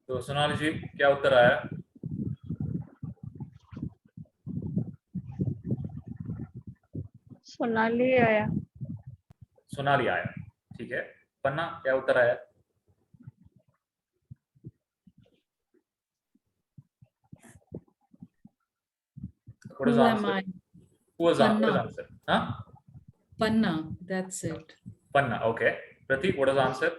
तो सोनाली जी क्या उत्तर आया? सोनाली आया। सोनाली आया, ठीक है। पन्ना क्या उत्तर आया? What is Who the am answer? I? What is Panna. the answer? Huh? Panna. That's it. Panna. Okay. Pratik, what is the answer?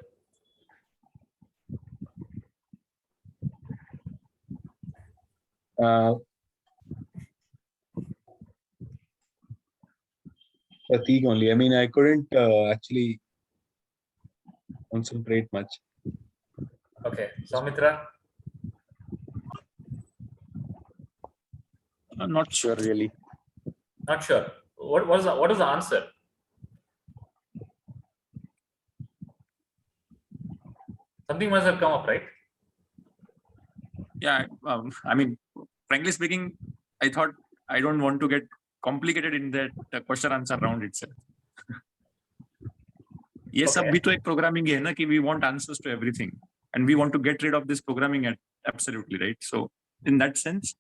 Pratik only. I mean, I couldn't actually concentrate much. Okay. Soumitra? I'm not sure really. Not sure. What is the answer? Something must have come up, right? Yeah, I mean, frankly speaking, I thought I don't want to get complicated in that question answer round itself. ये सब भी तो एक programming है ना कि we want answers to everything and we want to get rid of this programming absolutely, right? So in that sense,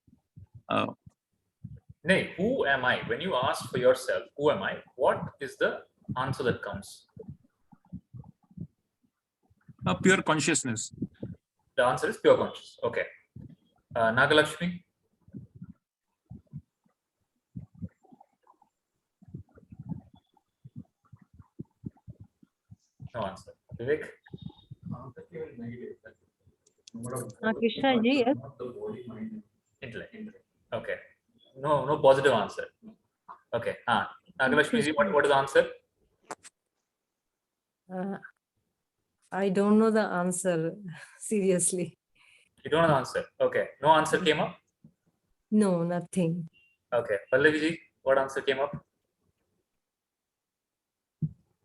Nay, who am I? When you ask for yourself, who am I? What is the answer that comes? pure consciousness. The answer is pure consciousness. Okay. Nagalakshmi? No answer. Vivek? Krishna ji, yes. Intellect. Okay. No positive answer. Okay. Nagalakshmi ji, what is the answer? I don't know the answer, seriously. You don't know the answer. Okay. No answer came up? No, nothing. Okay. Pallavi ji, what answer came up?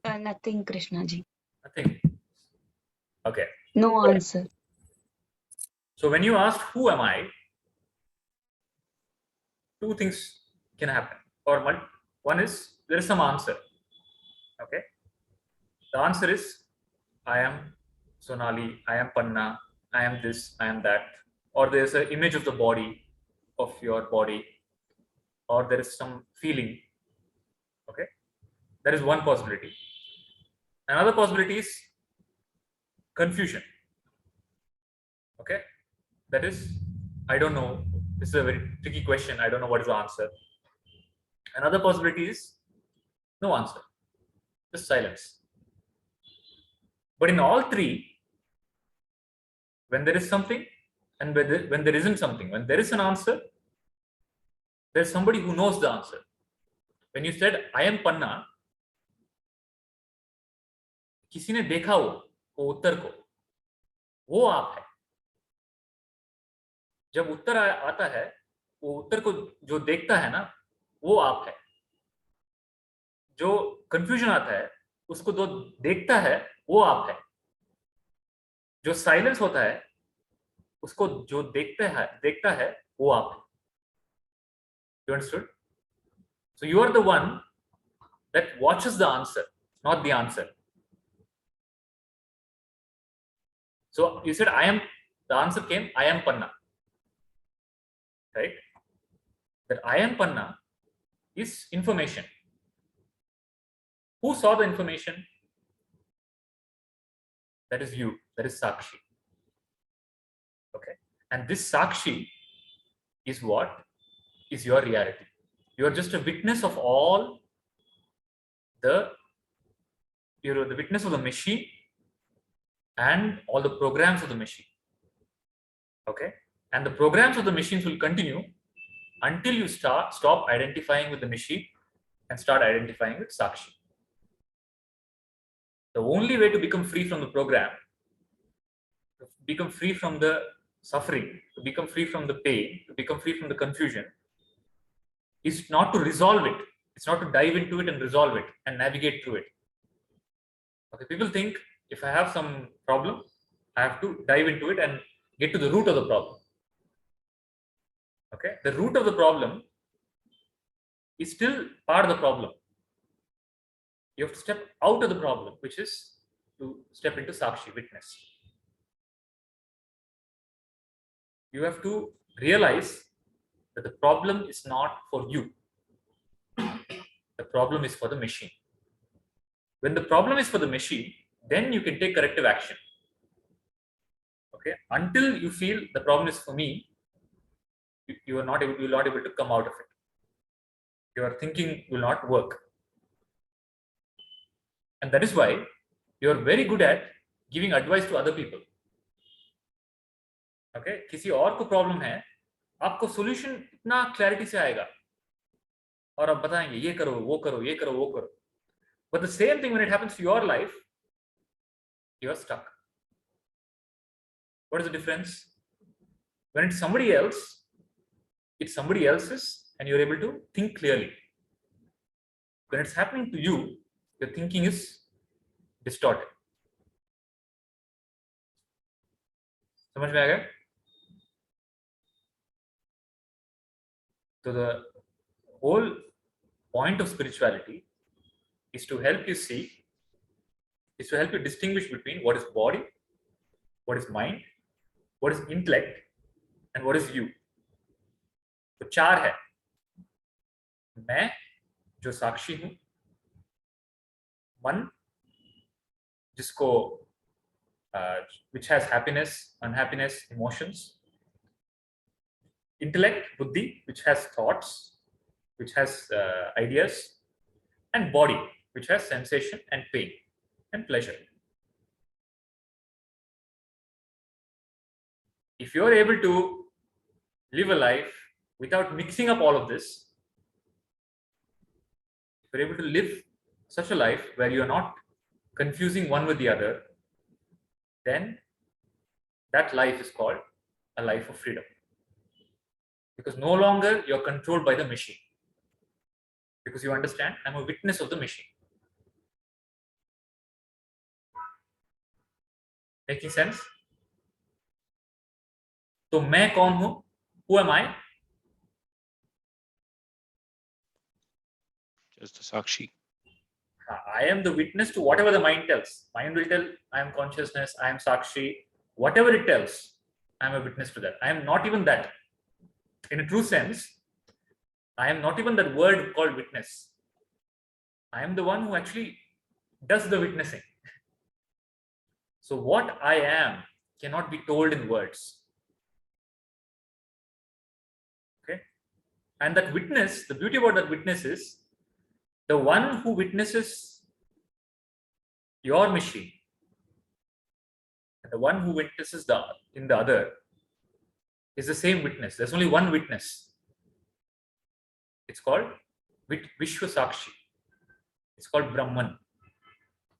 Nothing, Krishna ji. Nothing. Okay. No answer. So when you asked who am I, two things can happen. Or one is there is some answer. Okay. The answer is I am Sonali, I am Panna, I am this, I am that. Or there is an image of the body, of your body, or there is some feeling. Okay. That is one possibility. Another possibility is confusion. Okay. That is, I don't know. This is a very tricky question. I don't know what is the answer. Another possibility is no answer, just silence. But in all three, when there is something and when there isn't something, when there is an answer, there's somebody who knows the answer. When you said, I am Panna, किसी ने देखा वो उत्तर को, वो आप है. जब उत्तर आता है, वो उत्तर को जो देखता है ना, वो आप है. जो कंफ्यूजन आता है, उसको जो देखता है, वो आप है. जो साइलेंस होता है, उसको जो देखता है, वो आप है. You understood? So you are the one that watches the answer, not the answer. So you said I am, the answer came, I am Panna. Right? That I am Panna is information. Who saw the information? That is you. That is Sakshi. Okay. And this Sakshi is what? Is your reality. You are just a witness of all you're the witness of the machine and all the programs of the machine. Okay. And the programs of the machines will continue until you stop identifying with the machine and start identifying with Sakshi. The only way to become free from the program, to become free from the suffering, to become free from the pain, to become free from the confusion, is not to resolve it. It's not to dive into it and resolve it and navigate through it. Okay, people think if I have some problem, I have to dive into it and get to the root of the problem. Okay, the root of the problem is still part of the problem. You have to step out of the problem, which is to step into Sakshi, witness. you have to realize that the problem is not for you. The problem is for the machine. When the problem is for the machine, then you can take corrective action. Okay, until you feel the problem is for me, you will not able to come out of it. Your thinking will not work, and that is why you are very good at giving advice to other people. Okay, किसी और को problem है, आपको solution इतना clarity से आएगा और आप बताएंगे ये करो वो करो ये करो वो करो. But the same thing when it happens to your life, you are stuck. What is the difference? When it's somebody else, it's somebody else's and you're able to think clearly. When it's happening to you, your thinking is distorted. समझ में आ गया? So the whole point of spirituality is to help you see, is to help you distinguish between what is body, what is mind, what is intellect, and what is you. तो चार है. मैं जो साक्षी हूं, मन जिसको which has happiness, unhappiness, emotions, intellect, buddhi, which has thoughts, which has ideas, and body, which has sensation and pain and pleasure. If you are able to live a life without mixing up all of this, if you're able to live such a life where you are not confusing one with the other, then that life is called a life of freedom. Because no longer you're controlled by the machine. Because you understand, I'm a witness of the machine. Making sense? तो मैं कौन हूं? Who am I? Just the Sakshi. I am the witness to whatever the mind tells. Mind will tell, I am consciousness, I am Sakshi. Whatever it tells, I am a witness to that. I am not even that. In a true sense, I am not even that word called witness. I am the one who actually does the witnessing. So what I am cannot be told in words. Okay? And that witness, the beauty about that witness is, the one who witnesses your machine and the one who witnesses in the other is the same witness. There's only one witness. It's called Vishwa Sakshi. It's called Brahman.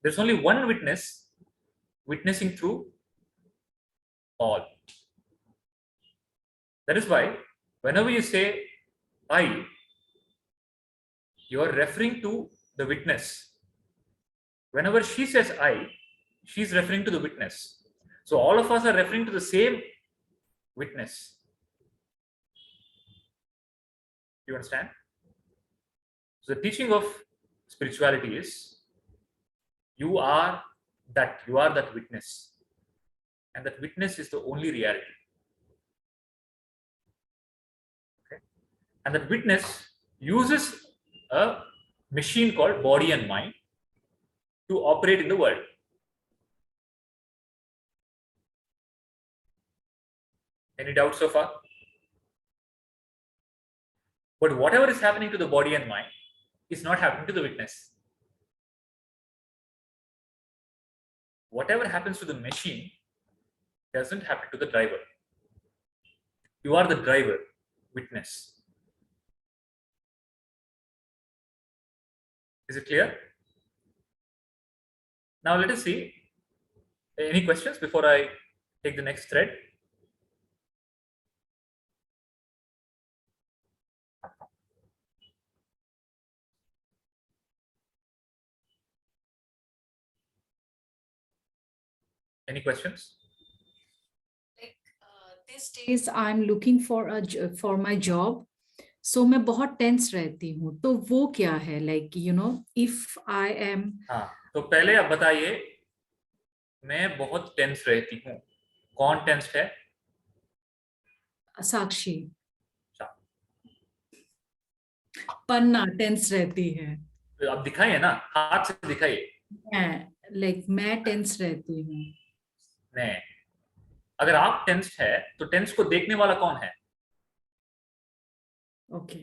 There's only one witness witnessing through all. That is why whenever you say I, you are referring to the witness. Whenever she says I, she's referring to the witness. So all of us are referring to the same witness. You understand? So the teaching of spirituality is you are that witness. And that witness is the only reality. Okay? And that witness uses a machine called body and mind to operate in the world. Any doubts so far? But whatever is happening to the body and mind is not happening to the witness. Whatever happens to the machine doesn't happen to the driver. You are the driver, witness. Is it clear? Now let us see. Any questions before I take the next thread? Any questions? Like these days I'm looking for my job. So मैं बहुत tense रहती हूँ. तो वो क्या है? Like if I am. हाँ, तो पहले आप बताइए, मैं बहुत टेंस रहती हूँ. कौन टेंस है? साक्षी. अच्छा, पन्ना टेंस रहती है. तो आप दिखाइए ना, हाथ से दिखाइए. मैं टेंस रहती हूँ. नहीं, अगर आप टेंस्ड है तो टेंस को देखने वाला कौन है? ओके.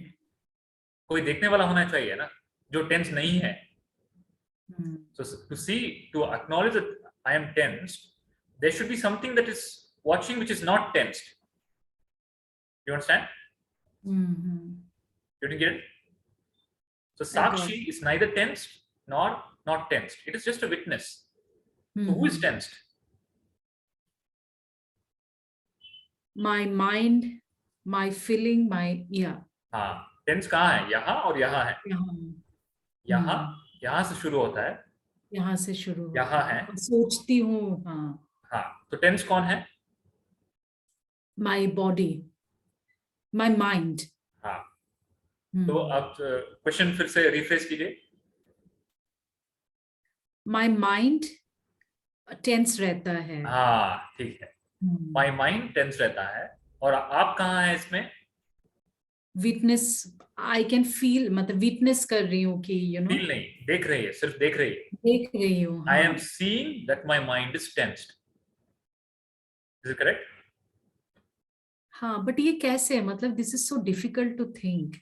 कोई देखने वाला होना चाहिए ना, जो टेंस नहीं है. So to see, to acknowledge that I am tensed, there should be something that is watching which is not tensed. You understand? You didn't get it? So I got Sakshi is neither tensed nor not tensed. It is just a witness. So who is tensed? My mind, my feeling, my हाँ, tense कहाँ है? यहाँ और यहाँ है. यहाँ से शुरू होता है. यहाँ से शुरू होता यहाँ है. और सोचती हूँ. हाँ, तो टेंस कौन है? My body, my mind. हाँ, तो आप क्वेश्चन फिर से रिफ्रेश कीजिए. My mind टेंस रहता है. हाँ, ठीक है. माई माइंड टेंस रहता है. और आप कहाँ हैं इसमें? विटनेस, आई कैन फील, मतलब विटनेस कर रही हूँ कि फील नहीं, देख रही है, सिर्फ देख रही है. देख रही हूँ. I am seeing that my mind is tensed. Is it correct? हाँ, बट ये कैसे है? मतलब this is so difficult to think.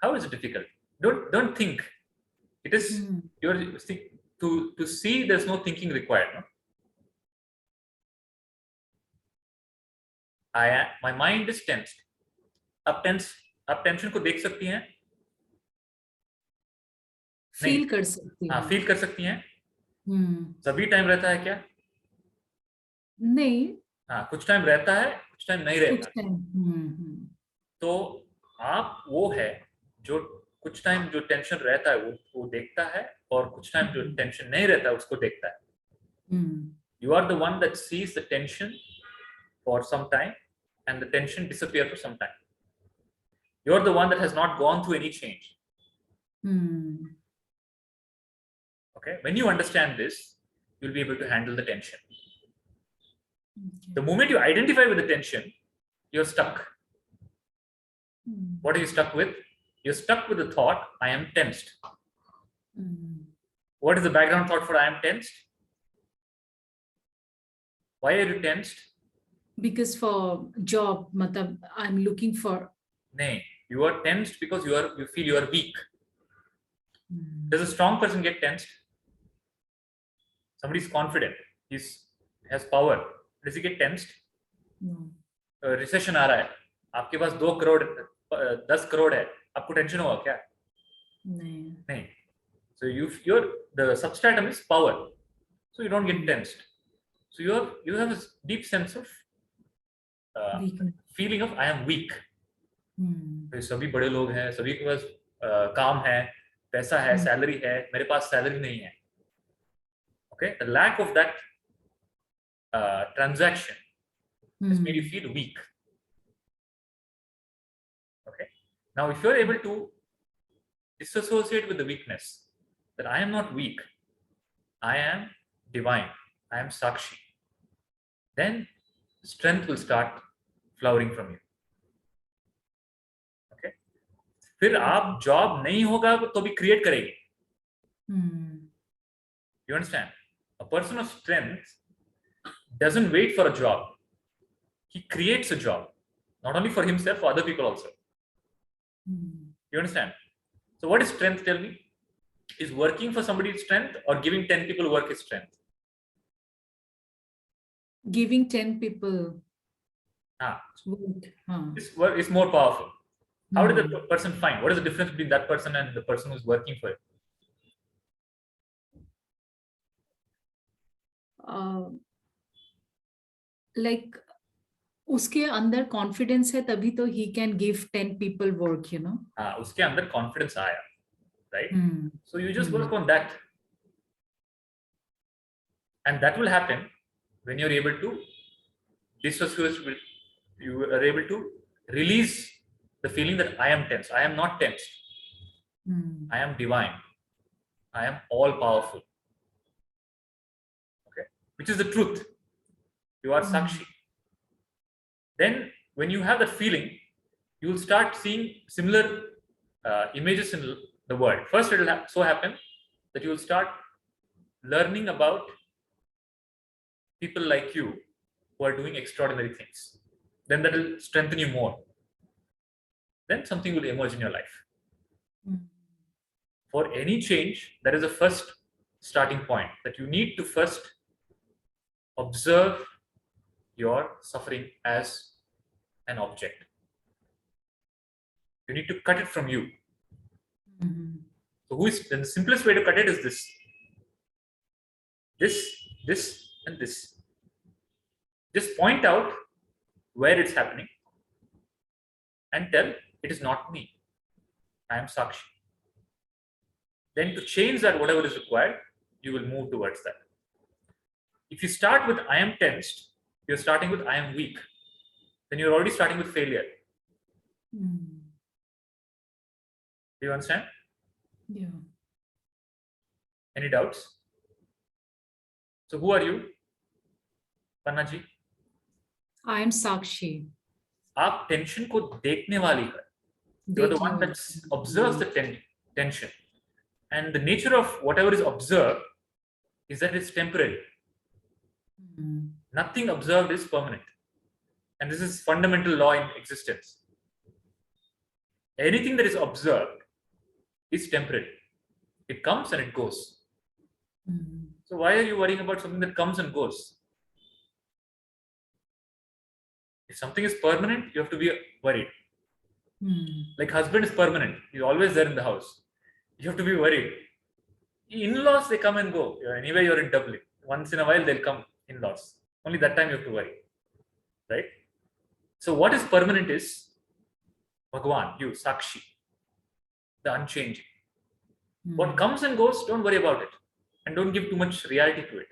How is it difficult? Don't think. It is your to see. There's no thinking required, no? My mind is tensed. आप tension को देख सकती हैं? फील कर सकती हाँ, हूँ. फील कर सकती हैं. सभी टाइम रहता है क्या? नहीं. हाँ, कुछ टाइम रहता है, कुछ टाइम नहीं रहता. कुछ टाइम. तो आप वो है जो कुछ टाइम जो टेंशन रहता है वो देखता है, और कुछ टाइम जो टेंशन नहीं रहता है उसको देखता है. You are the one that sees the tension for some time and the tension disappear for some time. You are the one that has not gone through any change. Okay, when you understand this, you'll be able to handle the tension. The moment you identify with the tension, you're stuck. What are you stuck with? You're stuck with the thought, I am tensed. What is the background thought for I am tensed? Why are you tensed? Because for job, matlab I'm looking for. No, you are tensed because you feel you are weak. Does a strong person get tensed? Somebody is confident, has power. Does he get tensed? No. Recession आ रहा है, आपके पास 2 करोड़ 10 करोड़ है, आपको tension होगा क्या? नहीं. So the substratum is power, so you don't get tensed. So you have a deep sense of feeling of I am weak. सभी बड़े लोग हैं, सभी के पास काम है, पैसा है, सैलरी है, मेरे पास सैलरी नहीं है. Okay, the lack of that transaction has made you feel weak. Okay, now if you're able to disassociate with the weakness, that I am not weak, I am divine, I am Sakshi, then strength will start flowering from you. Okay, फिर आप job नहीं होगा तो भी create करेंगे. You understand? A person of strength doesn't wait for a job. He creates a job, not only for himself, for other people also. You understand? So what is strength, tell me? Is working for somebody's strength or giving 10 people work is strength? Giving 10 people work is more powerful. How did the person find? What is the difference between that person and the person who's working for it? Like उसके अंदर confidence है, तभी तो he can give 10 people work, you know. उसके अंदर confidence आया, right? So you just work on that, and that will happen when you're able to dissociate. You are able to release the feeling that I am tense. I am not tense. I am divine. I am all powerful. Okay, which is the truth. You are Sakshi. Then when you have that feeling, you will start seeing similar images in the world. First, it will so happen that you will start learning about people like you who are doing extraordinary things. Then that will strengthen you more. Then something will emerge in your life. For any change, there is a first starting point that you need to first observe your suffering as an object. You need to cut it from you. So then the simplest way to cut it is this. This, and this. Just point out where it's happening and tell it is not me. I am Sakshi. Then to change that, whatever is required, you will move towards that. If you start with I am tensed, you're starting with I am weak. Then you're already starting with failure. Do you understand? Yeah. Any doubts? So who are you? Panna ji? I am Sakshi. आप tension को देखने वाली है. You're the one that observes the tension. And the nature of whatever is observed is that it's temporary. Nothing observed is permanent. And this is fundamental law in existence. Anything that is observed is temporary. It comes and it goes. So why are you worrying about something that comes and goes? If something is permanent, you have to be worried. Like husband is permanent. He's always there in the house. You have to be worried. In-laws, they come and go. Anyway, you're in Dublin. Once in a while, they'll come in-laws. Only that time you have to worry. Right? So what is permanent is Bhagwan, you, Sakshi, the unchanging. What comes and goes, don't worry about it. And don't give too much reality to it.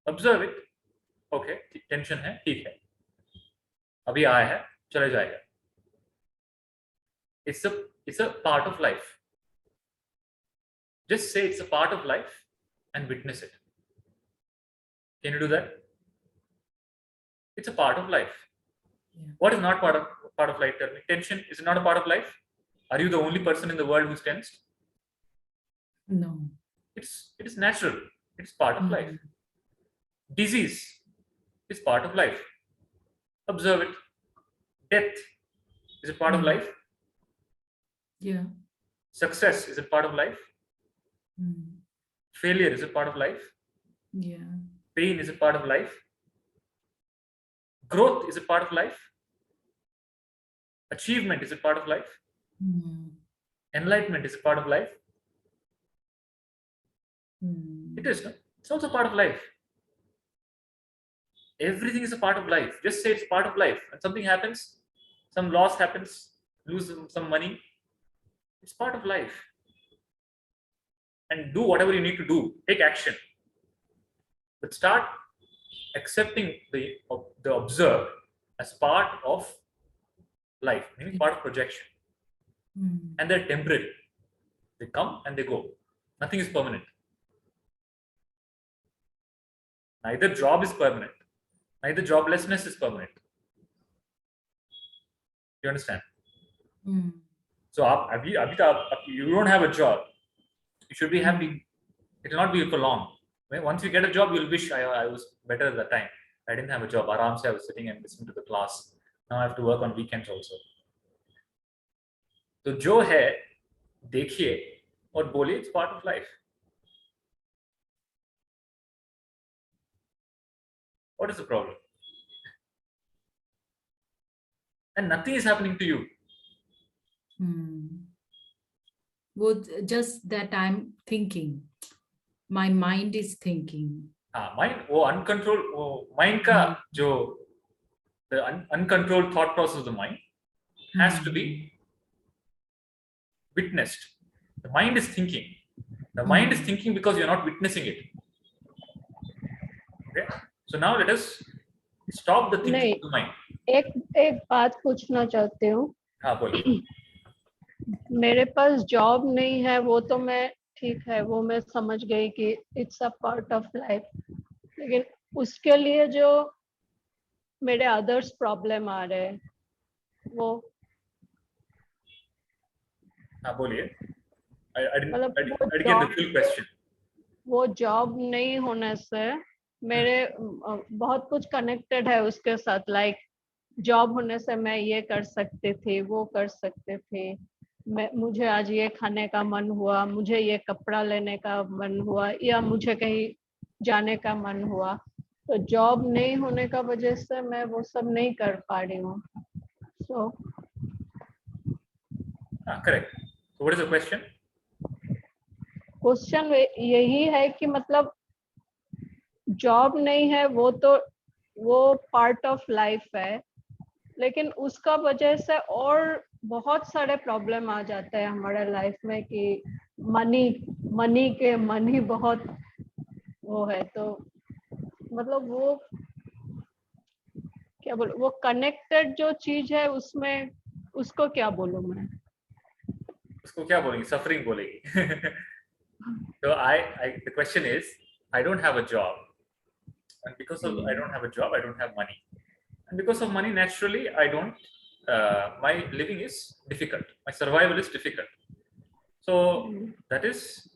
Observe it. Okay, tension hai, theek hai. Abhi aaya hai, chala jayega. It's a part of life. Just say it's a part of life and witness it. Can you do that? It's a part of life. Yeah. What is not part of life? Tell me. Tension, is it not a part of life? Are you the only person in the world who's tensed? No. It is natural. It's part of life. Disease is part of life. Observe it. Death, is it part of life? Yeah. Success, is it part of life? Failure, is it part of life? Yeah. Pain, is it part of life? Growth, is it part of life? Achievement, is it part of life? Enlightenment, is it part of life? It is, no? It's also part of life. Everything is a part of life. Just say it's part of life. When something happens, some loss happens, lose some money, it's part of life. And do whatever you need to do. Take action. But start accepting the observed as part of life, meaning part of projection. And they're temporary. They come and they go. Nothing is permanent. Neither job is permanent. Neither joblessness is permanent. You understand? So you don't have a job. You should be happy. It will not be for long. Once you get a job, you'll wish I was better at that time. I didn't have a job. Aram se I was sitting and listening to the class. Now I have to work on weekends also. So जो है देखिए और बोलिए, it's part of life. What is the problem? And nothing is happening to you. Just that I'm thinking. My mind is thinking. Mind, वो uncontrolled, mind का जो the uncontrolled thought process of the mind has to be witnessed. The mind is thinking. The mind is thinking because you're not witnessing it. Okay? So now let us stop the thinking of the mind. एक बात पूछना चाहती हूँ. हाँ बोलिए. मेरे पास job नहीं है, वो तो मैं ठीक है, वो मैं समझ गई कि it's a part of life. लेकिन उसके लिए जो मेरे अदर्स प्रॉब्लम आ रहे हैं वो हाँ बोलिए. I didn't मतलब I वो didn't I didn't get the full question. वो जॉब नहीं होने से मेरे बहुत कुछ कनेक्टेड है उसके साथ. लाइक जॉब होने से मैं ये कर सकती थी, वो कर सकते थे, मुझे आज ये खाने का मन हुआ, मुझे ये कपड़ा लेने का मन हुआ, या मुझे कहीं जाने का मन हुआ. तो जॉब नहीं होने का वजह से मैं वो सब नहीं कर पा रही हूँ. सो Correct. So what is the question? Question यही है कि मतलब जॉब नहीं है वो पार्ट ऑफ लाइफ है, लेकिन उसका वजह से और बहुत सारे प्रॉब्लम आ जाते हैं हमारे लाइफ में कि मनी बहुत वो है. तो मतलब वो क्या बोलूं, वो कनेक्टेड जो चीज है उसमें उसको क्या बोलूं मैं. उसको क्या बोलेंगे? Suffering बोलेंगे. So the question is, I don't have a job, and because of I don't have a job, I don't have money, and because of money, naturally, I don't. My living is difficult. My survival is difficult. So that is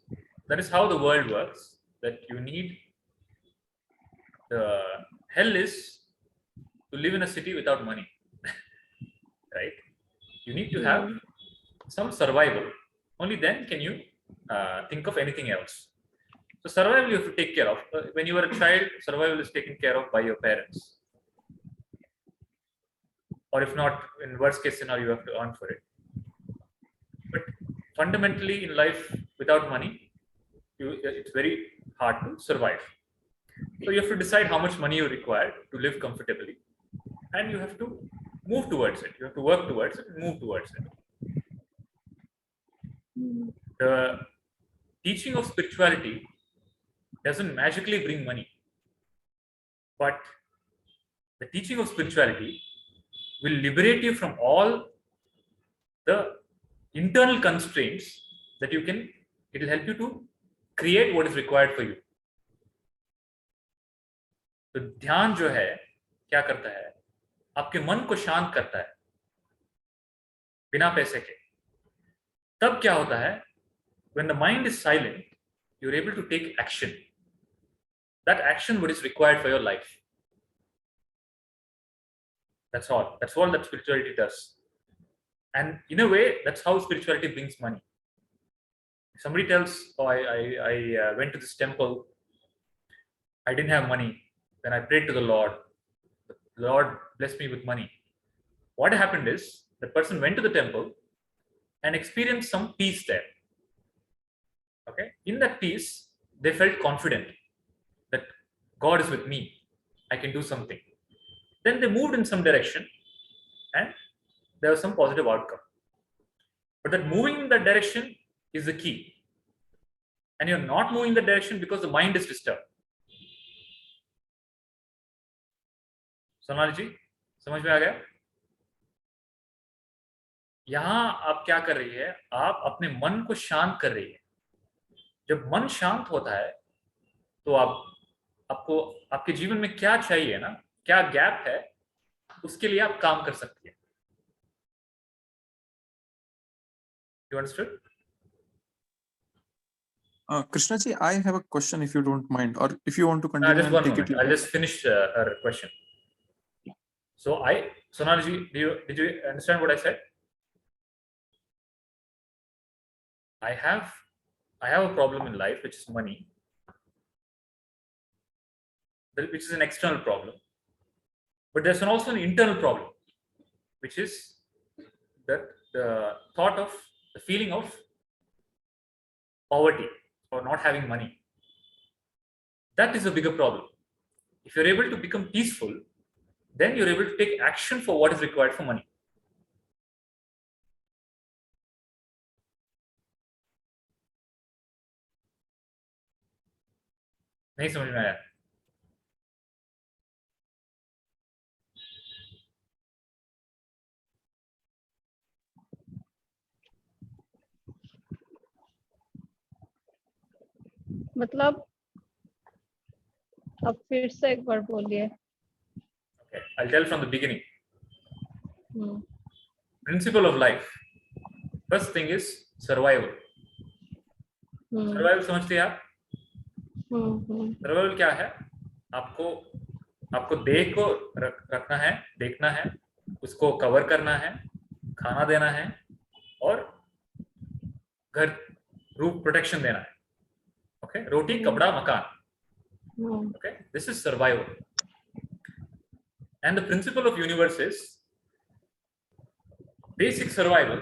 how the world works. That you need. The hell is to live in a city without money, right? You need to have some survival. Only then can you think of anything else. So survival you have to take care of. When you are a child, survival is taken care of by your parents. Or if not, in worst case scenario, you have to earn for it. But fundamentally in life, without money, it's very hard to survive. So you have to decide how much money you require to live comfortably. And you have to move towards it. You have to work towards it and move towards it. The teaching of spirituality doesn't magically bring money, but the teaching of spirituality will liberate you from all the internal constraints that you can. It will help you to create what is required for you. तो ध्यान जो है क्या करता है, आपके मन को शांत करता है बिना पैसे के. तब क्या होता है, when the mind is silent, you're able to take action. That action what is required for your life. That's all that spirituality does. And in a way, that's how spirituality brings money. If somebody tells, oh, I went to this temple, I didn't have money, then I prayed to the Lord blessed me with money. What happened is, the person went to the temple and experienced some peace there. Okay, in that peace, they felt confident that God is with me, I can do something. Then they moved in some direction and there was some positive outcome. But that moving in that direction is the key. And you're not moving in that direction because the mind is disturbed. Sonali जी, समझ में आ गया? यहां आप क्या कर रही है, आप अपने मन को शांत कर रही है. जब मन शांत होता है तो आपको आपके जीवन में क्या चाहिए ना, क्या गैप है, उसके लिए आप काम कर सकती है. You understood? Krishna ji, I have a question if you don't mind, or if you want to continue Just and one take moment. it. I'll just finish her question. So Sonali ji, did you understand what I said? I have a problem in life, which is money, which is an external problem. But there's also an internal problem, which is that the feeling of poverty or not having money. That is a bigger problem. If you're able to become peaceful, then you're able to take action for what is required for money. नहीं समझ में आया? मतलब अब फिर से एक बार बोलिए. Okay, I'll tell from the beginning. Hmm. Principle of life. First thing is survival. Hmm. Survival समझते हैं आप? Hmm. सर्वाइवल क्या है? आपको देह को रखना है, देखना है, उसको कवर करना है, खाना देना है और घर रूफ प्रोटेक्शन देना है. ओके, रोटी कपड़ा मकान. Hmm. Okay, this is survival. And the principle of universe is basic survival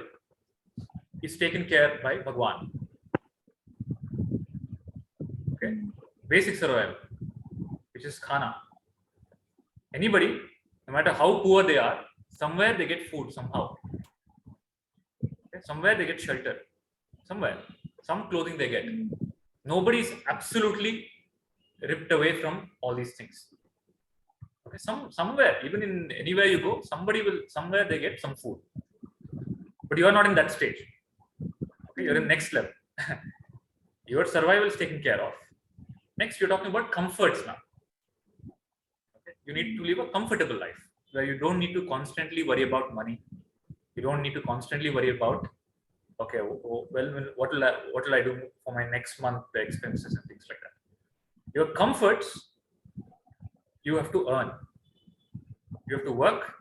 is taken care by Bhagwan. Okay, basic survival, which is khana. Anybody, no matter how poor they are, somewhere they get food somehow. Okay? Somewhere they get shelter. Somewhere, some clothing they get. Nobody is absolutely ripped away from all these things. Okay, somewhere, even in anywhere you go, somewhere they get some food. But you are not in that stage. Okay, you're in next level. Your survival is taken care of. Next, you're talking about comforts now. Okay? You need to live a comfortable life where you don't need to constantly worry about money. You don't need to constantly worry about, okay, well, what will I do for my next month, the expenses and things like that. Your comforts, you have to earn. You have to work.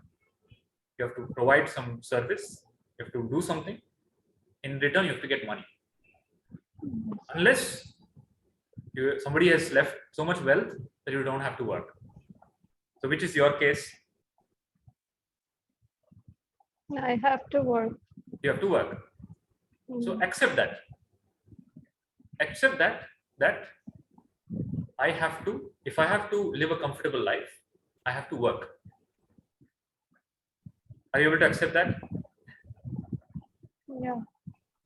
You have to provide some service. You have to do something. In return, you have to get money. Unless somebody has left so much wealth that you don't have to work. So which is your case? I have to work. You have to work. So accept that. Accept that I have to, if I have to live a comfortable life, I have to work. Are you able to accept that? Yeah.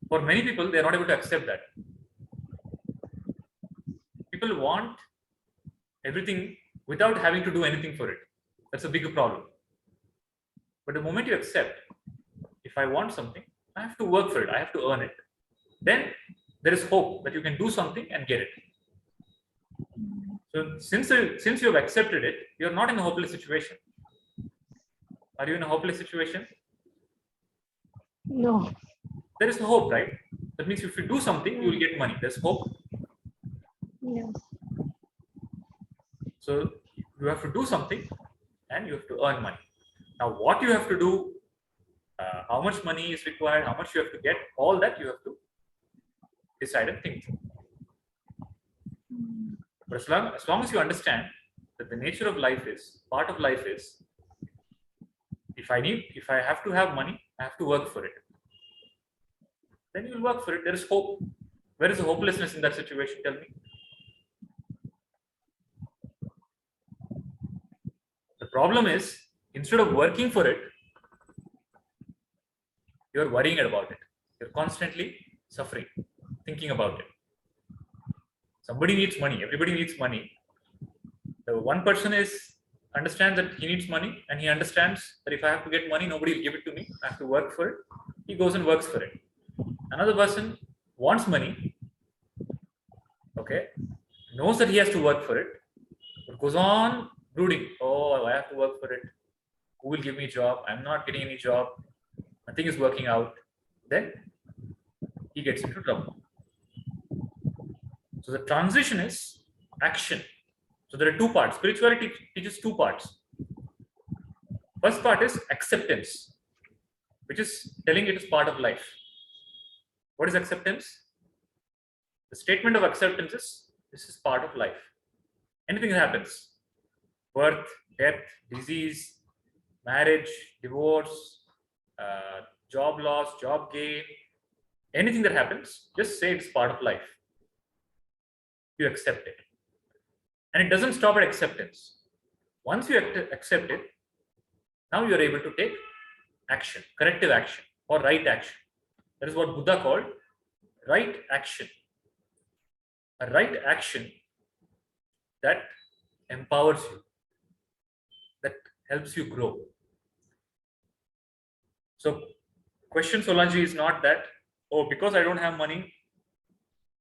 For many people, they are not able to accept that. People want everything without having to do anything for it. That's a bigger problem. But the moment you accept, if I want something, I have to work for it. I have to earn it. Then there is hope that you can do something and get it. So since you have accepted it, you are not in a hopeless situation. Are you in a hopeless situation? No. There is hope, right? That means if you do something, you will get money. There's hope. Yes. So you have to do something and you have to earn money. Now, what you have to do, how much money is required, how much you have to get, all that you have to decide and think. But as long as you understand that the nature of life is, part of life is, if I have to have money, I have to work for it. Then you will work for it. There is hope. Where is the hopelessness in that situation? Tell me. The problem is, instead of working for it, you're worrying about it. You're constantly suffering, thinking about it. Somebody needs money. Everybody needs money. The one person understands that he needs money, and he understands that if I have to get money, nobody will give it to me. I have to work for it. He goes and works for it. Another person wants money, okay, knows that he has to work for it, but goes on brooding. Oh, I have to work for it. Who will give me a job? I'm not getting any job. Nothing is working out. Then he gets into trouble. So the transition is action. So there are two parts. Spirituality teaches two parts. First part is acceptance, which is telling it is part of life. What is acceptance? The statement of acceptance is this is part of life. Anything that happens, birth, death, disease, marriage, divorce, job loss, job gain, anything that happens, just say it's part of life. You accept it. And it doesn't stop at acceptance. Once you accept it, now you are able to take action, corrective action or right action. That is what Buddha called right action. A right action that empowers you, that helps you grow. So question, Solanji, is not that, oh, because I don't have money,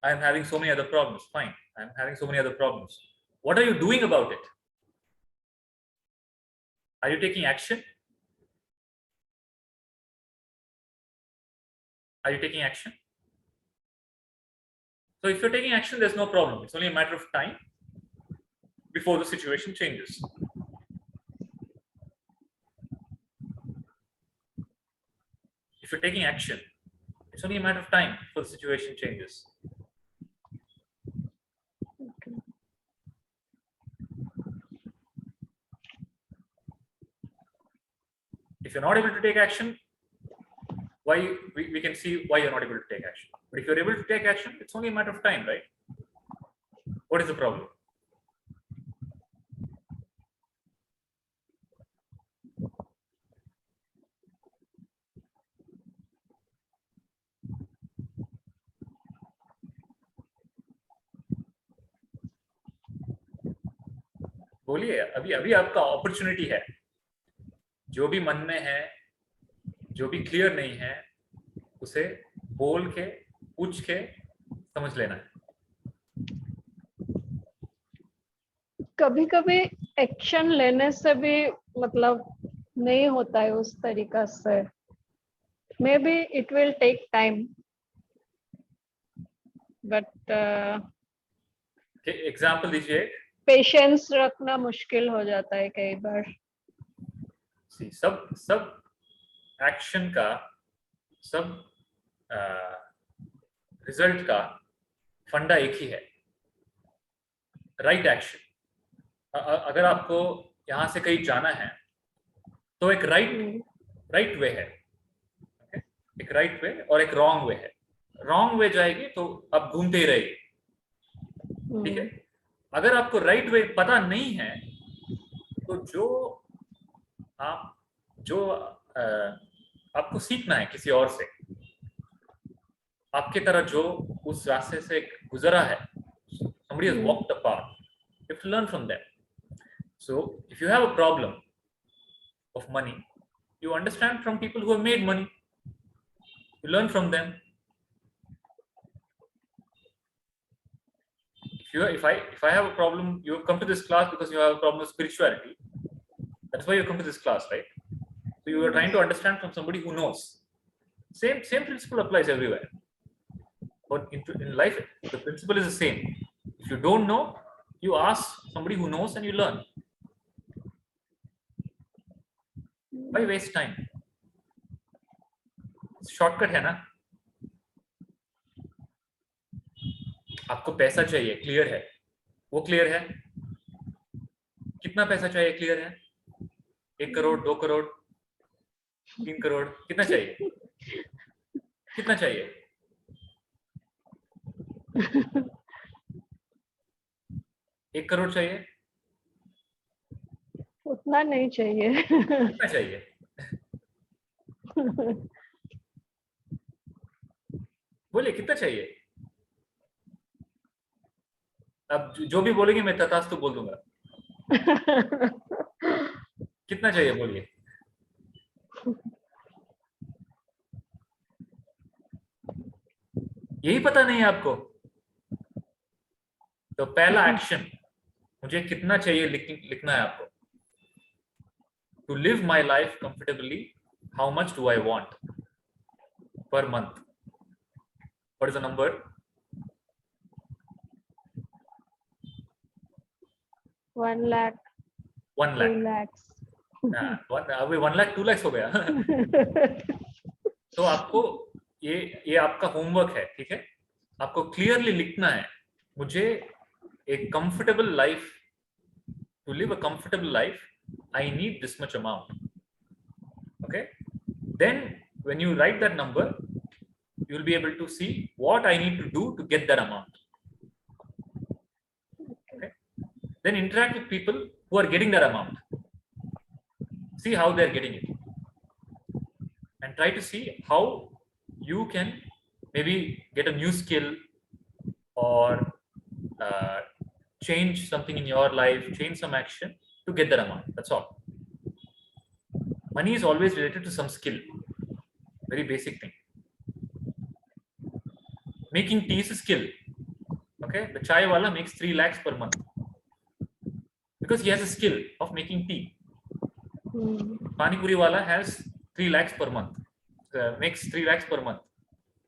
I am having so many other problems. Fine, I am having so many other problems. What are you doing about it? Are you taking action? Are you taking action? So if you're taking action, there's no problem. It's only a matter of time before the situation changes. If you're taking action, it's only a matter of time before the situation changes. If you're not able to take action, why we can see why you're not able to take action. But if you're able to take action, it's only a matter of time, right? What is the problem? बोलिए, अभी अभी आपका opportunity है. जो भी मन में है, जो भी क्लियर नहीं है, उसे बोल के, पूछ के समझ लेना है. कभी कभी एक्शन लेने से भी मतलब नहीं होता है उस तरीका से. Maybe it will take time, but example दीजिए. पेशेंस रखना मुश्किल हो जाता है कई बार. सब एक्शन का, सब रिजल्ट का फंडा एक ही है, राइट एक्शन. अगर आपको यहाँ से कहीं जाना है तो एक राइट वे है, एक राइट वे और एक रॉन्ग वे है. रॉन्ग वे जाएगी तो आप घूमते ही रहेगी, ठीक है. अगर आपको राइट वे पता नहीं है तो आपको सीखना है किसी और से, आपके तरह जो उस रास्ते से गुजरा है. somebody has walked the path, you have to learn from them. So if you have a problem of money, you understand from people who have made money, you learn from them. If I have a problem, you have come to this class because you have a problem with spirituality. That's why you come to this class, right? So you are trying to understand from somebody who knows. Same principle applies everywhere. But in life, the principle is the same. If you don't know, you ask somebody who knows and you learn. Why waste time? Shortcut है ना. आपको पैसा चाहिए, clear है, वो clear है. कितना पैसा चाहिए, क्लियर है. 1 करोड़, 2 करोड़, 3 करोड़, कितना चाहिए? कितना चाहिए? एक करोड़ चाहिए? उतना नहीं चाहिए. कितना चाहिए? बोलिए कितना चाहिए? अब जो भी बोलेंगे मैं तथास्तु बोल दूंगा. कितना चाहिए बोलिए. यही पता नहीं है आपको तो पहला एक्शन, मुझे कितना चाहिए लिखना है आपको. To live my life comfortably, how much do I want per month? What is the number? 1 lakh, 1 2 lakh. Lakh. अभी 1 लाख 2 लाख हो गया. तो आपको ये आपका होमवर्क है, ठीक है. आपको क्लियरली लिखना है, मुझे एक comfortable life, to live a comfortable life, I need this much amount. Okay, then when you write that number, you will be able to see what I need to do to get that amount. Okay, then interact with people who are getting that amount. See how they are getting it, and try to see how you can maybe get a new skill or change something in your life, change some action to get that amount. That's all. Money is always related to some skill, very basic thing. Making tea is a skill. Okay, the chai wala makes 3 lakhs per month because he has a skill of making tea. Pani Puri wala has 3 lakhs per month, makes 3 lakhs per month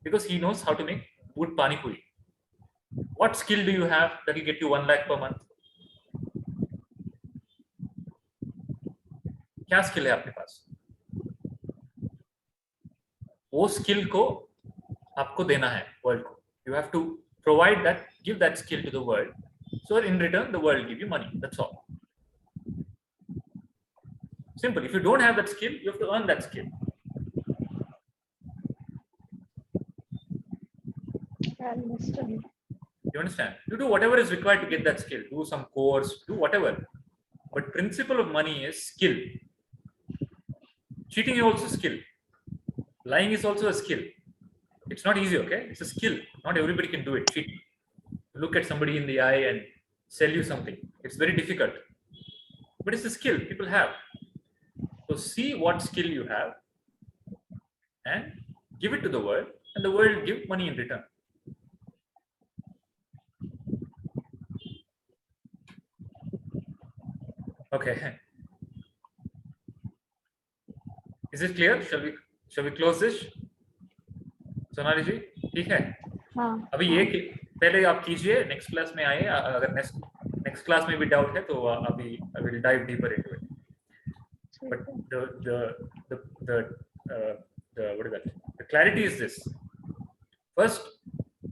because he knows how to make good Pani Puri. What skill do you have that will get you 1 lakh per month? क्या skill है आपके पास? वो skill को आपको देना है world को. You have to provide that, give that skill to the world, so in return the world will give you money. That's all. Simple. If you don't have that skill, you have to earn that skill. I understand. You understand? You do whatever is required to get that skill. Do some course, do whatever. But principle of money is skill. Cheating is also skill. Lying is also a skill. It's not easy, okay? It's a skill. Not everybody can do it. Cheating. Look at somebody in the eye and sell you something. It's very difficult. But it's a skill people have. So see what skill you have and give it to the world, and the world will give money in return. Okay. Is it clear? Shall we close this? Sonali जी ठीक है. हाँ. अभी ये पहले आप कीजिए, next class में आइए. अगर नेक्स्ट क्लास में भी डाउट है तो अभी I will dive deeper into it. But the what is that? The clarity is this. First,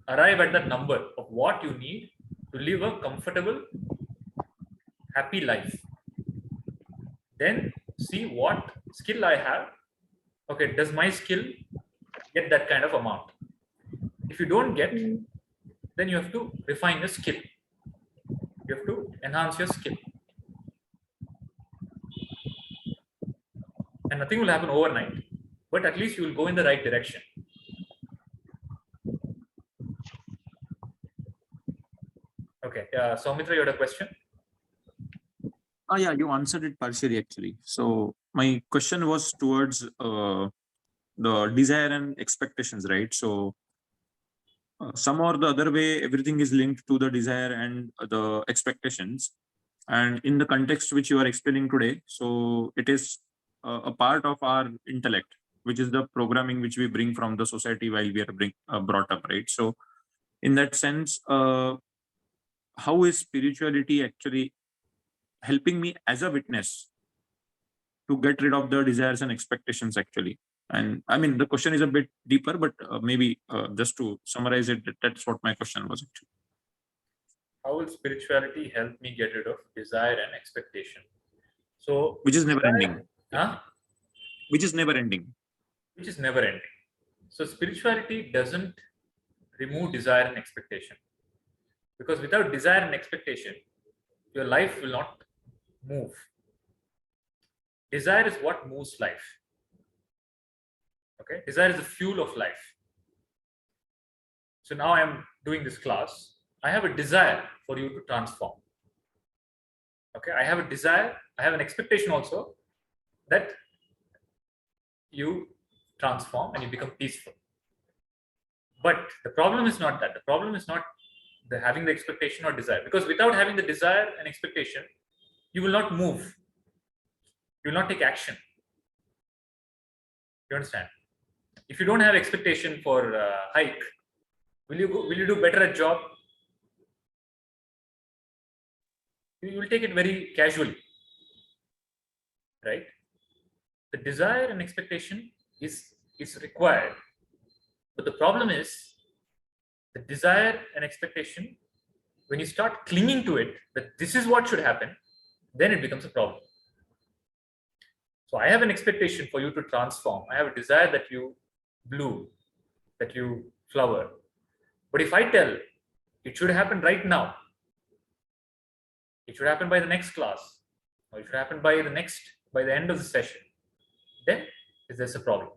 arrive at that number of what you need to live a comfortable, happy life. Then see what skill I have. Okay, does my skill get that kind of amount? If you don't get, then you have to refine your skill. You have to enhance your skill. And nothing will happen overnight, but at least you will go in the right direction. Okay, Soumitra, you had a question? Oh, yeah, you answered it partially actually. So my question was towards the desire and expectations, right? So some or the other way, everything is linked to the desire and the expectations. And in the context which you are explaining today, so it is a part of our intellect, which is the programming which we bring from the society while we are brought up, right? So in that sense, how is spirituality actually helping me as a witness to get rid of the desires and expectations actually? And I mean, the question is a bit deeper, but maybe just to summarize it, that's what my question was actually. How will spirituality help me get rid of desire and expectation? So, which is never ending. Huh? Which is never ending. Which is never ending. So spirituality doesn't remove desire and expectation, because without desire and expectation, your life will not move. Desire is what moves life. Okay, desire is the fuel of life. So now I am doing this class. I have a desire for you to transform. Okay, I have a desire, I have an expectation also that you transform and you become peaceful. But the problem is not that. The problem is not having the expectation or desire, because without having the desire and expectation, you will not move. You will not take action. You understand? If you don't have expectation for hike, will you do better at job? You will take it very casually, right? The desire and expectation is required, but the problem is the desire and expectation, when you start clinging to it, that this is what should happen, then it becomes a problem. So I have an expectation for you to transform. I have a desire that you bloom, that you flower. But if I tell it should happen right now, it should happen by the next class, or it should happen by the end of the session, then there's a problem.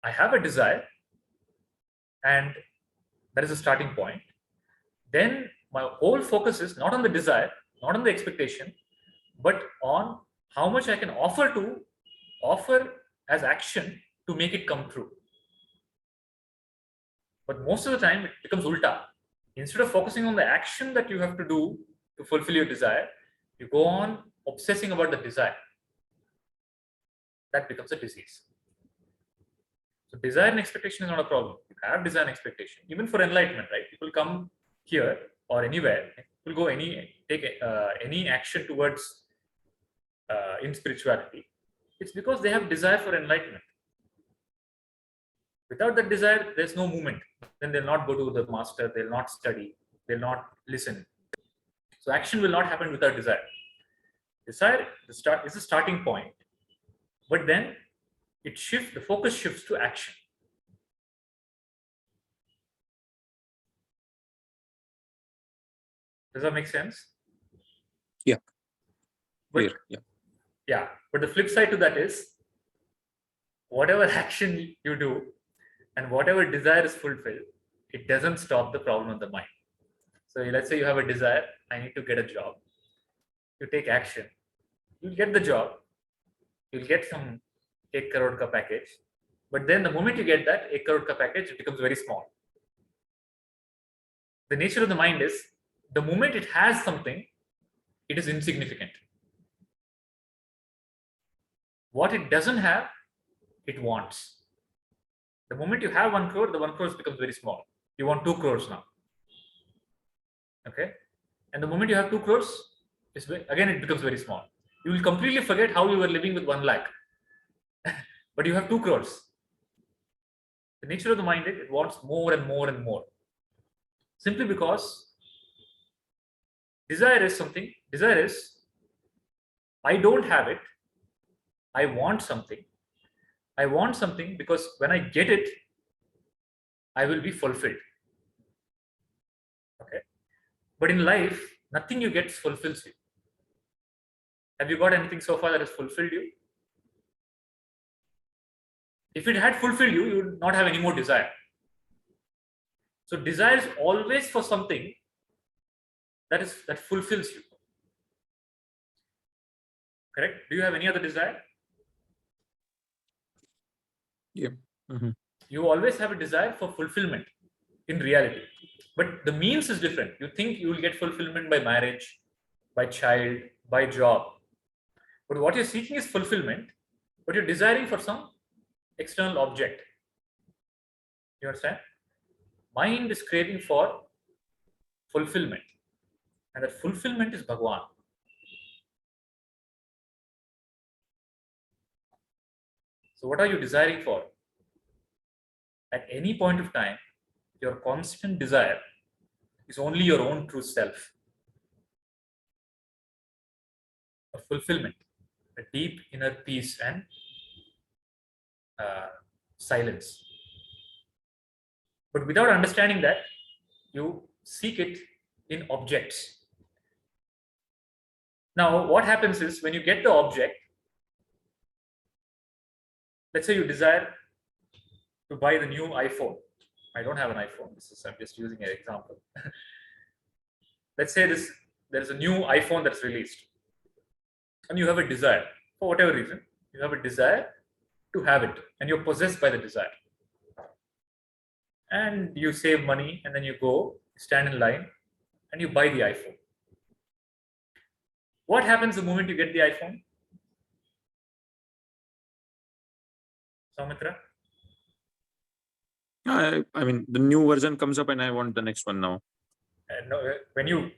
I have a desire, and that is a starting point. Then my whole focus is not on the desire, not on the expectation, but on how much I can offer as action to make it come true. But most of the time it becomes ulta. Instead of focusing on the action that you have to do to fulfill your desire, You go on obsessing about the desire. That becomes a disease. So desire and expectation is not a problem. You have desire and expectation, even for enlightenment, right? People come here or anywhere, people go take any action towards in spirituality. It's because they have desire for enlightenment. Without that desire, there's no movement. Then they'll not go to the master, they'll not study, they'll not listen. So action will not happen without desire. Desire is a starting point, but then the focus shifts to action. Does that make sense? Yeah. But, Clear. Yeah. yeah, but the flip side to that is whatever action you do and whatever desire is fulfilled, it doesn't stop the problem of the mind. So let's say you have a desire, I need to get a job. You take action, you'll get the job, you'll get some 1 crore ka package. But then the moment you get that 1 crore ka package, it becomes very small. The nature of the mind is, the moment it has something, it is insignificant. What it doesn't have, it wants. The moment you have 1 crore, the 1 crore becomes very small. You want 2 crores now. Okay? And the moment you have 2 crores, again it becomes very small. You will completely forget how you were living with 1 lakh. But you have 2 crores. The nature of the mind is it wants more and more and more. Simply because desire is, I don't have it, I want something. I want something because when I get it, I will be fulfilled. Okay? But in life, nothing you get fulfills you. Have you got anything so far that has fulfilled you? If it had fulfilled you, you would not have any more desire. So desire is always for something that fulfills you. Correct? Do you have any other desire? Yeah. Mm-hmm. You always have a desire for fulfillment in reality. But the means is different. You think you will get fulfillment by marriage, by child, by job. But what you're seeking is fulfillment, but you're desiring for some external object. You understand? Mind is craving for fulfillment. And that fulfillment is Bhagwan. So what are you desiring for? At any point of time, your constant desire is only your own true self. A fulfillment, a deep inner peace and silence. But without understanding that, you seek it in objects. Now, what happens is when you get the object, let's say you desire to buy the new iPhone. I don't have an iPhone. I'm just using an example. Let's say there's a new iPhone that's released, and you have a desire for whatever reason. You have a desire to have it, and you're possessed by the desire. And you save money, and then you go stand in line, and you buy the iPhone. What happens the moment you get the iPhone? Soumitra? I mean, the new version comes up and I want the next one now. No, when you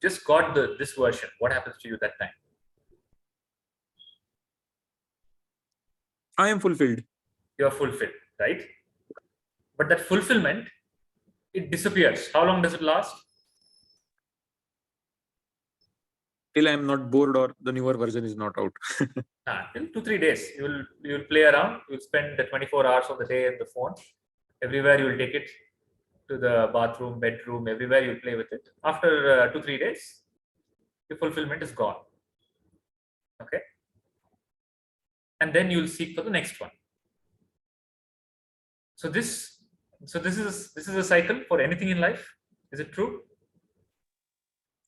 just got this version, what happens to you that time? I am fulfilled. You are fulfilled, right? But that fulfillment, it disappears. How long does it last? Till I am not bored or the newer version is not out. Till 2-3 days. You will play around. You will spend the 24 hours of the day in the phone. Everywhere you will take it to the bathroom, bedroom, everywhere you will play with it. After 2-3 days, the fulfillment is gone. Okay. And then you will seek for the next one. So this is a cycle for anything in life. Is it true?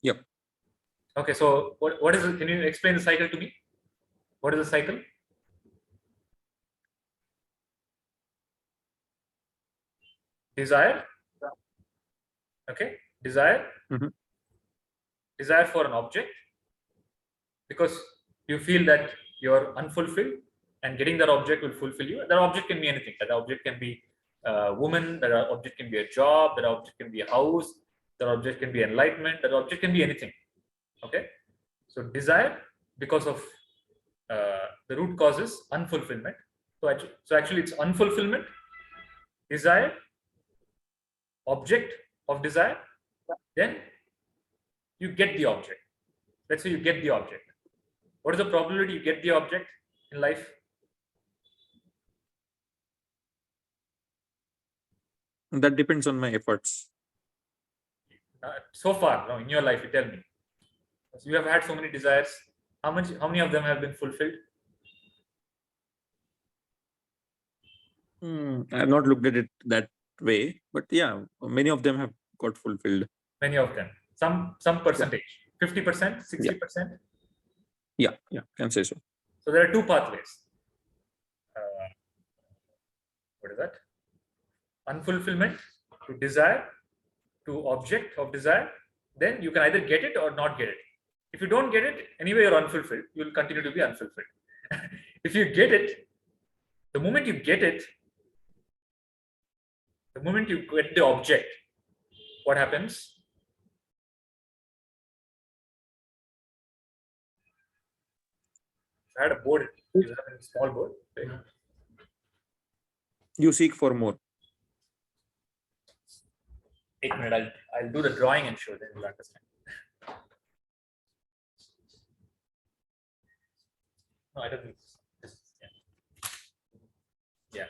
Yep. Okay, so what is it? Can you explain the cycle to me? What is the cycle? Desire. Okay, desire. Mhm. Desire for an object. because you feel that you're unfulfilled, and getting that object will fulfill you. That object can be anything. That object can be a woman, that object can be a job, that object can be a house, that object can be enlightenment, that object can be anything. Okay, so desire, because of the root cause is unfulfillment. So actually it's unfulfillment, desire, object of desire, then you get the object. Let's say you get the object. What is the probability you get the object in life? That depends on my efforts. So far, no, in your life, you tell me. So you have had so many desires. How many of them have been fulfilled? I have not looked at it that way, but yeah, many of them have got fulfilled. Many of them. Some percentage. 50%, 60%. Yeah, can say so. So there are two pathways. What is that? Unfulfillment to desire, to object of desire. Then you can either get it or not get it. If you don't get it, anyway you're unfulfilled. You will continue to be unfulfilled. If you get it, the moment you get it, the moment you get the object, what happens? I had a board. You have a small board. Right? You seek for more. 8 minutes. I'll do the drawing and show. Then you'll understand. No, I don't think this. Yeah.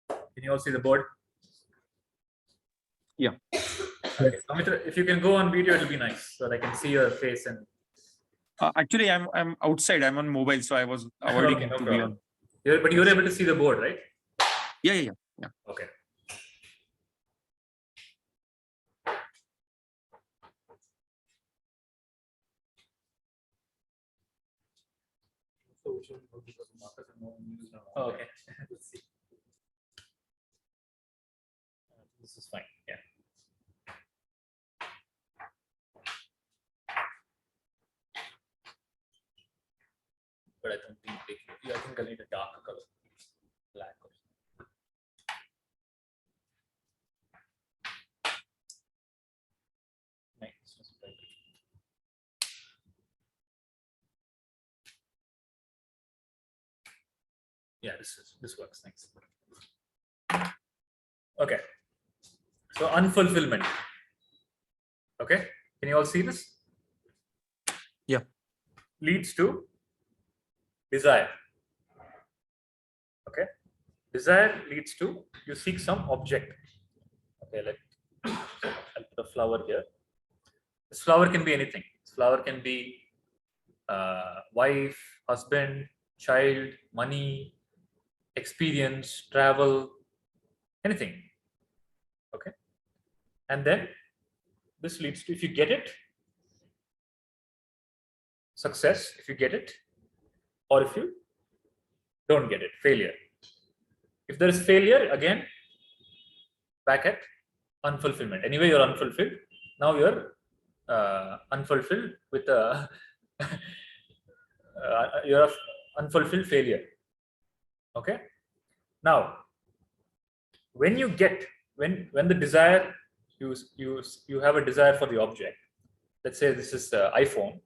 Can you all see the board? Yeah. Okay. Amitra, if you can go on video, it'll be nice, so that I can see your face and. Actually, I'm outside. I'm on mobile, so I was avoiding Okay, no to be problem. on. But you're able to see the board, right? Yeah. Okay. Oh, okay. Let's see. This is fine. Yeah. But I don't think I think I need a darker color, black. Nice. Yeah, this works. Thanks. Okay. So unfulfillment. Okay. Can you all see this? Yeah. Leads to desire. Okay. Desire leads to you seek some object. Okay. I'll put a flower here. This flower can be anything. This flower can be wife, husband, child, money, experience, travel, anything. Okay. And then this leads to, if you get it, success, if you get it, or if you don't get it, failure. If there is failure, again, back at unfulfillment. Anyway, you're unfulfilled. Now you're unfulfilled with a you're unfulfilled failure. Okay. Now, when you get when the desire you have a desire for the object. Let's say this is the iPhone.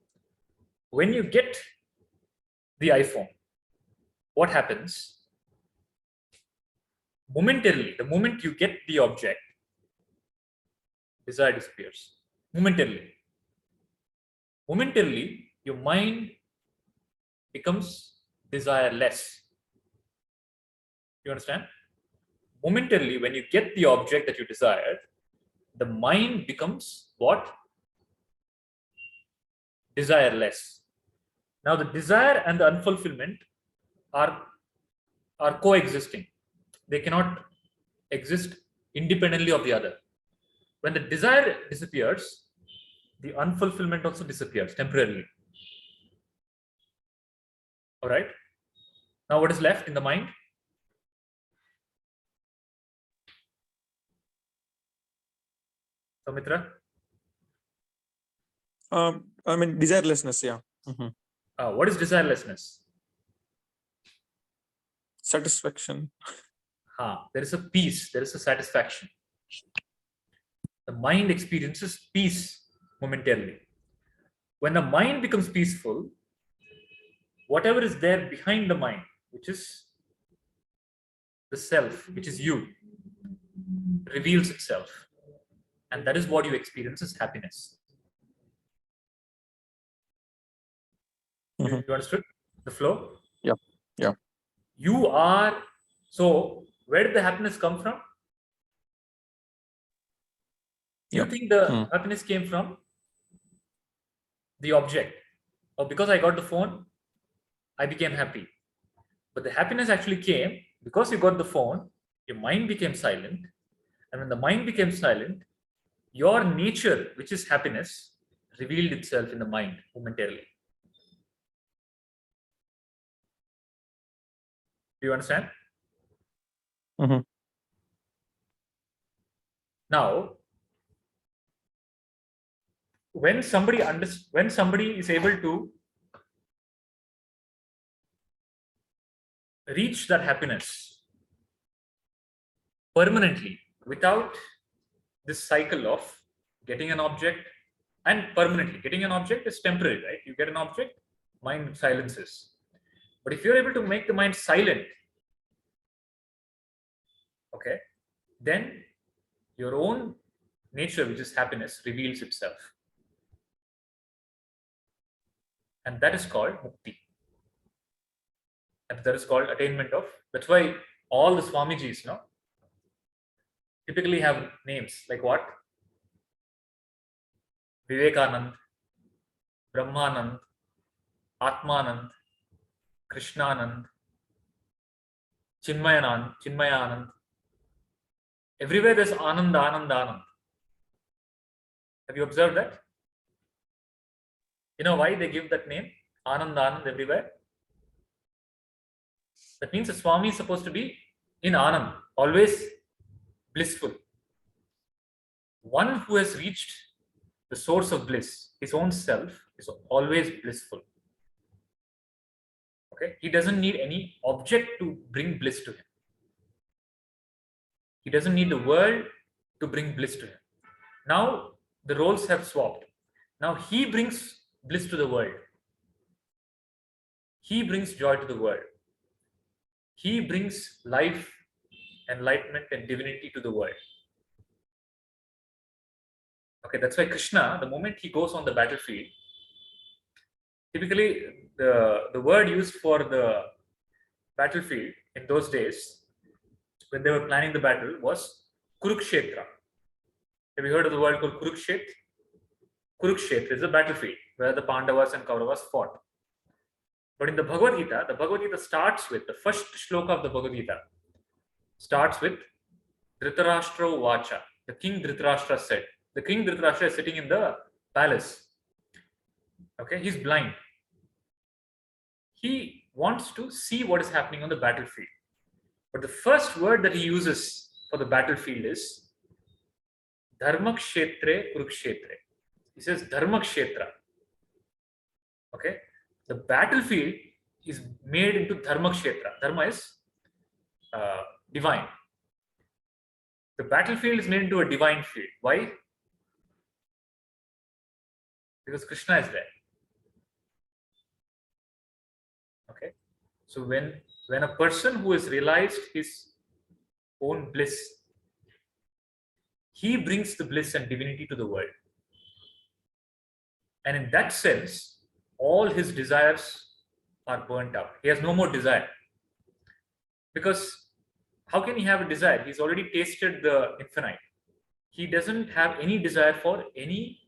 When you get the iPhone, what happens? Momentarily, the moment you get the object, desire disappears. Momentarily, your mind becomes desireless. You understand? Momentarily, when you get the object that you desired, the mind becomes what? Desireless. Now, the desire and the unfulfillment are coexisting. They cannot exist independently of the other. When the desire disappears, the unfulfillment also disappears temporarily. All right. Now, what is left in the mind? Samitra? I mean, desirelessness. Yeah. What is desirelessness? Satisfaction. There is a peace, there is a satisfaction. The mind experiences peace momentarily. When the mind becomes peaceful, whatever is there behind the mind, which is the self, which is you, reveals itself. And that is what you experience as happiness. You understood the flow? Yeah. Yeah. You are, so where did the happiness come from? You think the happiness came from the object, or because I got the phone, I became happy. But the happiness actually came because you got the phone, your mind became silent. And when the mind became silent, your nature, which is happiness, revealed itself in the mind momentarily. Do you understand? Now, when somebody is able to reach that happiness permanently without this cycle of getting an object, and permanently getting an object is temporary, right? You get an object, mind silences. But if you're able to make the mind silent, okay, then your own nature, which is happiness, reveals itself. And that is called mukti. And that is called attainment of, that's why all the Swamijis, typically have names like what? Vivekanand, Brahmanand, Atmanand, Krishnanand, Chinmayanand. Everywhere there's Anand, Anand, Anand. Have you observed that? You know why they give that name? Anand, Anand everywhere? That means the Swami is supposed to be in Anand, always blissful. One who has reached the source of bliss, his own self, is always blissful. Okay? He doesn't need any object to bring bliss to him. He doesn't need the world to bring bliss to him. Now the roles have swapped. Now he brings bliss to the world. He brings joy to the world. He brings life, enlightenment, and divinity to the world. Okay, that's why Krishna, the moment he goes on the battlefield, typically the word used for the battlefield in those days, when they were planning the battle, was Kurukshetra. Have you heard of the word called Kurukshetra? Kurukshetra is a battlefield where the Pandavas and Kauravas fought. But in the Bhagavad Gita starts with, the first shloka of the Bhagavad Gita starts with Dhritarashtra Vacha. The king Dhritarashtra said. The king Dhritarashtra is sitting in the palace. Okay, he's blind. He wants to see what is happening on the battlefield. But the first word that he uses for the battlefield is Dharmakshetre Kurukshetre. He says Dharmakshetra. Okay, the battlefield is made into Dharmakshetra. Dharma is divine. The battlefield is made into a divine field. Why? Because Krishna is there. Okay, so when a person who has realized his own bliss, he brings the bliss and divinity to the world. And in that sense, all his desires are burnt out. He has no more desire. Because how can he have a desire? He's already tasted the infinite. He doesn't have any desire for any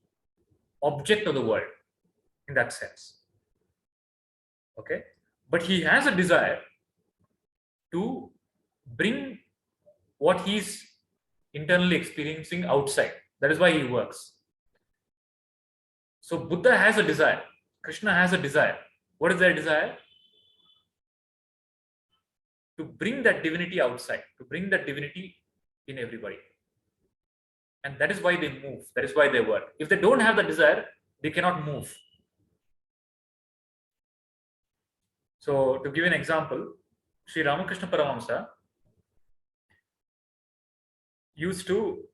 object of the world in that sense. Okay? But he has a desire to bring what he's internally experiencing outside. That is why he works. So Buddha has a desire. Krishna has a desire. What is their desire? To bring that divinity outside, to bring that divinity in everybody. And that is why they move. That is why they work. If they don't have the desire, they cannot move. So to give an example, Sri Ramakrishna Paramahamsa used to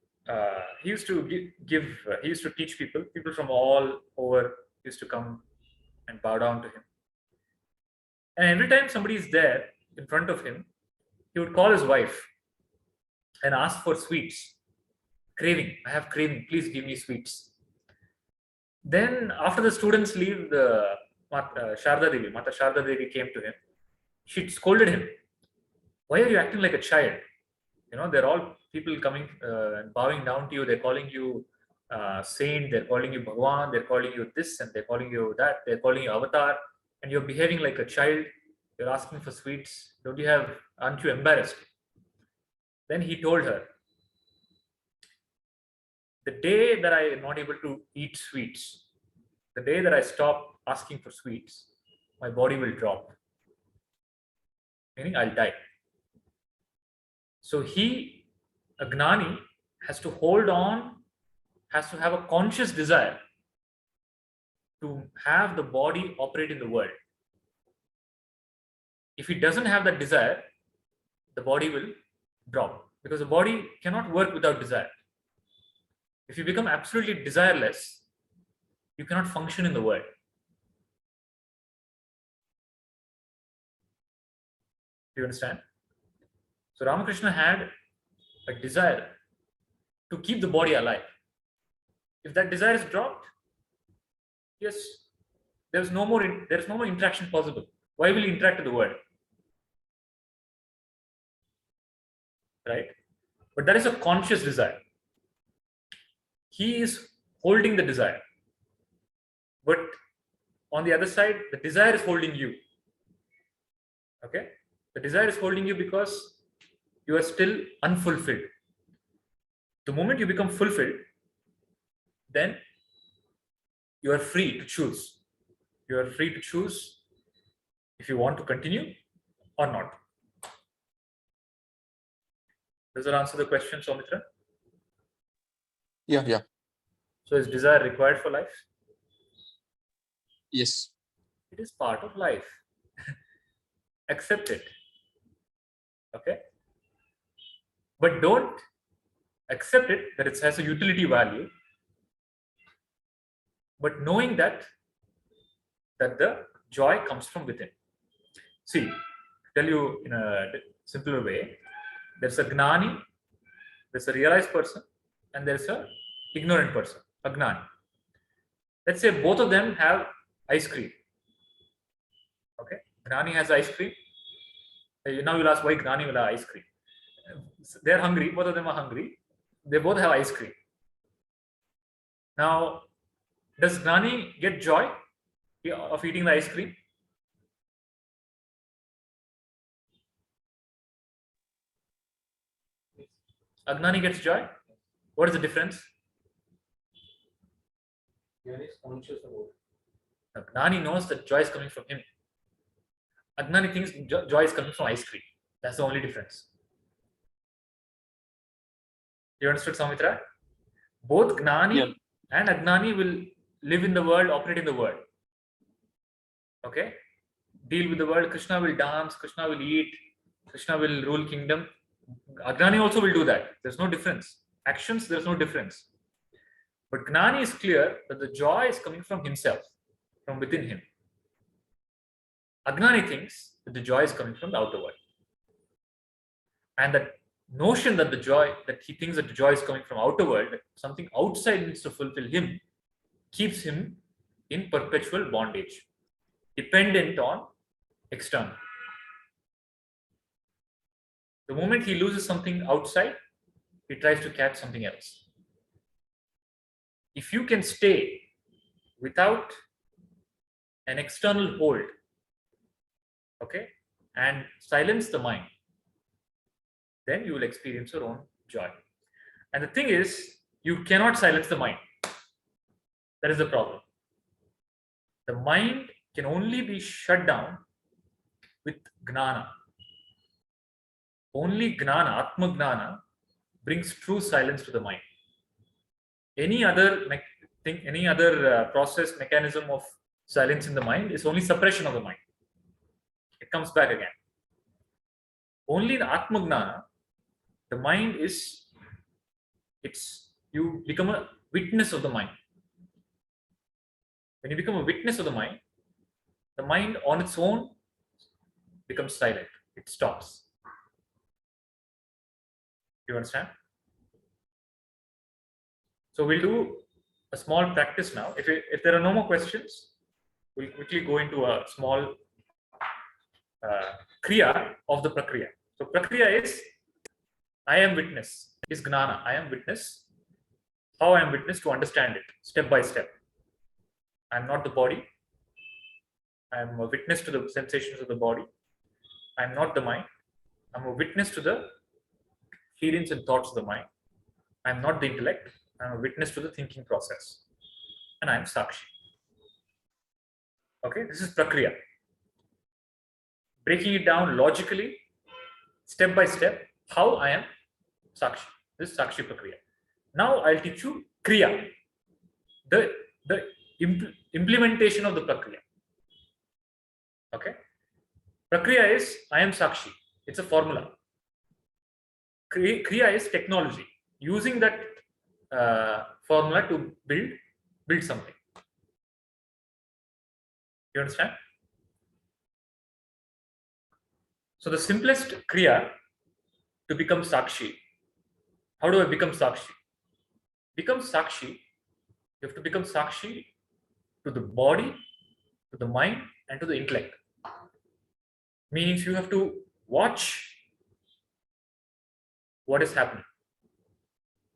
he used to he used to teach people from all over used to come and bow down to him. And every time somebody is there in front of him, he would call his wife and ask for sweets. Craving, I have craving, please give me sweets. Then after the students leave, the Mata Sharda Devi came to him. She scolded him. Why are you acting like a child? You know, they're all people coming and bowing down to you. They're calling you saint. They're calling you Bhagwan. They're calling you this and they're calling you that. They're calling you avatar. And you're behaving like a child. You're asking for sweets. Aren't you embarrassed? Then he told her, the day that I am not able to eat sweets, the day that I stop asking for sweets, my body will drop. Meaning I'll die. So a gnani, has to hold on, has to have a conscious desire to have the body operate in the world. If he doesn't have that desire, the body will drop, because the body cannot work without desire. If you become absolutely desireless, you cannot function in the world. Do you understand? So Ramakrishna had a desire to keep the body alive. If that desire is dropped, yes, there's no more interaction possible. Why will he interact with the world? Right? But that is a conscious desire. He is holding the desire. But on the other side, the desire is holding you. Okay? The desire is holding you because you are still unfulfilled. The moment you become fulfilled, then you are free to choose. You are free to choose if you want to continue or not. Does that answer the question, Soumitra? Yeah. So is desire required for life? Yes. It is part of life. Accept it. Okay? But don't accept it that it has a utility value, but knowing that the joy comes from within. See, to tell you in a simpler way, there's a gnani, there's a realized person, and there's a ignorant person, a gnani. Let's say both of them have ice cream. Okay, gnani has ice cream. Now you'll ask why gnani will have ice cream. They're hungry, both of them are hungry. They both have ice cream. Now, does gnani get joy of eating the ice cream? Agnani gets joy. What is the difference? Gnani is conscious about it. Gnani knows that joy is coming from him. Agnani thinks joy is coming from ice cream. That's the only difference. You understood, Soumitra? Both Gnani and Agnani will live in the world, operate in the world. Okay? Deal with the world. Krishna will dance, Krishna will eat, Krishna will rule kingdom. Agnani also will do that. There's no difference. Actions, there's no difference. But Gnani is clear that the joy is coming from himself, from within him. Agnani thinks that the joy is coming from the outer world. And that notion that he thinks that the joy is coming from outer world, that something outside needs to fulfill him, keeps him in perpetual bondage, dependent on external. The moment he loses something outside, he tries to catch something else. If you can stay without an external hold, okay, and silence the mind, then you will experience your own joy. And the thing is, you cannot silence the mind. That is the problem. The mind can only be shut down with gnana. Only gnana, atma gnana, brings true silence to the mind. Any other think any other process mechanism of silence in the mind is only suppression of the mind. It comes back again. Only in Atmagnana, the mind is, you become a witness of the mind. When you become a witness of the mind on its own becomes silent. It stops. You understand? So we'll do a small practice now. If there are no more questions, we'll quickly go into a small kriya of the prakriya. So prakriya is I am witness, is gnana. I am witness. How I am witness to understand it step by step. I am not the body. I am a witness to the sensations of the body. I am not the mind. I am a witness to the feelings and thoughts of the mind. I am not the intellect. I am a witness to the thinking process. And I am Sakshi. Okay, this is Prakriya. Breaking it down logically, step by step, how I am Sakshi. This is Sakshi Prakriya. Now I'll teach you Kriya, the implementation of the Prakriya. Okay, Prakriya is I am Sakshi. It's a formula. Kriya is technology. Using that formula to build something. You understand? So the simplest Kriya to become Sakshi. How do I become Sakshi? Become Sakshi. You have to become Sakshi to the body, to the mind, and to the intellect. Means you have to watch what is happening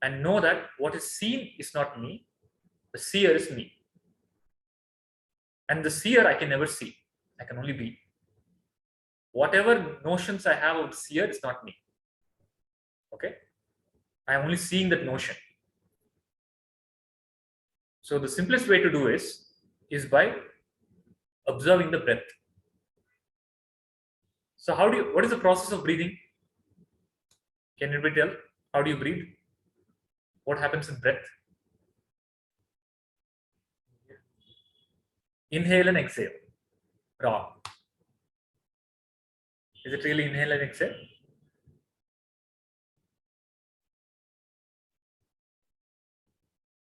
and know that what is seen is not me, the seer is me. And the seer I can never see, I can only be. Whatever notions I have of the seer is not me. Okay? I am only seeing that notion. So the simplest way to do is by observing the breath. So what is the process of breathing? Can anybody tell? How do you breathe? What happens in breath? Inhale and exhale. Wrong. Is it really inhale and exhale?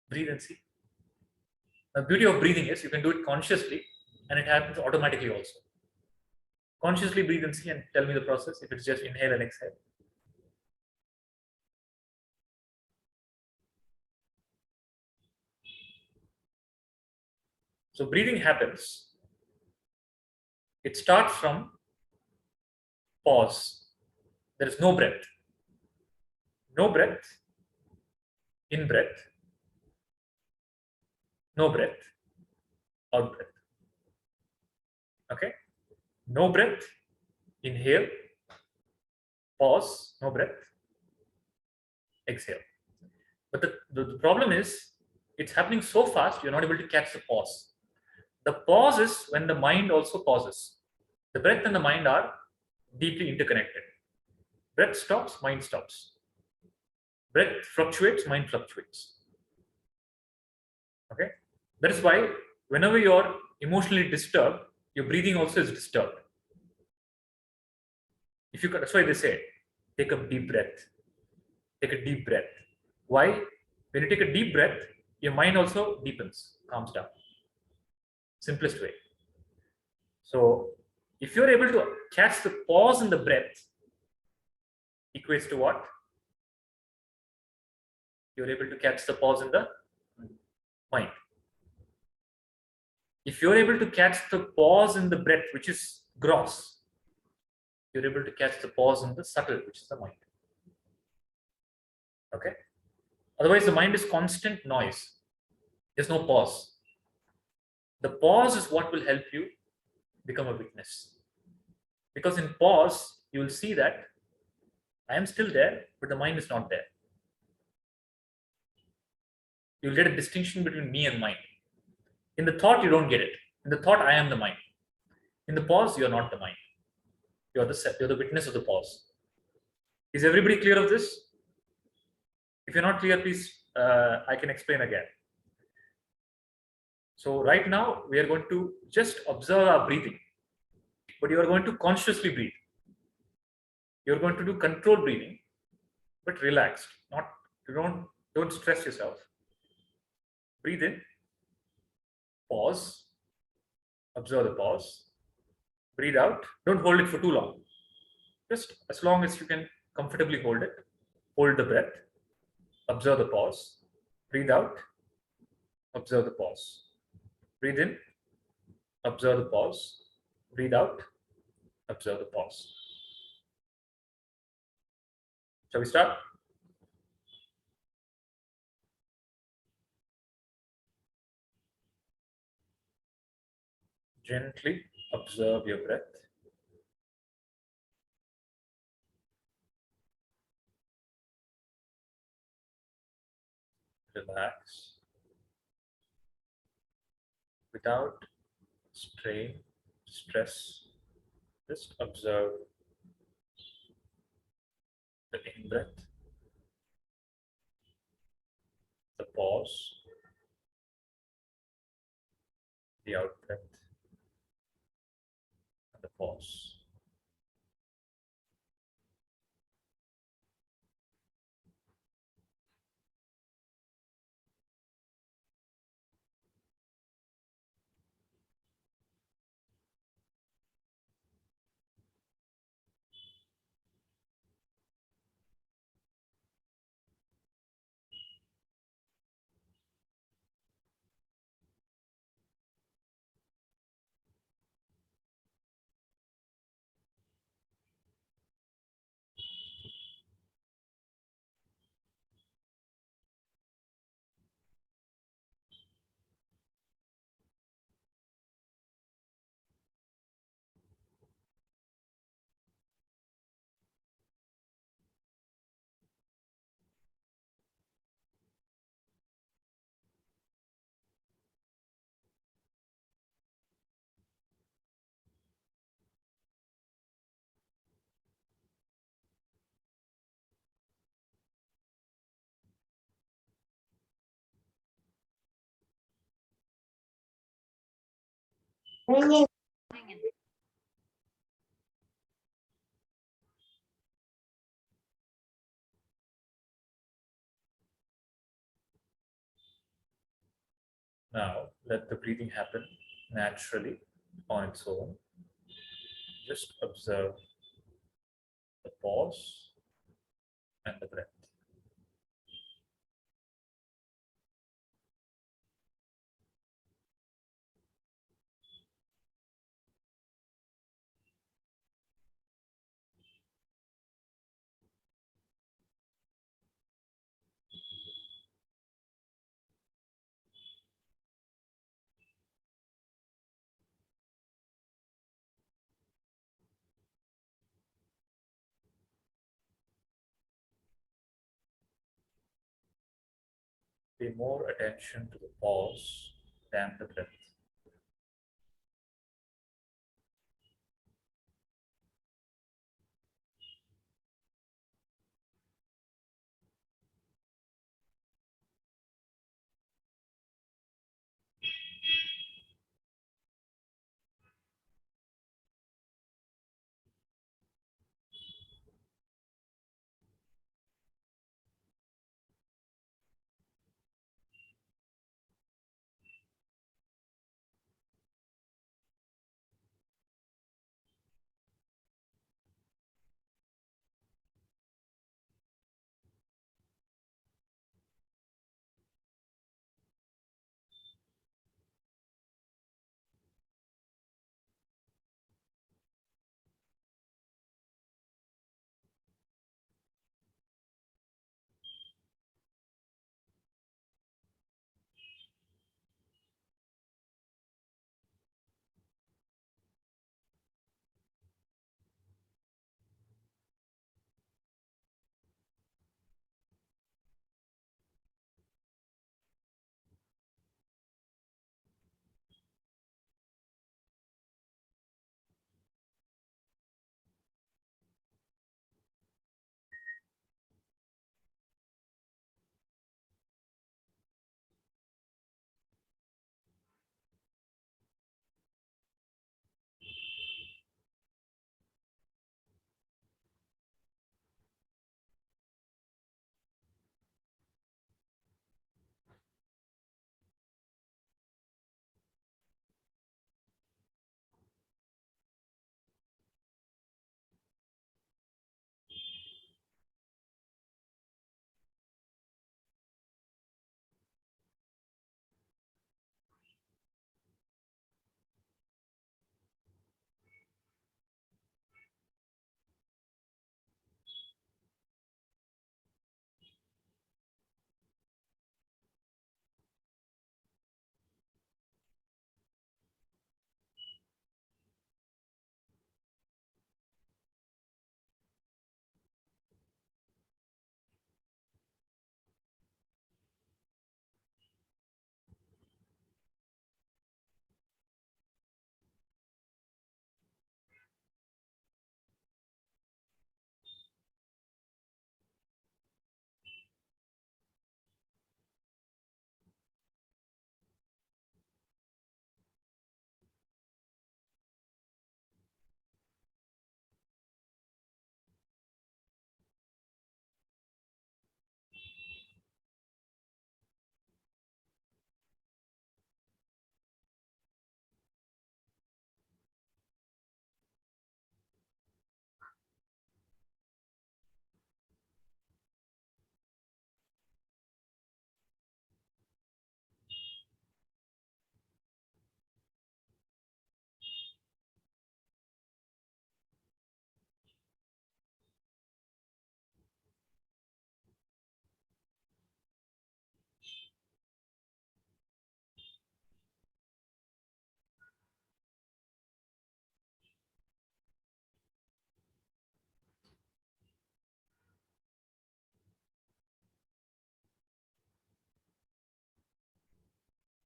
Breathe and see. The beauty of breathing is you can do it consciously and it happens automatically also. Consciously breathe and see and tell me the process if it's just inhale and exhale. So breathing happens. It starts from pause. There is no breath. No breath. In breath. No breath. Out breath. Okay? No breath. Inhale. Pause. No breath. Exhale. But the problem is, it's happening so fast, you're not able to catch the pause. The pause is when the mind also pauses. The breath and the mind are deeply interconnected. Breath stops, mind stops. Breath fluctuates, mind fluctuates. Okay? That is why whenever you're emotionally disturbed, your breathing also is disturbed. That's why they say, take a deep breath. Take a deep breath. Why? When you take a deep breath, your mind also deepens, calms down. Simplest way. So if you're able to catch the pause in the breath, equates to what? You're able to catch the pause in the mind. If you're able to catch the pause in the breath, which is gross, you're able to catch the pause in the subtle, which is the mind. Okay? Otherwise, the mind is constant noise. There's no pause. The pause is what will help you become a witness. Because in pause, you will see that I am still there, but the mind is not there. You'll get a distinction between me and mind. In the thought, you don't get it. In the thought, I am the mind. In the pause, you're not the mind. You're the witness of the pause. Is everybody clear of this? If you're not clear, please, I can explain again. So right now we are going to just observe our breathing, but you are going to consciously breathe. You're going to do controlled breathing, but relaxed. Not you don't stress yourself. Breathe in, pause, observe the pause. Breathe out. Don't hold it for too long. Just as long as you can comfortably hold it. Hold the breath. Observe the pause. Breathe out. Observe the pause. Breathe in. Observe the pause. Breathe out. Observe the pause. Shall we start? Gently observe your breath. Relax without strain, stress. Just observe the in breath, the pause, the out breath, and the pause. Now let the breathing happen naturally on its own. Just observe the pause and the breath. Pay more attention to the pause than the breath.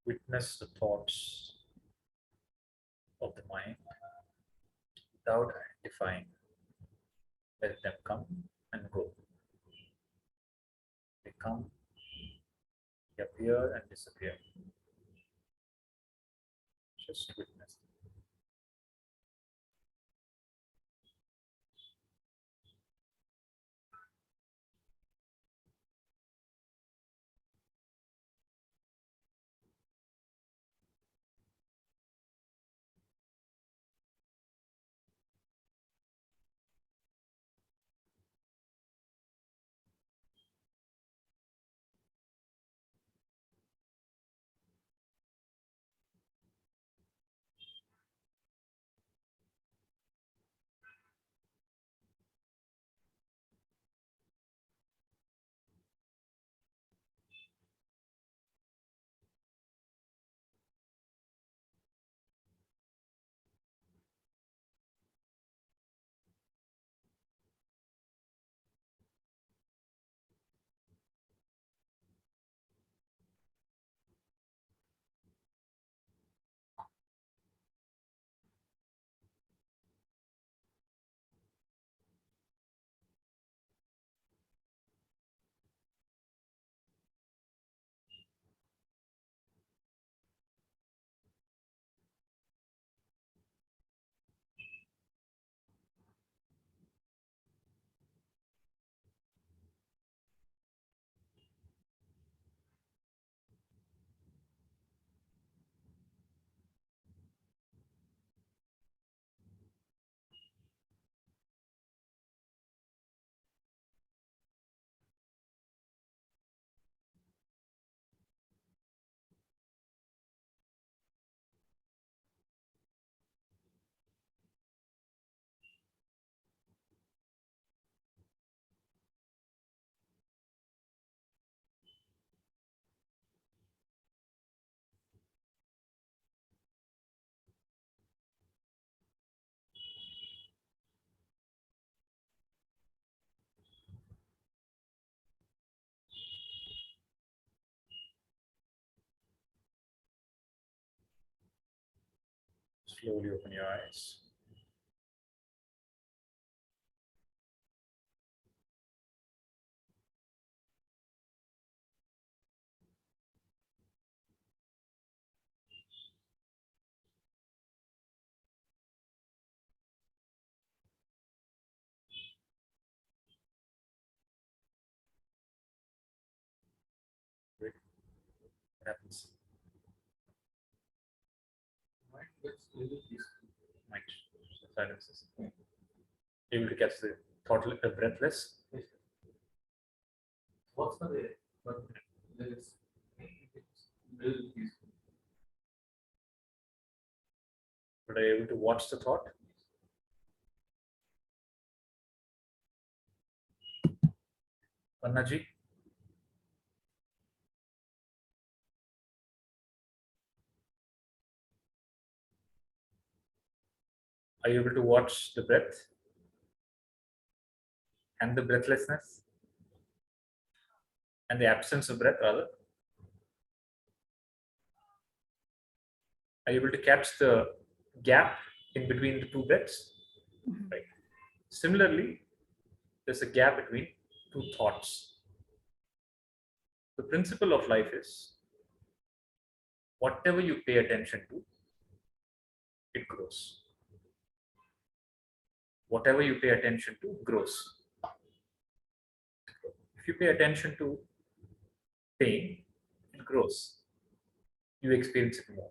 witness the thoughts of the mind without identifying. Let them come and go. They come, they appear and disappear. Just witness. Slowly open your eyes. Wait. What happens? Mind gets really peaceful. Mind silences. Able to catch the thought, breathless. What's the way? But there is really peaceful. But are you able to watch the thought? Pannaji? Are you able to watch the breath and the breathlessness and the absence of breath, rather? Are you able to catch the gap in between the two breaths? Right. Similarly, there's a gap between two thoughts. The principle of life is whatever you pay attention to, it grows. Whatever you pay attention to grows. If you pay attention to pain, it grows. You experience it more.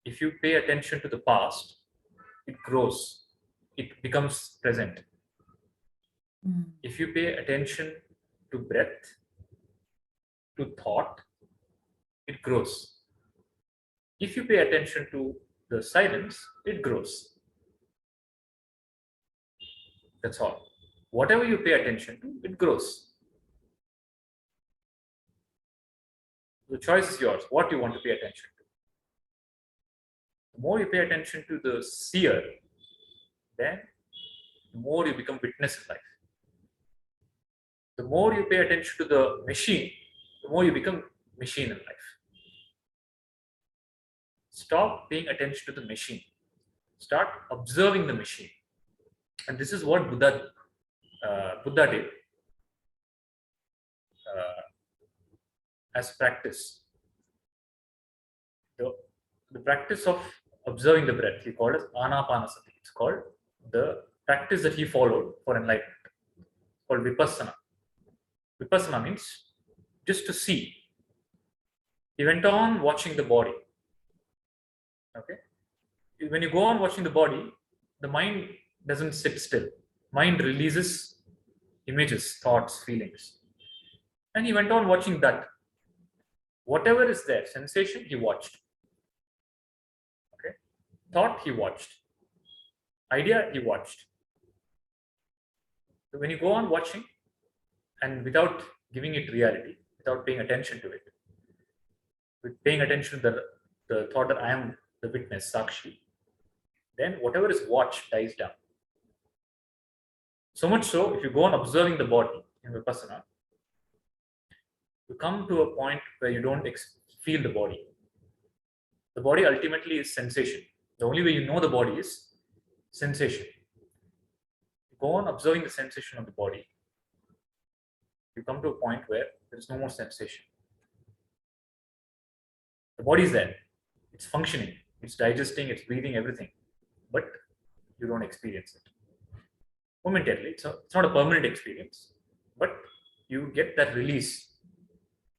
If you pay attention to the past, it grows. It becomes present. If you pay attention to breath, to thought, it grows. If you pay attention to the silence, it grows. That's all. Whatever you pay attention to, it grows. The choice is yours. What you want to pay attention to. The more you pay attention to the seer, then the more you become witness in life. The more you pay attention to the machine, the more you become machine in life. Stop paying attention to the machine. Start observing the machine. And this is what Buddha did as practice. The practice of observing the breath, he called as anapanasati. It's called the practice that he followed for enlightenment. It's called vipassana. Vipassana means just to see. He went on watching the body. Okay. When you go on watching the body, the mind doesn't sit still. Mind releases images, thoughts, feelings. And he went on watching that. Whatever is there, sensation, he watched. Okay. Thought, he watched. Idea, he watched. So when you go on watching and without giving it reality, without paying attention to it, with paying attention to the thought that I am the witness, Sakshi, then whatever is watched dies down. So much so, if you go on observing the body in Vipassana, you come to a point where you don't feel the body. The body ultimately is sensation. The only way you know the body is sensation. You go on observing the sensation of the body. You come to a point where there is no more sensation. The body is there. It's functioning. It's digesting. It's breathing, everything. But you don't experience it. Momentarily. It's not a permanent experience. But you get that release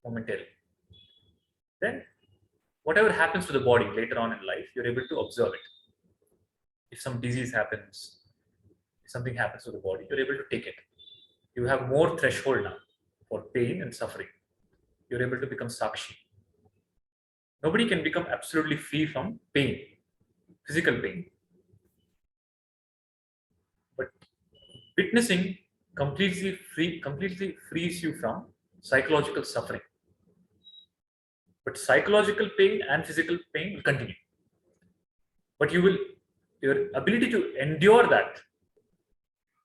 momentarily. Then whatever happens to the body later on in life, you're able to observe it. If some disease happens, if something happens to the body, you're able to take it. You have more threshold now for pain and suffering. You're able to become Sakshi. Nobody can become absolutely free from pain, physical pain. But witnessing completely frees you from psychological suffering. But psychological pain and physical pain will continue. But your ability to endure that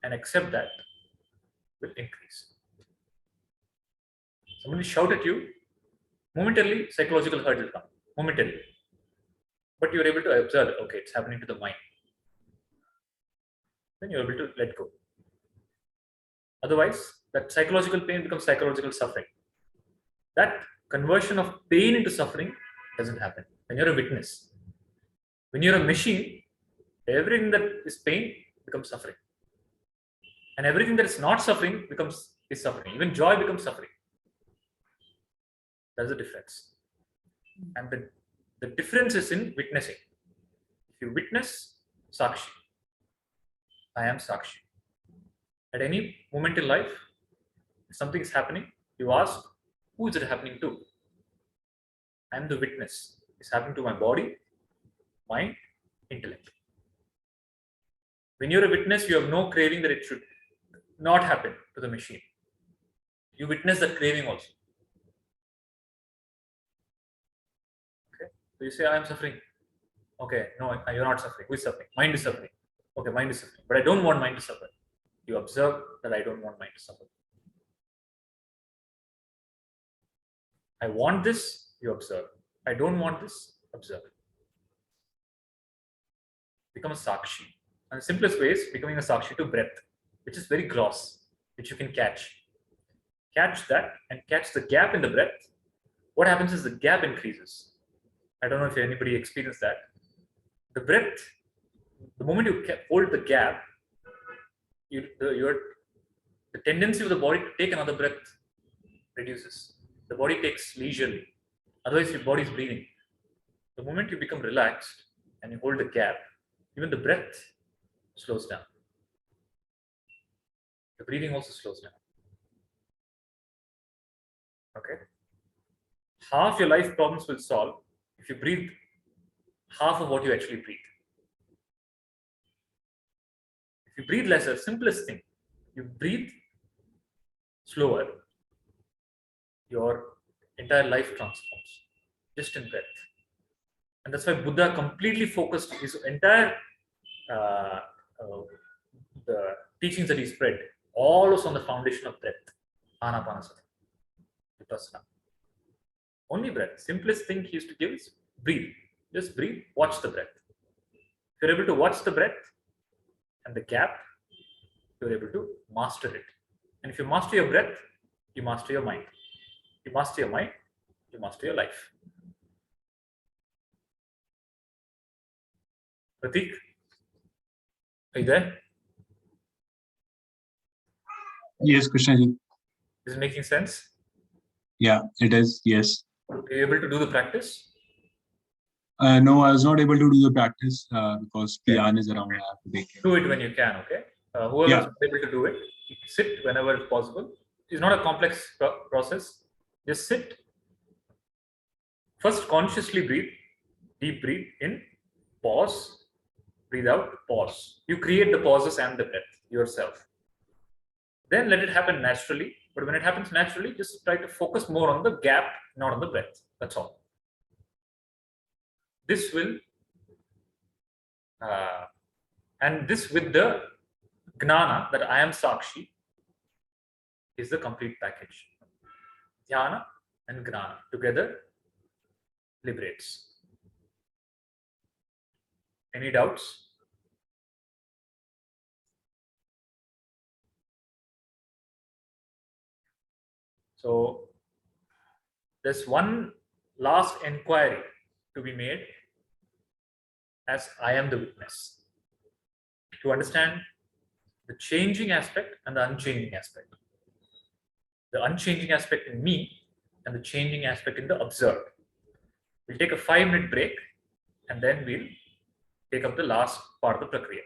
and accept that will increase. Somebody shout at you, momentarily psychological hurt will come, momentarily. But you're able to observe, okay, it's happening to the mind. Then you're able to let go. Otherwise, that psychological pain becomes psychological suffering. That conversion of pain into suffering doesn't happen when you're a witness. When you're a machine, everything that is pain becomes suffering. And everything that is not suffering is suffering. Even joy becomes suffering. That's the difference. And the difference is in witnessing. If you witness, Sakshi. I am Sakshi. At any moment in life, if something is happening, you ask, who is it happening to? I am the witness. It's happening to my body, mind, intellect. When you're a witness, you have no craving that it should not happen to the machine. You witness that craving also. Okay. So you say, I am suffering. Okay, no, you're not suffering. Who is suffering? Mind is suffering. Okay, mind is suffering. But I don't want mind to suffer. You observe that I don't want mind to suffer. I want this, you observe. I don't want this, observe. Become a Sakshi. And the simplest way is becoming a Sakshi to breath, which is very gross, which you can catch. Catch that and catch the gap in the breath. What happens is the gap increases. I don't know if anybody experienced that. The breath, the moment you hold the gap, the tendency of the body to take another breath reduces. The body takes leisurely. Otherwise, your body is breathing. The moment you become relaxed and you hold the gap, even the breath slows down. The breathing also slows down. Okay? Half your life problems will solve if you breathe half of what you actually breathe. If you breathe lesser, simplest thing, you breathe slower, your entire life transforms just in breath. And that's why Buddha completely focused his entire the teachings that he spread, all was on the foundation of breath, anapanasati, vipassana. Only breath. Simplest thing he used to give is breathe. just breathe, watch the breath. If you're able to watch the breath and the gap, you're able to master it. And if you master your breath, you master your mind. You master your mind, you master your life. Pratik, are you there? Yes, Krishna ji. Is it making sense? Yeah, it is. Yes. Are you able to do the practice? No, I was not able to do the practice because Okay. Kian is around. I have to take care. Do it when you can, okay? Whoever Yeah. is able to do it, sit whenever it's possible. It's not a complex process. Just sit. First, consciously breathe. Deep breathe in, pause, breathe out, pause. You create the pauses and the breath yourself. Then let it happen naturally. But when it happens naturally, just try to focus more on the gap, not on the breath. That's all. This will, and this with the gnana that I am Sakshi is the complete package. Dhyana and gnana together liberates. Any doubts? So there's one last inquiry to be made as I am the witness, to understand the changing aspect and the unchanging aspect. The unchanging aspect in me and the changing aspect in the observed. We'll take a 5-minute break and then we'll take up the last part of the prakriya.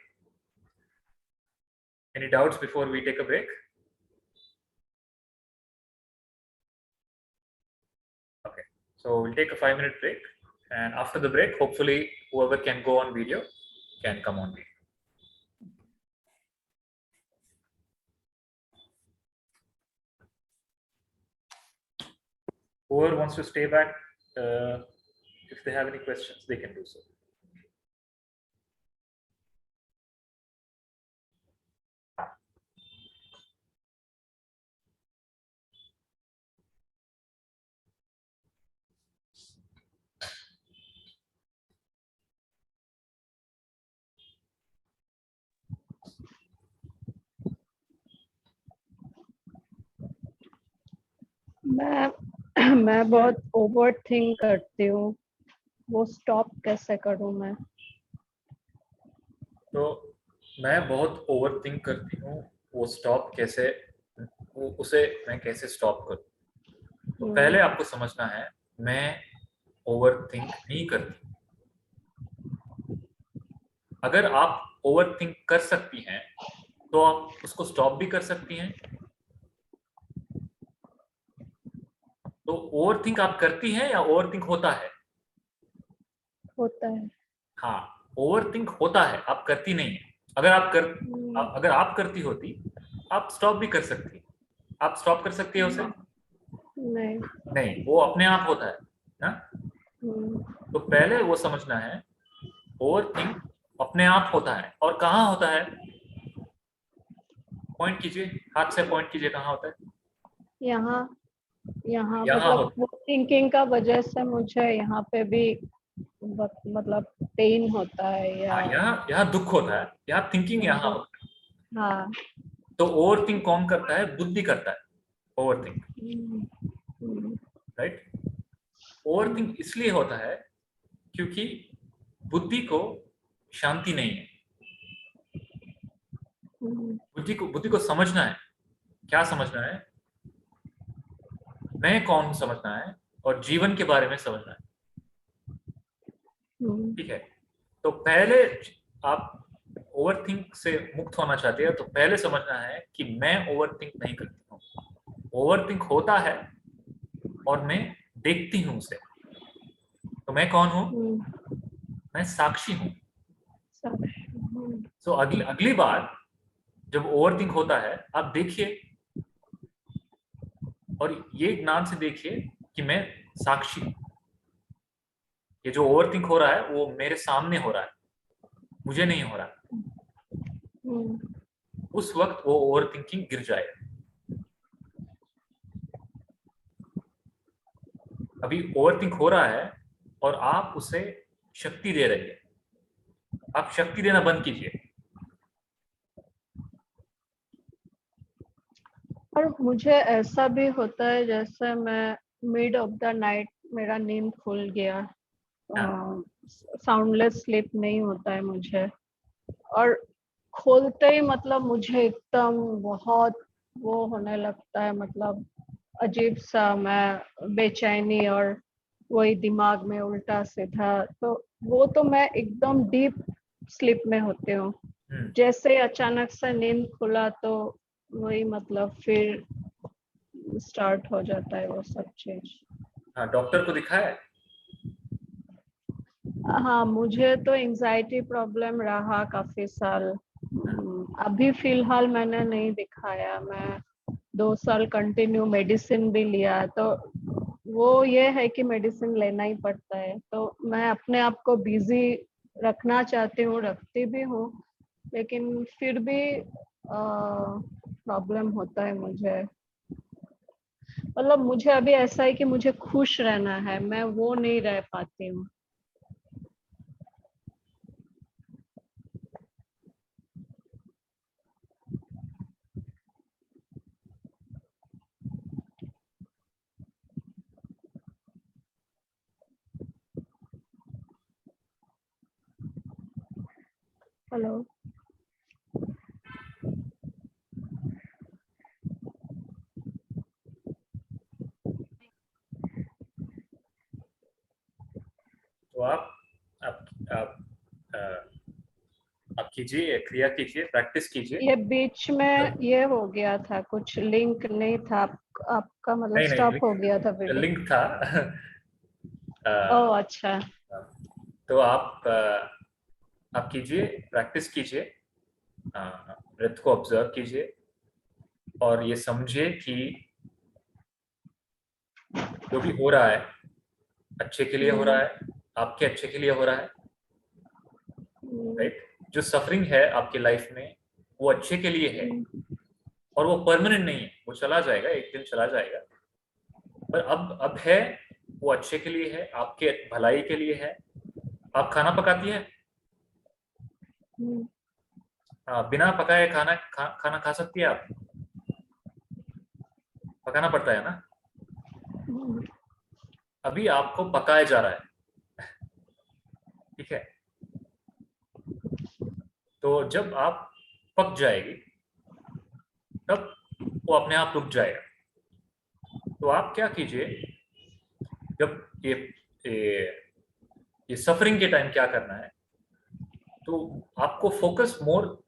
Any doubts before we take a break? Okay, so we'll take a 5-minute break, and after the break, hopefully whoever can go on video can come on video. Whoever wants to stay back, if they have any questions, they can do so. मैं बहुत over think करती हूँ, वो stop कैसे करूँ मैं? तो मैं बहुत ओवर थिंक करती हूँ, वो स्टॉप कैसे, उसे मैं कैसे स्टॉप करूँ? तो पहले आपको समझना है, मैं ओवर थिंक नहीं करती। अगर आप ओवर थिंक कर सकती हैं तो आप उसको स्टॉप भी कर सकती हैं। तो ओवर थिंक आप करती हैं या ओवर थिंक होता है? होता है। हाँ, ओवर थिंक होता है, आप करती नहीं है। अगर आप करती होती, आप स्टॉप भी कर सकती। आप स्टॉप कर सकती है उसे? नहीं, वो अपने आप होता है ना? तो पहले वो समझना है, ओवर थिंक अपने आप होता है। और कहाँ होता है? पॉइंट कीजिए, हाथ से पॉइंट कीजिए, कहाँ होता है? यहाँ मतलब वो थिंकिंग का वजह से मुझे यहाँ पे भी मतलब पेन होता है या यहाँ दुख होता है, यहाँ थिंकिंग यहाँ होता है। हाँ। तो ओवर थिंक कौन करता है? बुद्धि करता है over think, right? Over think इसलिए होता है क्योंकि बुद्धि को शांति नहीं है। बुद्धि को समझना है। क्या समझना है? मैं कौन हूं समझना है और जीवन के बारे में समझना है। ठीक है, तो पहले आप ओवर थिंक से मुक्त होना चाहते हैं तो पहले समझना है कि मैं ओवर थिंक नहीं करती हूँ। ओवर थिंक होता है और मैं देखती हूँ उसे। तो मैं कौन हूँ? मैं साक्षी हूँ। तो अगली बार जब ओवर थिंक होता है, आप देखिए और ये ज्ञान से देखिए कि मैं साक्षी हूं। ये जो ओवर थिंक हो रहा है वो मेरे सामने हो रहा है, मुझे नहीं हो रहा। उस वक्त वो ओवर थिंकिंग गिर जाएगा। अभी ओवर थिंक हो रहा है और आप उसे शक्ति दे रही है, आप शक्ति देना बंद कीजिए। और मुझे ऐसा भी होता है जैसे मैं मिड ऑफ द नाइट मेरा नींद खुल गया, साउंडलेस स्लीप नहीं होता है मुझे, और खोलते ही मतलब मुझे एकदम बहुत वो होने लगता है, मतलब अजीब सा, मैं बेचैनी और वही दिमाग में उल्टा सीधा, तो वो तो मैं एकदम डीप स्लीप में होती हूँ। जैसे अचानक से नींद खुला तो वही मतलब फिर स्टार्ट हो जाता है वो सब चीज। हाँ, डॉक्टर को दिखाया है? हाँ, मुझे तो एंजाइटी प्रॉब्लम रहा काफी साल। अभी फिलहाल मैंने नहीं दिखाया, मैं 2 साल कंटिन्यू मेडिसिन भी लिया, तो वो ये है कि मेडिसिन लेना ही पड़ता है, तो मैं अपने आप को बिजी रखना चाहती हूँ, रखती भी हूँ, लेकिन फिर भी प्रॉब्लम होता है मुझे। मतलब मुझे अभी ऐसा है कि मुझे खुश रहना है, मैं वो नहीं रह पाती हूँ। हेलो। तो आप कीजिए, क्रिया कीजिए, प्रैक्टिस कीजिए। ये बीच में ये हो गया था, कुछ लिंक नहीं था, आपका मतलब नहीं नहीं, स्टॉप हो गया था वीडियो। लिंक था। ओह अच्छा। तो आप कीजिए, प्रैक्टिस कीजिए, ब्रेथ को ऑब्जर्व कीजिए और ये समझिए कि जो भी हो रहा है अच्छे के लिए हो रहा है, आपके अच्छे के लिए हो रहा है, राइट? जो सफरिंग है आपकी लाइफ में वो अच्छे के लिए है और वो परमानेंट नहीं है, वो चला जाएगा, एक दिन चला जाएगा, पर अब है, वो अच्छे के लिए है, आपके भलाई के लिए है। आप खाना पकाती है? बिना पकाए खाना खा सकती है आप? पकाना पड़ता है ना? अभी आपको पकाया जा रहा है, ठीक है? तो जब आप पक जाएगी तब वो अपने आप रुक जाएगा। तो आप क्या कीजिए, जब ये सफरिंग के टाइम क्या करना है, तो आपको focus more,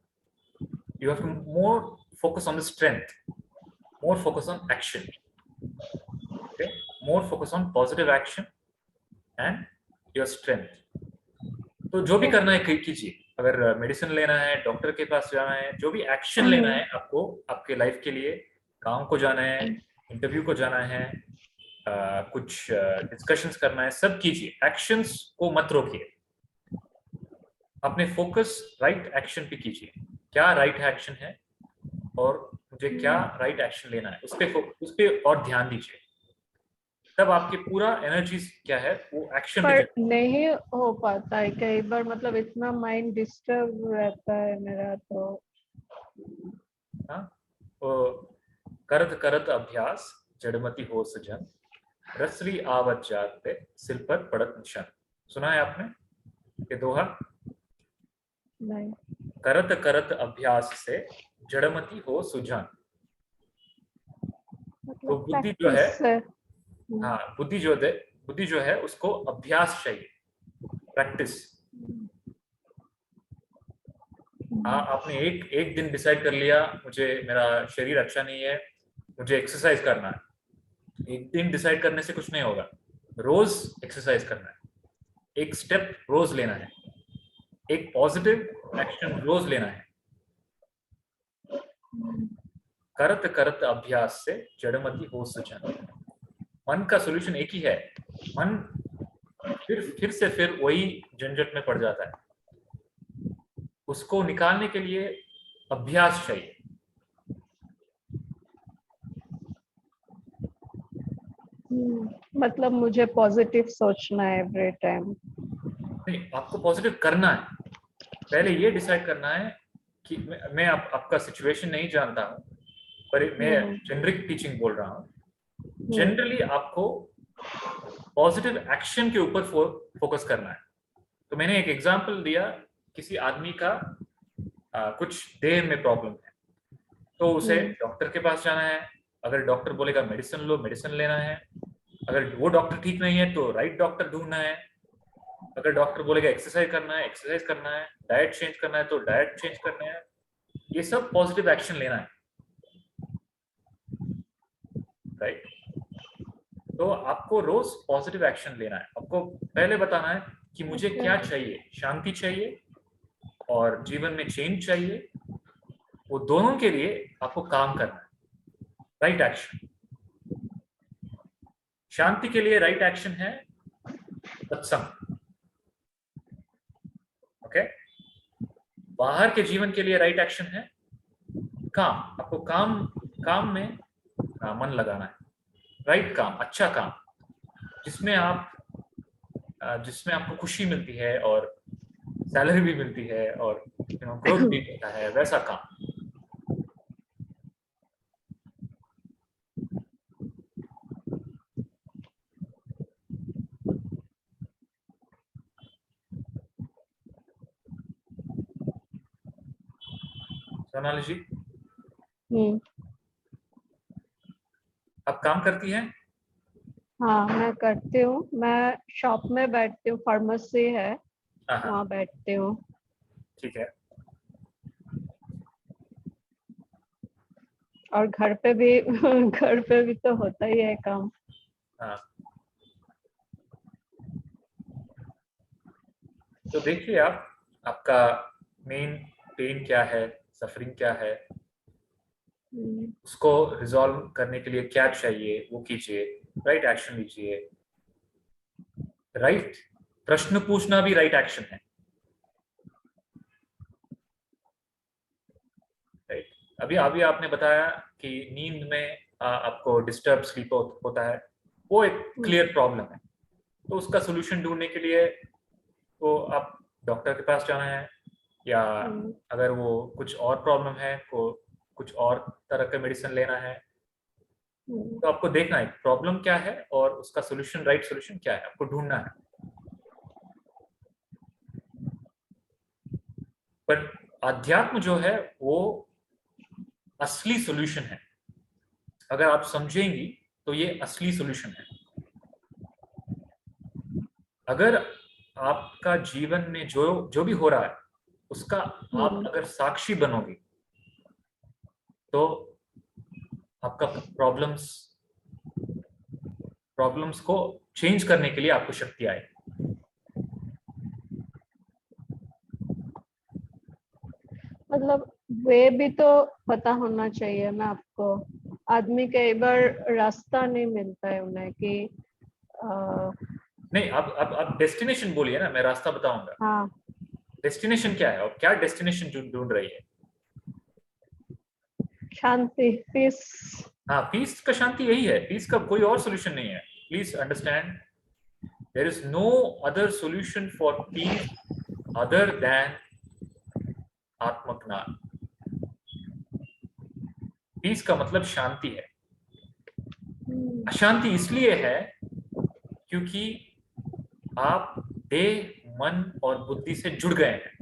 you have to more focus on the strength, more focus on action, okay, more focus on positive action and your strength. तो जो भी करना है कीजिए, अगर मेडिसिन लेना है, डॉक्टर के पास जाना है, जो भी एक्शन लेना है आपको आपके लाइफ के लिए, काम को जाना है, इंटरव्यू को जाना है, कुछ डिस्कशंस करना है, सब कीजिए, एक्शंस को मत रोकिए, अपने फोकस राइट एक्शन पे कीजिए। क्या राइट एक्शन है और मुझे क्या राइट एक्शन लेना है, उस पे और ध्यान दीजिए, तब आपकी पूरा एनर्जी क्या है वो एक्शन पे पर नहीं हो पाता है कई बार, मतलब इतना माइंड डिस्टर्ब रहता है मेरा, तो हाँ, तो करत करत अभ्यास जड़मती हो सजन, रसवी आवत जात पे सिल पर पड़त निशान। सुना है आपने ये दोहा? नहीं। करत करत अभ्यास से जड़मती हो सुजान। तो मतलब बुद्धि जो है, प्रैक्टिस से। हाँ, बुद्धि जो है उसको अभ्यास चाहिए, प्रैक्टिस। आपने एक दिन डिसाइड कर लिया मुझे, मेरा शरीर अच्छा नहीं है, मुझे एक्सरसाइज करना है, एक दिन डिसाइड करने से कुछ नहीं होगा, रोज एक्सरसाइज करना है, एक स्टेप रोज लेना है, एक पॉजिटिव एक्शन रोज लेना है। करत करत अभ्यास से जड़मती हो सजन। मन का सॉल्यूशन एक ही है, मन फिर वही झंझट में पड़ जाता है, उसको निकालने के लिए अभ्यास चाहिए। मतलब मुझे पॉजिटिव सोचना है एवरी टाइम। नहीं, आपको पॉजिटिव करना है। पहले ये डिसाइड करना है कि मैं आपका सिचुएशन नहीं जानता हूँ, पर मैं जेनरिक टीचिंग बोल रहा हूँ। जनरली आपको पॉजिटिव एक्शन के ऊपर फोकस करना है। तो मैंने एक एग्जांपल दिया, किसी आदमी का कुछ देह में प्रॉब्लम है, तो उसे डॉक्टर के पास जाना है। अगर डॉक्टर बोलेगा मेडिसिन लो, मेडिसिन लेना है। अगर वो डॉक्टर ठीक नहीं है तो राइट डॉक्टर ढूंढना है। अगर डॉक्टर बोलेगा एक्सरसाइज करना है, एक्सरसाइज करना है। डाइट चेंज करना है तो डाइट चेंज करना है। ये सब पॉजिटिव एक्शन लेना है, राइट। तो आपको रोज पॉजिटिव एक्शन लेना है। आपको पहले बताना है कि मुझे क्या चाहिए। शांति चाहिए और जीवन में चेंज चाहिए। वो दोनों के लिए आपको काम करना है, राइट एक्शन। शांति के लिए राइट एक्शन है सत्संग, ओके। बाहर के जीवन के लिए राइट एक्शन है काम। आपको काम में मन लगाना है, राइट काम, अच्छा काम, जिसमें आपको खुशी मिलती है और सैलरी भी मिलती है और ग्रोथ भी मिलता है, वैसा काम। सोनाली जी, आप काम करती हैं? हाँ, मैं करती हूँ। मैं शॉप में बैठती हूँ, फार्मेसी है, हाँ, वहाँ बैठती हूँ। ठीक है। और घर पे भी घर पे भी तो होता ही है काम। हाँ, तो देखिए आपका मेन पेन क्या है, सफरिंग क्या है, उसको रिजॉल्व करने के लिए क्या चाहिए वो कीजिए, राइट एक्शन लीजिए। राइट प्रश्न पूछना भी राइट एक्शन है, राइट। अभी अभी आपने बताया कि नींद में आपको डिस्टर्ब स्लीप होता है, वो एक क्लियर प्रॉब्लम है। तो उसका सोल्यूशन ढूंढने के लिए तो आप डॉक्टर के पास जाना है, या अगर वो कुछ और प्रॉब्लम है को कुछ और तरह का मेडिसिन लेना है। तो आपको देखना है प्रॉब्लम क्या है और उसका सोल्यूशन, राइट सोल्यूशन क्या है, आपको ढूंढना है। पर अध्यात्म जो है वो असली सोल्यूशन है। अगर आप समझेंगी तो ये असली सोल्यूशन है। अगर आपका जीवन में जो भी हो रहा है उसका आप अगर साक्षी बनोगे तो आपका प्रॉब्लम्स को चेंज करने के लिए आपको शक्ति आए। मतलब वे भी तो पता होना चाहिए ना आपको। आदमी कई बार रास्ता नहीं मिलता है उन्हें कि नहीं, अब डेस्टिनेशन बोलिए ना, मैं रास्ता बताऊंगा। हाँ, डेस्टिनेशन क्या है और क्या डेस्टिनेशन ढूंढ रही है? शांति, पीस। हाँ, पीस का शांति यही है, पीस का कोई और सोल्यूशन नहीं है। Please understand, there is no other solution for peace other than आत्मज्ञान। पीस का मतलब शांति है। अशांति इसलिए है क्योंकि आप देह, मन और बुद्धि से जुड़ गए हैं।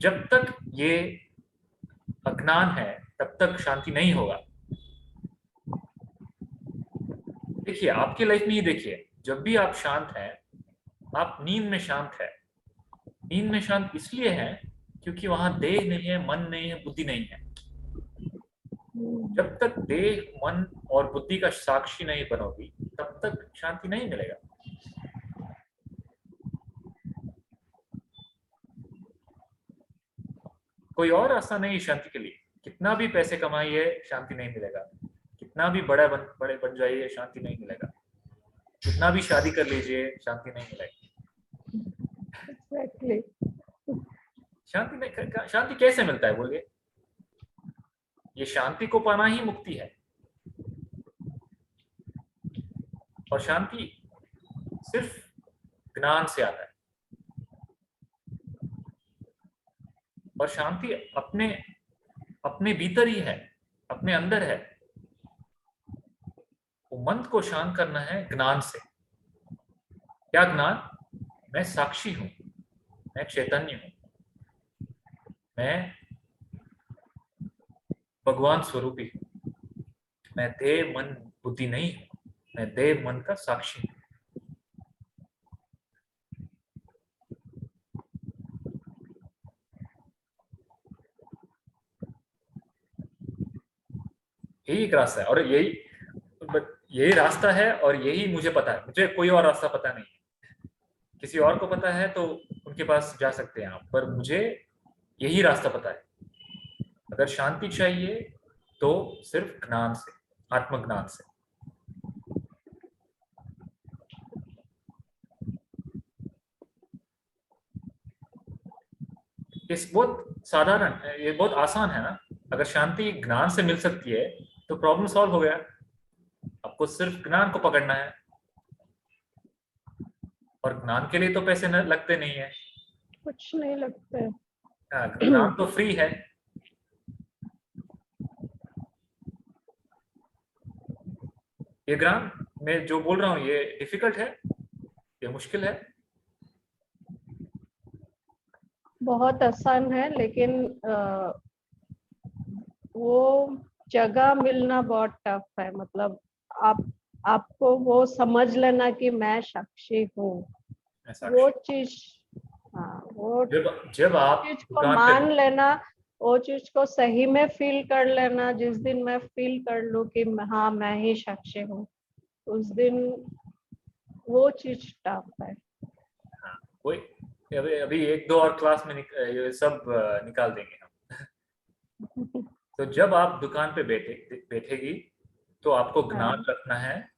जब तक ये अज्ञान है तब तक शांति नहीं होगा। देखिए आपकी लाइफ में ही देखिए, जब भी आप शांत हैं, आप नींद में शांत है। नींद में शांत इसलिए है क्योंकि वहां देह नहीं है, मन नहीं है, बुद्धि नहीं है। जब तक देह, मन और बुद्धि का साक्षी नहीं बनोगी तब तक शांति नहीं मिलेगा। कोई और रास्ता नहीं है शांति के लिए। कितना भी पैसे कमाइए शांति नहीं मिलेगा, कितना भी बड़े बन जाइए शांति नहीं मिलेगा, कितना भी शादी कर लीजिए शांति नहीं मिलेगी। एग्जैक्टली। शांति कैसे मिलता है बोलिए? ये शांति को पाना ही मुक्ति है। और शांति सिर्फ ज्ञान से आता है, और शांति अपने अपने भीतर ही है, अपने अंदर है। वो मन को शांत करना है ज्ञान से। क्या ज्ञान? मैं साक्षी हूं, मैं चैतन्य हूं, मैं भगवान स्वरूपी हूं, मैं देह मन बुद्धि नहीं हूं, मैं देह मन का साक्षी हूं। यही एक रास्ता है, और यही रास्ता है, और यही मुझे पता है। मुझे कोई और रास्ता पता नहीं है। किसी और को पता है तो उनके पास जा सकते हैं आप, पर मुझे यही रास्ता पता है। अगर शांति चाहिए तो सिर्फ ज्ञान से, आत्मज्ञान से। इस बहुत साधारण, ये बहुत आसान है ना। अगर शांति ज्ञान से मिल सकती है तो प्रॉब्लम सॉल्व हो गया। आपको सिर्फ ज्ञान को पकड़ना है, और ज्ञान के लिए तो पैसे न लगते नहीं है। कुछ नहीं लगता है। ज्ञान तो फ्री है। ये ज्ञान मैं जो बोल रहा हूँ, ये डिफिकल्ट है, ये मुश्किल है? बहुत आसान है, लेकिन वो जगह मिलना बहुत टफ है। मतलब आपको वो समझ लेना कि मैं साक्षी हूँ, वो चीज, हाँ, वो जब आप चीज को दुकान पे, मान लेना, वो चीज को सही में फील कर लेना। जिस दिन मैं फील कर लूं कि हाँ मैं ही साक्षी हूँ, उस दिन वो चीज टफ है। कोई अभी एक दो और क्लास में ये सब निकाल देंगे हम। तो जब आप दुकान पे बैठेगी तो आपको ज्ञान रखना है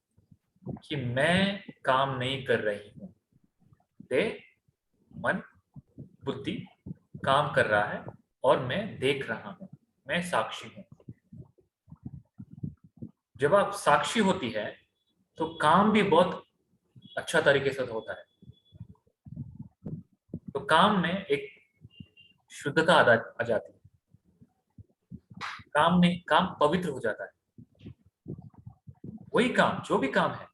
कि मैं काम नहीं कर रही हूँ, देह मन बुद्धि काम कर रहा है, और मैं देख रहा हूँ, मैं साक्षी हूँ। जब आप साक्षी होती है तो काम भी बहुत अच्छा तरीके से होता है। तो काम में एक शुद्धता आ जाती है, काम पवित्र हो जाता है। वही काम, जो भी काम है,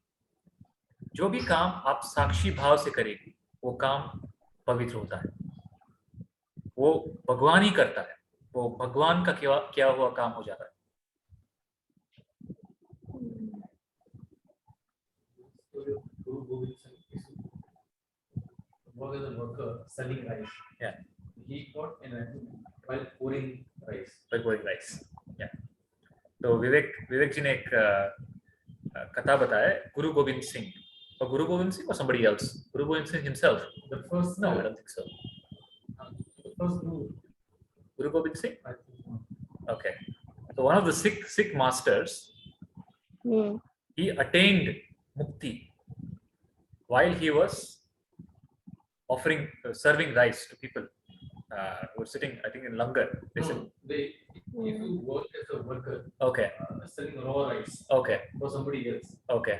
जो भी काम आप साक्षी भाव से करेगी, वो काम पवित्र होता है। वो भगवान ही करता है, वो भगवान का क्या हुआ काम हो जाता है। Guru Gobind Singh work as a worker selling rice. Yeah. He got an accident while pouring rice. By pouring rice. Yeah. तो विवेक जी ने एक कथा बताया है, गुरु गोविंद सिंह। और गुरु Govind Singh or somebody else? Guru Gobind Singh himself? The first, No, I don't think so. the first Guru. Guru Gobind Singh? I think so. Okay. So one of the Sikh masters, he attained mukti while he was serving rice to people who were sitting, I think, in langar. If you work as a worker, Okay. Selling raw rice, Okay. for somebody else. Okay.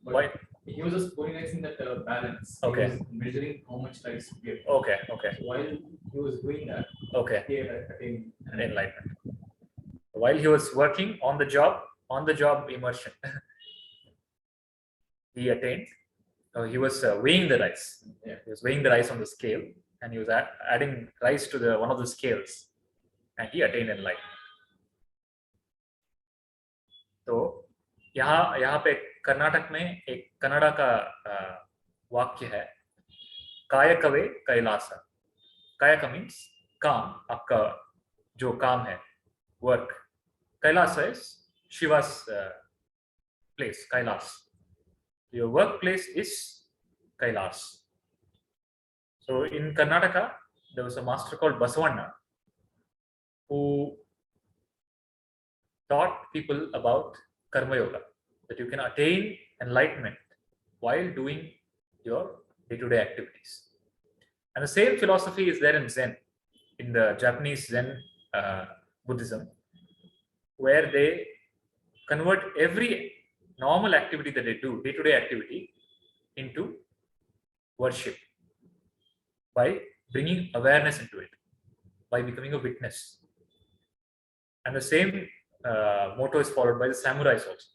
But Why? he was just pouring rice in that balance. Okay. He was measuring how much rice to give. Okay. Okay. So while he was doing that, Okay. he had attained Enlightenment. While he was working on the job immersion, he attained. He was weighing the rice. Yeah. He was weighing the rice on the scale, and he was adding rice to one of the scales, and he attained enlightenment. तो यहाँ पे कर्नाटक में एक कन्नड़ा का वाक्य है, कायकवे Kailasa. कायक means काम, आपका जो काम है, work. Kailas is Shiva's place, Kailas. Your workplace is Kailas. So in Karnataka, there was a master called Basavanna who taught people about Karma Yoga, that you can attain enlightenment while doing your day-to-day activities. And the same philosophy is there in Zen, in the Japanese Zen Buddhism, where they convert every normal activity that they do, day-to-day activity, into worship, by bringing awareness into it, by becoming a witness. And the same motto is followed by the samurais also,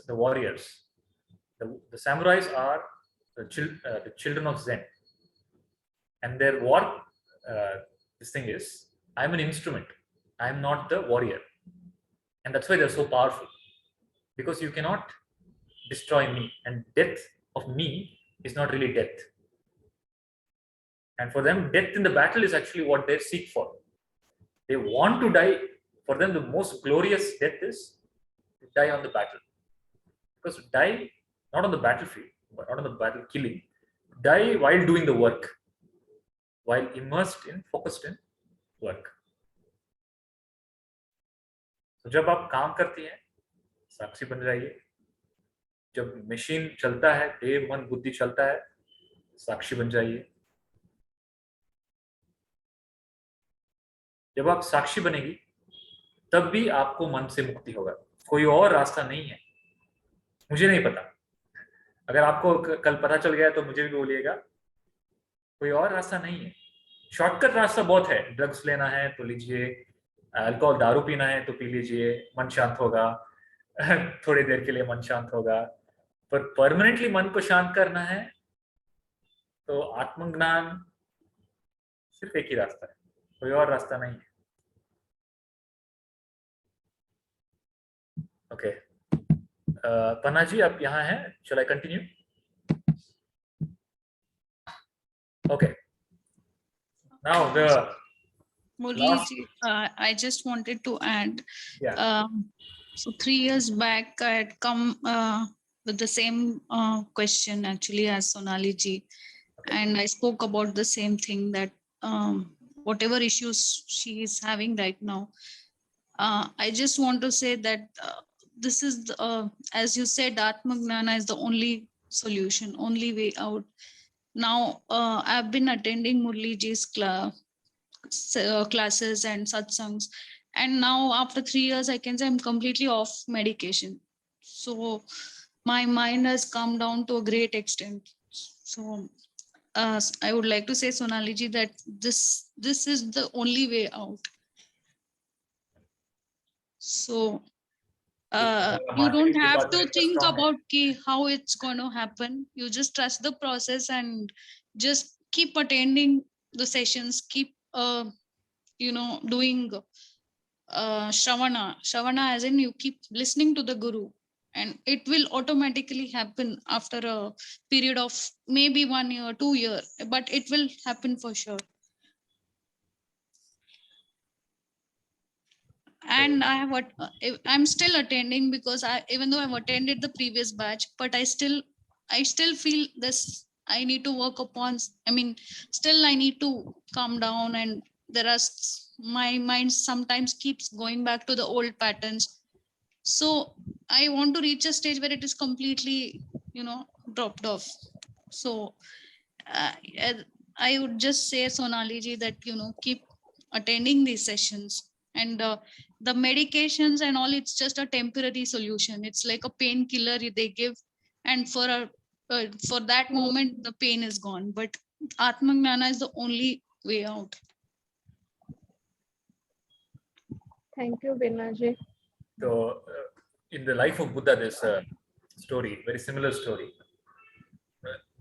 the warriors. The samurais are the children of Zen, and their war this thing is, I'm an instrument, I'm not the warrior. And that's why they're so powerful, because you cannot destroy me, and death of me is not really death. And for them, death in the battle is actually what they seek for. They want to die. For them, the most glorious death is to die on the battle. Because to die not on the battlefield, but not on the battle killing, die while doing the work, while immersed in, focused in work. तो जब आप काम करती हैं, साक्षी बन जाइए. जब machine चलता है, देह मन बुद्धि चलता है, साक्षी बन जाइए. जब आप साक्षी बनेगी, तब भी आपको मन से मुक्ति होगा. कोई और रास्ता नहीं है. मुझे नहीं पता, अगर आपको कल पता चल गया तो मुझे भी बोलिएगा. कोई और रास्ता नहीं है. शॉर्टकट रास्ता बहुत है. ड्रग्स लेना है तो लीजिए, अल्कोहल दारू पीना है तो पी लीजिए, मन शांत होगा. थोड़ी देर के लिए मन शांत होगा. पर परमानेंटली मन को शांत करना है तो आत्मज्ञान सिर्फ एक ही रास्ता है, कोई और रास्ता नहीं है. ओके, पन्ना जी आप यहाँ हैं, shall I continue? Okay. Now the Murli ji, I just wanted to add. Yeah. So 3 years back, I had come with the same question actually as Sonali ji, and I spoke about the same thing, that whatever issues she is having right now, I just want to say that this is as you said, Atmagnana is the only solution, only way out. Now I've been attending Murli ji's classes and satsangs, and now after 3 years I can say I'm completely off medication. So my mind has come down to a great extent. So I would like to say, Sonali ji, that this is the only way out. So you don't have to think about how it's going to happen. You just trust the process and just keep attending the sessions, keep doing shravana, as in you keep listening to the guru, and it will automatically happen after a period of maybe 1 year, 2 years, but it will happen for sure. And I'm still attending, because even though I've attended the previous batch, but I still feel this, I need to work upon, still I need to calm down, and my mind sometimes keeps going back to the old patterns. So I want to reach a stage where it is completely, dropped off. So I would just say, Sonali ji, that, keep attending these sessions, and the medications and all, it's just a temporary solution. It's like a painkiller they give, and for that moment the pain is gone, but Atmagnana is the only way out. Thank you, Binaji. So in the life of Buddha, there's a story, very similar story.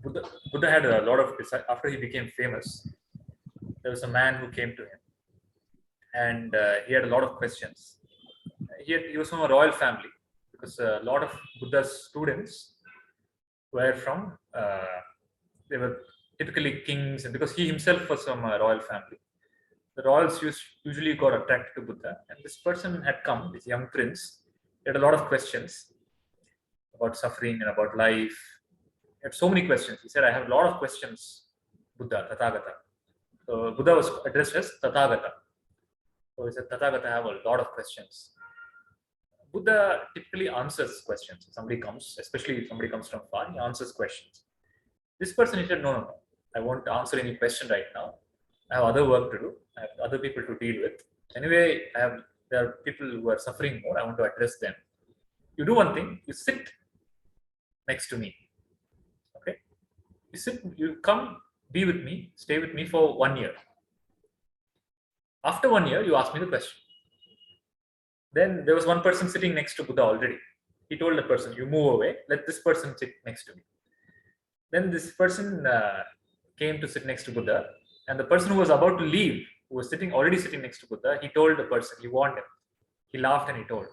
Buddha had a lot of, after he became famous, there was a man who came to him, and he had a lot of questions. He was from a royal family, because a lot of Buddha's students were from, they were typically kings, and because he himself was from a royal family, the royals usually got attracted to Buddha. And this person had come, this young prince, he had a lot of questions about suffering and about life. He had so many questions. He said, I have a lot of questions, Buddha, Tathagata. So Buddha was addressed as Tathagata. So he said, Tathagata, I have a lot of questions. Buddha typically answers questions. If somebody comes, especially if somebody comes from far, he answers questions. This person, he said, no, I won't answer any question right now. I have other work to do. I have other people to deal with. Anyway, there are people who are suffering more. I want to address them. You do one thing, you sit next to me. Okay? you come, be with me, stay with me for 1 year. After 1 year, you ask me the question. Then there was one person sitting next to Buddha already. He told the person, you move away, let this person sit next to me. Then this person came to sit next to Buddha, and the person who was about to leave, who was already sitting next to Buddha, he told the person, he warned him. He laughed and he told,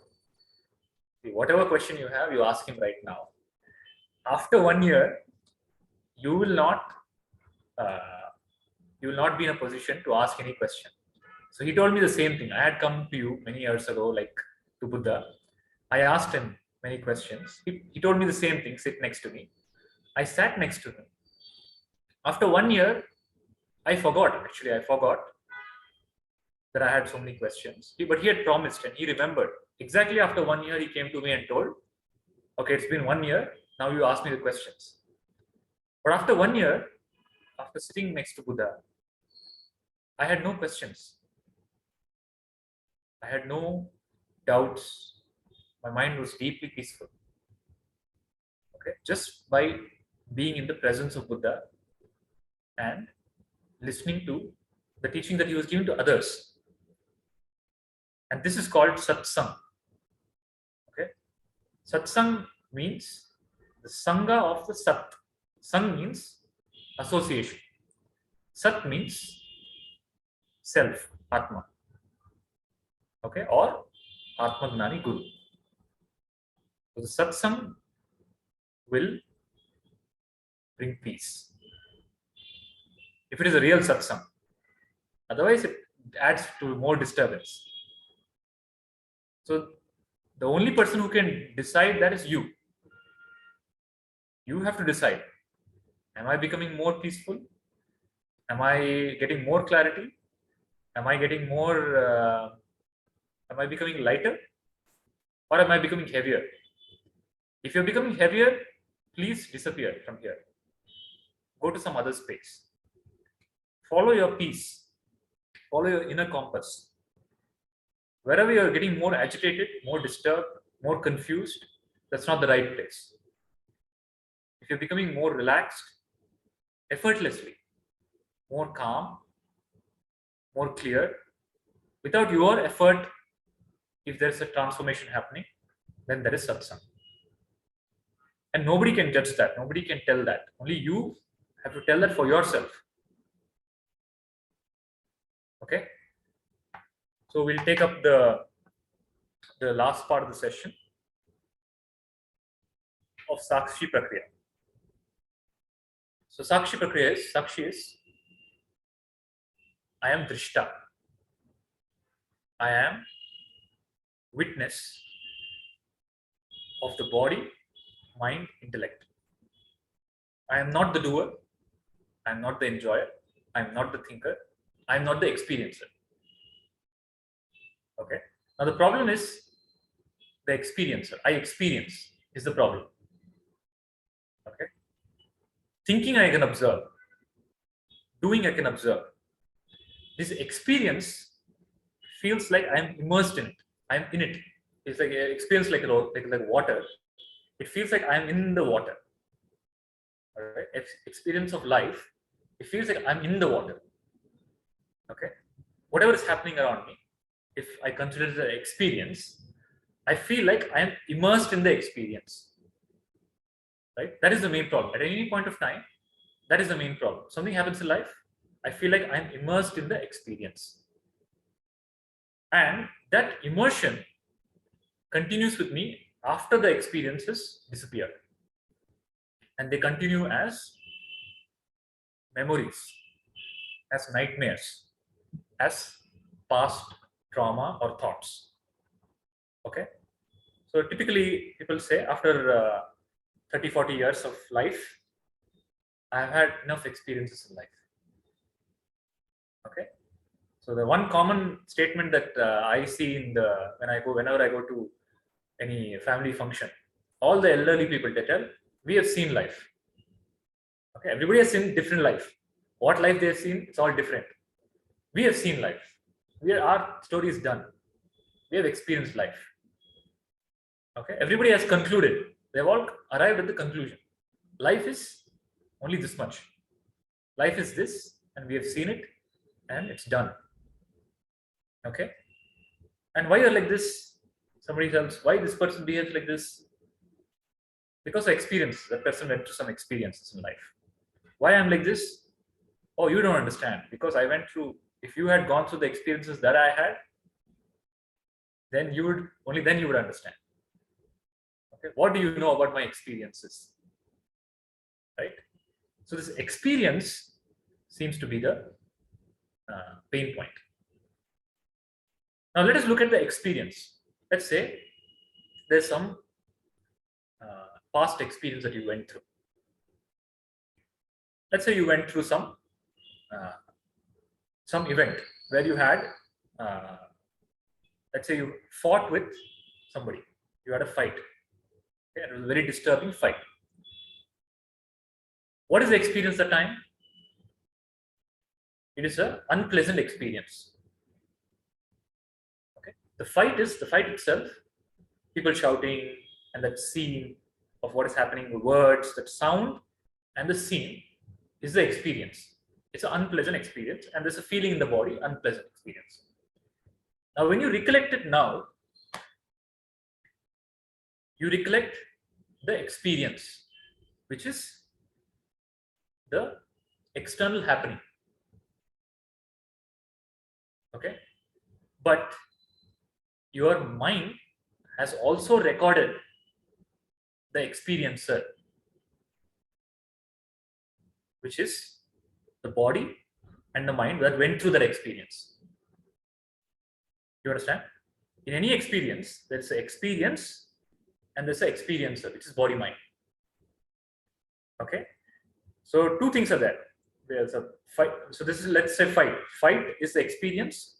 whatever question you have, you ask him right now. After 1 year, you will not be in a position to ask any question. So he told me the same thing. I had come to you many years ago, like to Buddha. I asked him many questions. He told me the same thing, sit next to me. I sat next to him. After 1 year, I forgot that I had so many questions. But he had promised and he remembered. Exactly after 1 year, he came to me and told, okay, it's been 1 year. Now you ask me the questions. But after 1 year, after sitting next to Buddha, I had no questions. I had no doubts. My mind was deeply peaceful. Okay, just by being in the presence of Buddha and listening to the teaching that he was giving to others. And this is called satsang. Okay, satsang means the sangha of the sat. Sang means association. Sat means self, Atma. Okay, or Atmagnani Guru. So the satsang will bring peace. If it is a real satsang. Otherwise, it adds to more disturbance. So the only person who can decide that is you. You have to decide. Am I becoming more peaceful? Am I getting more clarity? Am I getting more, am I becoming lighter? Or am I becoming heavier? If you're becoming heavier, please disappear from here. Go to some other space. Follow your peace. Follow your inner compass. Wherever you're getting more agitated, more disturbed, more confused, that's not the right place. If you're becoming more relaxed, effortlessly, more calm, more clear, without your effort, if there's a transformation happening, then there is satsang. And nobody can judge that. Nobody can tell that. Only you have to tell that for yourself. Okay? So we'll take up the last part of the session of Sakshi Prakriya. So Sakshi Prakriya is, Sakshi is, I am Drishta. I am witness of the body, mind, intellect. I am not the doer. I am not the enjoyer. I am not the thinker. I am not the experiencer. Okay. Now the problem is the experiencer. I experience is the problem. Okay. Thinking I can observe. Doing I can observe. This experience feels like I am immersed in it. I am in it. It's like an experience like water. It feels like I am in the water. All right. Experience of life. It feels like I'm in the water. Okay. Whatever is happening around me, if I consider it an experience, I feel like I am immersed in the experience. Right? That is the main problem. At any point of time, that is the main problem. Something happens in life, I feel like I am immersed in the experience. And that immersion continues with me after the experiences disappear. And they continue as memories, as nightmares, as past trauma or thoughts. Okay. So typically people say after 30, 40 years of life, I've had enough experiences in life. Okay. So the one common statement that I see in whenever I go to any family function, all the elderly people, they tell, we have seen life. Okay. Everybody has seen different life. What life they have seen, it's all different. We have seen life. Our story is done. We have experienced life. Okay. Everybody has concluded. They've all arrived at the conclusion. Life is Only this much. Life is this, and we have seen it, and it's done. Okay? And why you're like this? Somebody else, why this person behaves like this? Because of experience. That person went through some experiences in life. Why I'm like this? Oh, you don't understand. Because I went through, if you had gone through the experiences that I had, then you would, only then you would understand. Okay, what do you know about my experiences? Right? So this experience seems to be the pain point. Now let us look at the experience. Let's say there's some past experience that you went through. Let's say you went through some event where you had, let's say you fought with somebody. You had a fight. Okay, it was a very disturbing fight. What is the experience at the time? It is an unpleasant experience. Okay, the fight itself, people shouting, and that scene of what is happening, the words, that sound, and the scene is the experience. It's an unpleasant experience, and there's a feeling in the body, unpleasant experience. Now, when you recollect it now, you recollect the experience, which is the external happening. Okay, but your mind has also recorded the experiencer, which is the body and the mind that went through that experience. You understand? In any experience, there's an experience and there's an experiencer, which is body mind. Okay, so two things are there. There's a fight. So this is, let's say, fight. Fight is the experience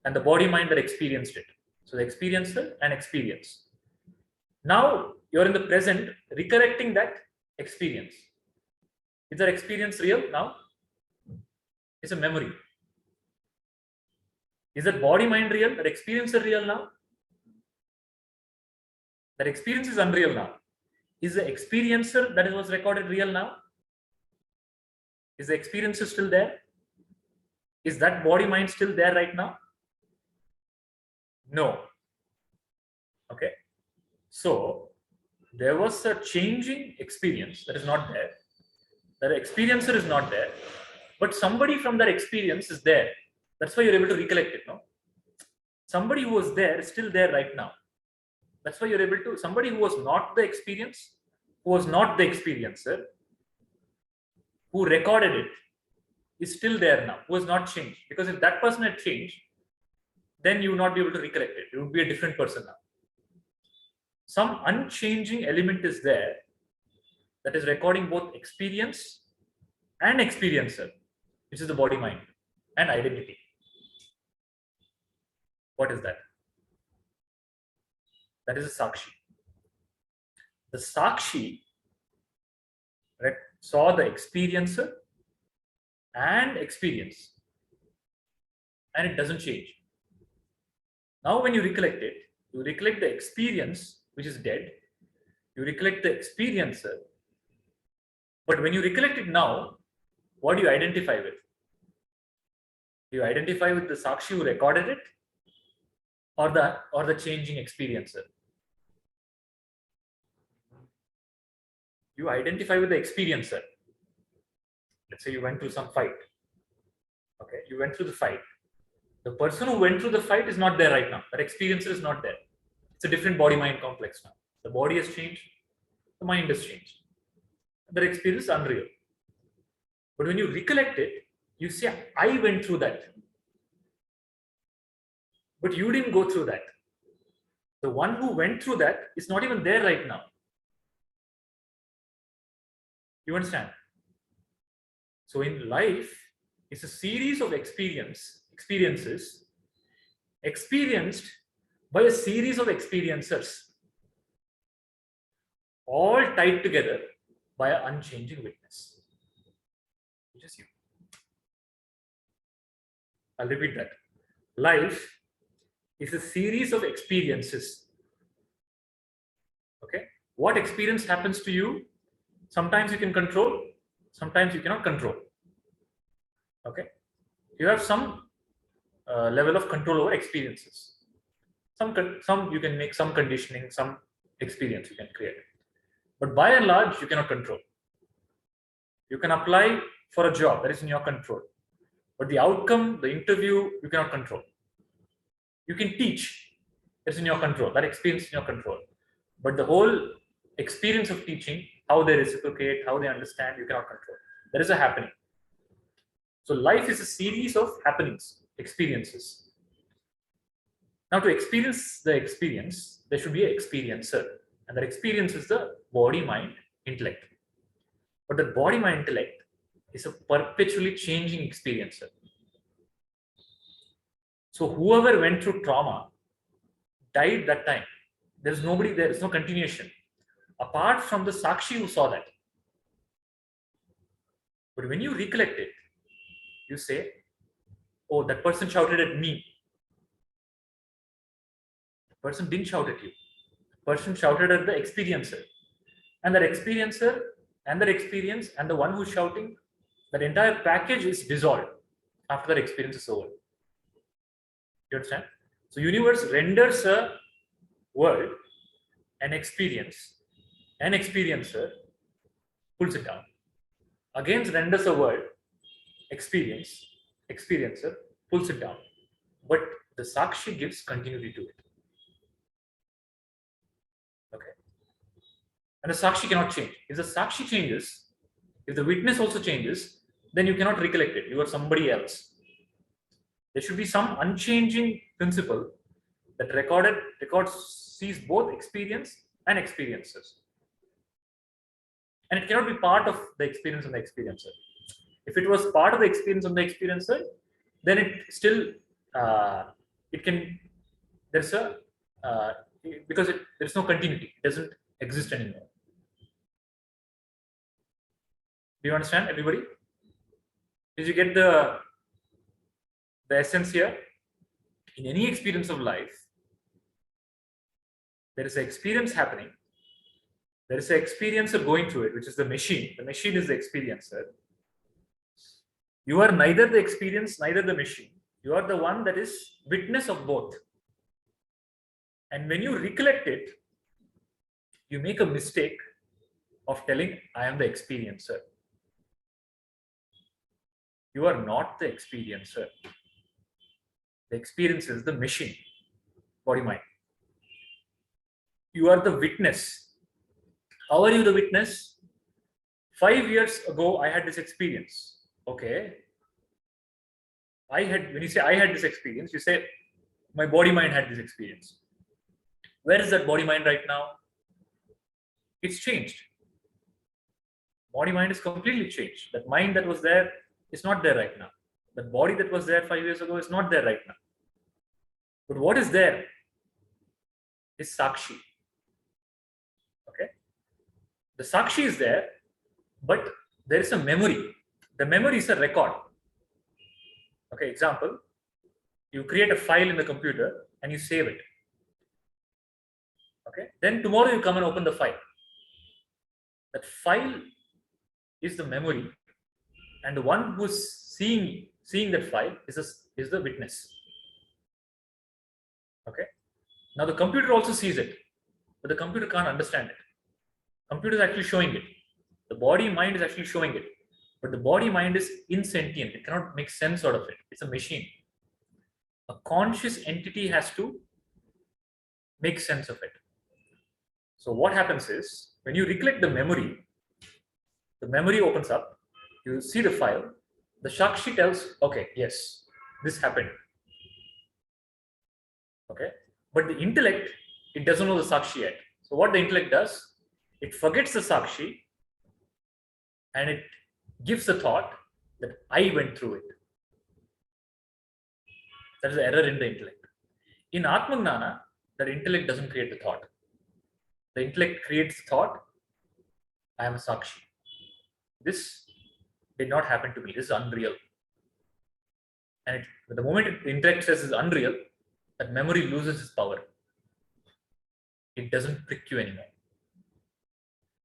and the body mind that experienced it. So the experiencer and experience. Now you're in the present recollecting that experience. Is that experience real now? It's a memory. Is that body mind real? That experience is real now? That experience is unreal now. Is the experiencer that was recorded real now? Is the experiencer still there? Is that body mind still there right now? No. Okay. So there was a changing experience that is not there. That experiencer is not there, but somebody from that experience is there. That's why you're able to recollect it, no? Somebody who was there is still there right now. That's why you're able to, somebody who was not the experience, who was not the experiencer, who recorded it, is still there now, who has not changed. Because if that person had changed, then you would not be able to recollect it. It would be a different person now. Some unchanging element is there that is recording both experience and experiencer, which is the body mind and identity. What is that? That is a Sakshi. The Sakshi saw the experiencer and experience, and it doesn't change. Now when you recollect it, you recollect the experience, which is dead. You recollect the experiencer. But when you recollect it now, what do you identify with? Do you identify with the Sakshi who recorded it, or the changing experiencer? You identify with the experiencer. Let's say you went through some fight. Okay, you went through the fight. The person who went through the fight is not there right now. That experiencer is not there. It's a different body-mind complex now. The body has changed. The mind has changed. That experience is unreal. But when you recollect it, you say, I went through that. But you didn't go through that. The one who went through that is not even there right now. You understand? So in life, it's a series of experiences experienced by a series of experiencers, all tied together by an unchanging witness, which is you. I'll repeat that. Life is a series of experiences. Okay? What experience happens to you? Sometimes you can control, sometimes you cannot control. Okay, you have some level of control over experiences. Some you can make some conditioning, some experience you can create, but by and large you cannot control. You can apply for a job that is in your control, but the outcome, the interview, you cannot control. You can teach, it's in your control, that experience in your control, but the whole experience of teaching, how they reciprocate, how they understand, you cannot control. There is a happening. So life is a series of happenings, experiences. Now, to experience the experience, there should be an experiencer, and that experience is the body, mind, intellect. But the body, mind, intellect is a perpetually changing experiencer. So whoever went through trauma died that time. There's nobody there, there's no continuation. Apart from the Sakshi who saw that. But when you recollect it, you say, oh, that person shouted at me. The person didn't shout at you. The person shouted at the experiencer. And that experiencer and that experience and the one who's shouting, that entire package is dissolved after that experience is over. You understand? So universe renders a world, an experience, an experiencer pulls it down. Again renders a world, experience, experiencer pulls it down. But the Sakshi gives continuity to it. Okay. And the Sakshi cannot change. If the Sakshi changes, if the witness also changes, then you cannot recollect it. You are somebody else. There should be some unchanging principle that records sees both experience and experiences. And it cannot be part of the experience and the experiencer. If it was part of the experience and the experiencer, then it still it can there's a because there's no continuity. It doesn't exist anymore. Do you understand, everybody? Did you get the essence here? In any experience of life, there is an experience happening. There is an experiencer going through it, which is the machine. The machine is the experiencer. You are neither the experience, neither the machine. You are the one that is witness of both. And when you recollect it, you make a mistake of telling, I am the experiencer. You are not the experiencer. The experience is the machine, body, mind. You are the witness. How are you the witness? 5 years ago, I had this experience. Okay. When you say I had this experience, you say my body, mind had this experience. Where is that body, mind right now? It's changed. Body, mind is completely changed. That mind that was there is not there right now. That body that was there 5 years ago is not there right now. But what is there is Sakshi. Okay. The Sakshi is there, but there is a memory. The memory is a record. Okay, example, you create a file in the computer and you save it. Okay, then tomorrow you come and open the file. That file is the memory, and the one who's seeing that file is the witness. Okay. Now the computer also sees it, but the computer can't understand it. Computer is actually showing it. The body, mind is actually showing it, but the body, mind is insentient. It cannot make sense out of it. It's a machine. A conscious entity has to make sense of it. So what happens is, when you recollect the memory opens up, you see the file, the Sakshi tells, okay, yes, this happened. Okay, but the intellect, it doesn't know the Sakshi yet. So what the intellect does, it forgets the Sakshi and it gives the thought that I went through it. That is the error in the intellect. In Atmagnana, that intellect doesn't create the thought. The intellect creates the thought, I am a Sakshi. This did not happen to me. This is unreal. And the moment the intellect says it's unreal, that memory loses its power. It doesn't prick you anymore.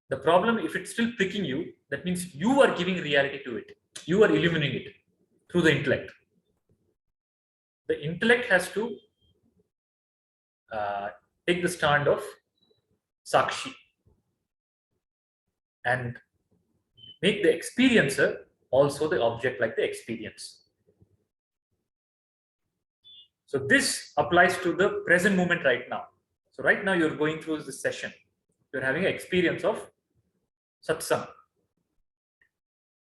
The problem, if it's still pricking you, that means you are giving reality to it. You are illuminating it through the intellect. The intellect has to take the stand of Sakshi and make the experiencer also the object like the experience. So this applies to the present moment right now. So right now you're going through this session. You're having an experience of satsang.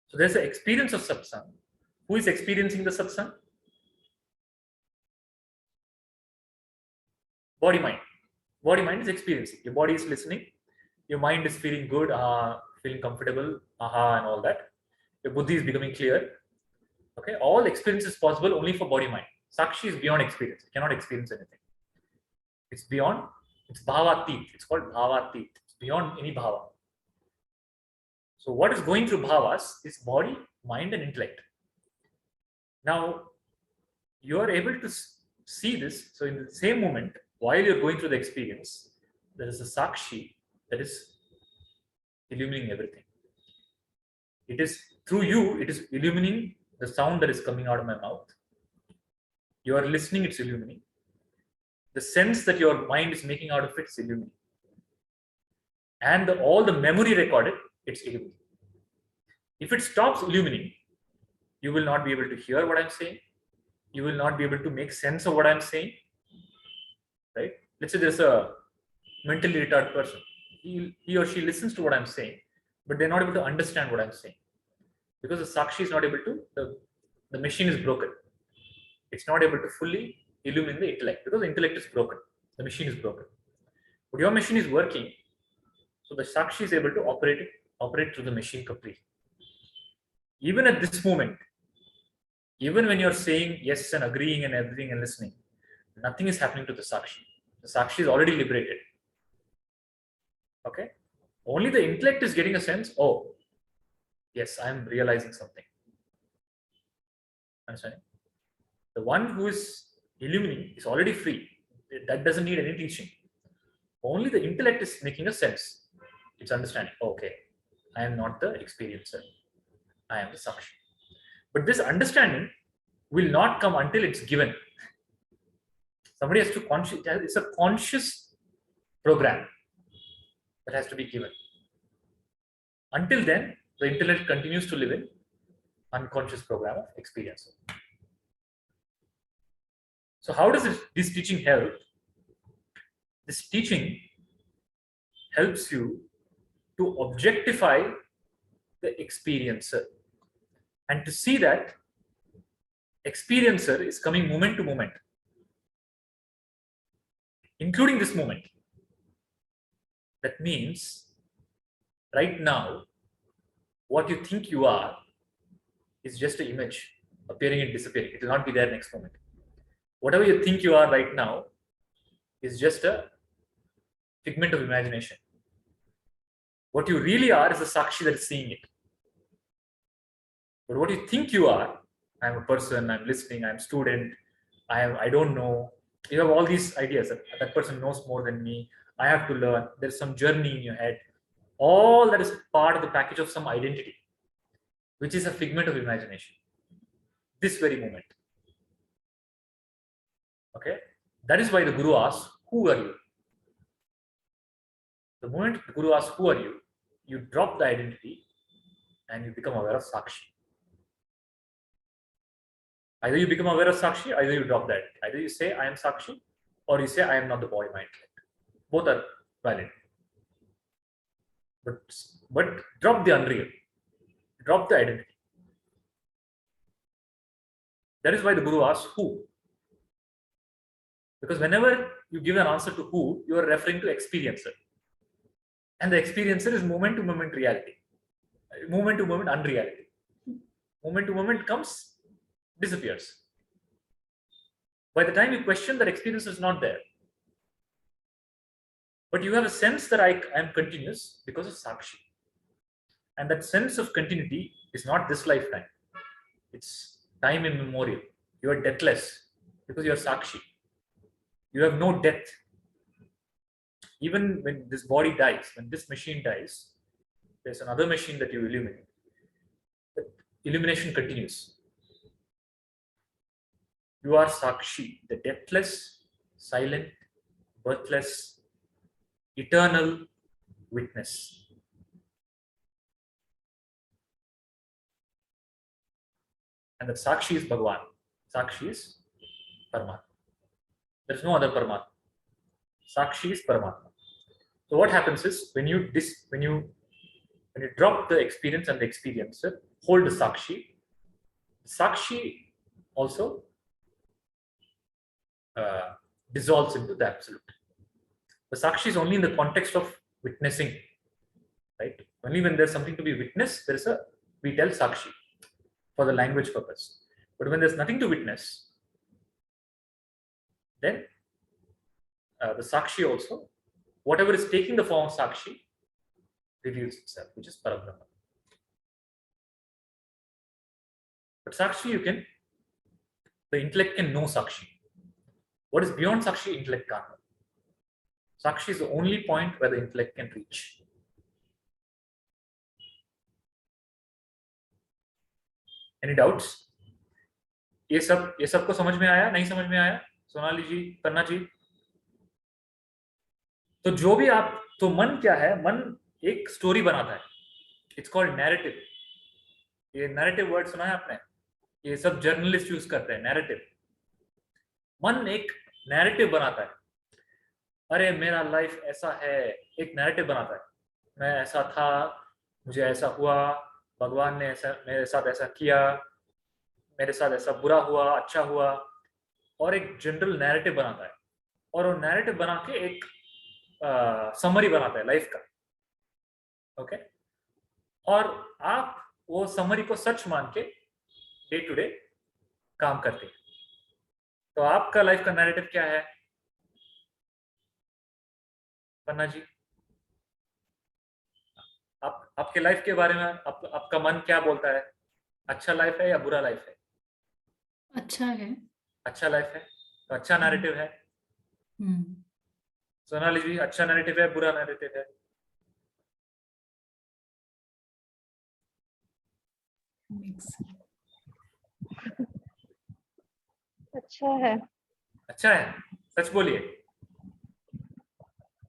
So there's an experience of satsang. Who is experiencing the satsang? Body mind. Body mind is experiencing. Your body is listening. Your mind is feeling good, feeling comfortable, and all that. Your buddhi is becoming clear. Okay, all experience is possible only for body mind. Sakshi is beyond experience. It cannot experience anything. It's beyond. It's bhavatit. It's called bhavatit. It's beyond any bhava. So what is going through bhavas is body, mind, and intellect. Now you are able to see this. So in the same moment, while you're going through the experience, there is a Sakshi that is illuminating everything. It is through you, it is illuminating the sound that is coming out of my mouth. You are listening, it's illuminating. The sense that your mind is making out of it is illuminating. And all the memory recorded, it's illuminating. If it stops illuminating, you will not be able to hear what I'm saying. You will not be able to make sense of what I'm saying. Right? Let's say there's a mentally retarded person. He or she listens to what I'm saying, but they're not able to understand what I'm saying. Because the Sakshi is not able to, the machine is broken. It's not able to fully illumine the intellect because the intellect is broken. The machine is broken. But your machine is working, so the Sakshi is able to operate through the machine completely. Even at this moment, even when you're saying yes and agreeing and everything and listening, nothing is happening to the Sakshi. The Sakshi is already liberated. Okay? Only the intellect is getting a sense, oh, yes, I'm realizing something. Understanding? The one who is illuminating is already free. That doesn't need any teaching. Only the intellect is making a sense. It's understanding, okay, I am not the experiencer. I am the Sakshi. But this understanding will not come until it's given. Somebody has to it's a conscious program that has to be given. Until then, the intellect continues to live in unconscious program of experience. So how does this teaching help? This teaching helps you to objectify the experiencer and to see that experiencer is coming moment to moment, including this moment. That means right now, what you think you are is just an image appearing and disappearing. It will not be there next moment. Whatever you think you are right now is just a figment of imagination. What you really are is a Sakshi that is seeing it. But what you think you are, I'm a person, I'm listening, I'm a student, I don't know. You have all these ideas that person knows more than me. I have to learn. There's some journey in your head. All that is part of the package of some identity, which is a figment of imagination. This very moment. Okay? That is why the Guru asks, who are you? The moment the Guru asks, who are you? You drop the identity and you become aware of Sakshi. Either you become aware of Sakshi, either you drop that. Either you say, I am Sakshi, or you say, I am not the body mind. Both are valid. But drop the unreal. Drop the identity. That is why the Guru asks, who? Because whenever you give an answer to who, you are referring to experiencer. And the experiencer is moment to moment reality. Moment to moment unreality. Moment to moment comes, disappears. By the time you question, that experience is not there. But you have a sense that I am continuous because of Sakshi. And that sense of continuity is not this lifetime. It's time immemorial. You are deathless because you are Sakshi. You have no death. Even when this body dies, when this machine dies, there's another machine that you illuminate. The illumination continues. You are Sakshi, the deathless, silent, birthless, eternal witness. And that Sakshi is Bhagavan. Sakshi is Paramatma. There is no other Paramatma. Sakshi is Paramatma. So what happens is when you drop the experience and the experiencer, hold the Sakshi. Sakshi also dissolves into the absolute. The Sakshi is only in the context of witnessing, right? Only when there's something to be witnessed, we tell Sakshi for the language purpose. But when there's nothing to witness, then the Sakshi also, whatever is taking the form of Sakshi, reveals itself, which is Parabrahma. But Sakshi, the intellect can know Sakshi. What is beyond Sakshi, intellect can't know. Sakshi is the only point where the intellect can reach. Any doubts? ये सबको समझ में आया? नहीं समझ में आया? सोनाली जी, पन्ना जी? तो जो भी तो मन क्या है? मन एक स्टोरी बनाता है. It's called narrative. ये narrative word सुना है आपने? ये सब जर्नलिस्ट यूज करते हैं, narrative. मन एक narrative बनाता है. अरे मेरा लाइफ ऐसा है, एक narrative बनाता है. मैं ऐसा था, मुझे ऐसा हुआ, भगवान ने ऐसा मेरे साथ ऐसा किया, मेरे साथ ऐसा बुरा हुआ, अच्छा हुआ, और एक जनरल नैरेटिव बनाता है. और वो नैरेटिव बना के एक समरी बनाता है लाइफ का. ओके? और आप वो समरी को सच मान के डे टू डे काम करते हैं. तो आपका लाइफ का नैरेटिव क्या है पन्ना जी? आपके लाइफ के बारे में आपका मन क्या बोलता है? अच्छा लाइफ है या बुरा लाइफ है? अच्छा है. अच्छा लाइफ है, तो अच्छा नैरेटिव है. सोनाली जी, अच्छा नैरेटिव है, बुरा नैरेटिव है? अच्छा है. अच्छा है. सच बोलिए,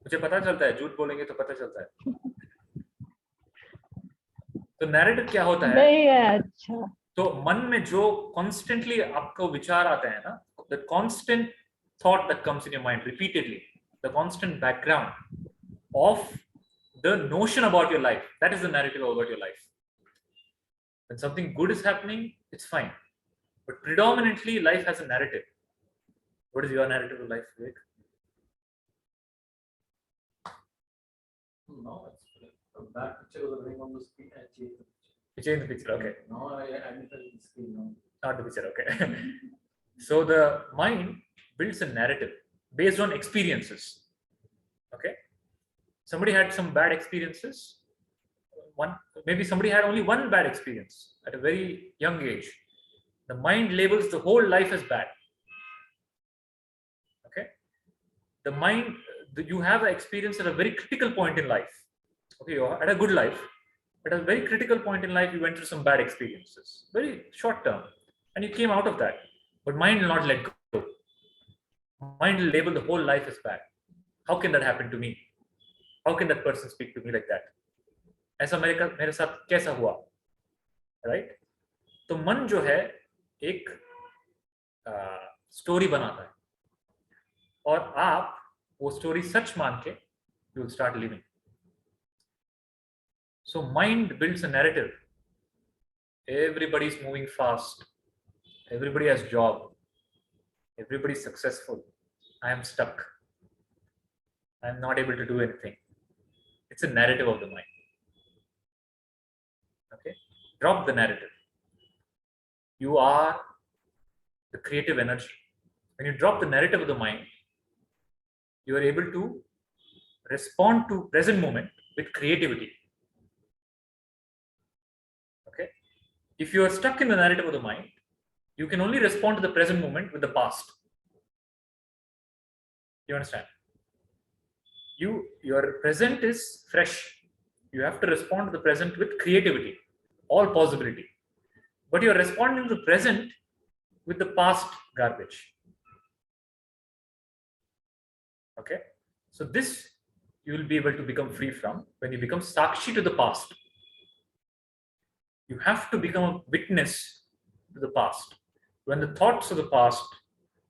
मुझे पता चलता है, झूठ बोलेंगे तो पता चलता है. तो नैरेटिव क्या होता है? नहीं है अच्छा. तो मन में जो कॉन्स्टेंटली आपको विचार आते हैं ना, the constant thought that comes in your mind repeatedly, the constant background of the notion about your life, that is the narrative about your life. When something good is happening, it's fine. But predominantly, life has a narrative. What is your narrative of life, Vivek? No, it's a bad picture of the ring on the screen and change the picture. You change the picture, okay. No, I identify the screen now. Not the picture, okay. So the mind builds a narrative based on experiences. Okay. Somebody had some bad experiences. Maybe somebody had only one bad experience at a very young age. The mind labels the whole life as bad. Okay. The mind, you have an experience at a very critical point in life. Okay, you had a good life. At a very critical point in life, you went through some bad experiences, very short term, and you came out of that. But mind will not let go. Mind will label the whole life as bad. How can that happen to me? How can that person speak to me like that? ऐसा मेरे साथ कैसा हुआ? Right? तो मन जो है एक स्टोरी बनाता है, और आप वो स्टोरी सच मान के you will start living. So mind builds a narrative. Everybody is moving fast. Everybody has job. Everybody is successful. I am stuck. I am not able to do anything. It's a narrative of the mind. Okay? Drop the narrative. You are the creative energy. When you drop the narrative of the mind, you are able to respond to present moment with creativity. If you are stuck in the narrative of the mind, you can only respond to the present moment with the past. You understand? Your present is fresh. You have to respond to the present with creativity, all possibility. But you're responding to the present with the past garbage. Okay? So this you will be able to become free from when you become sakshi to the past. You have to become a witness to the past. When the thoughts of the past,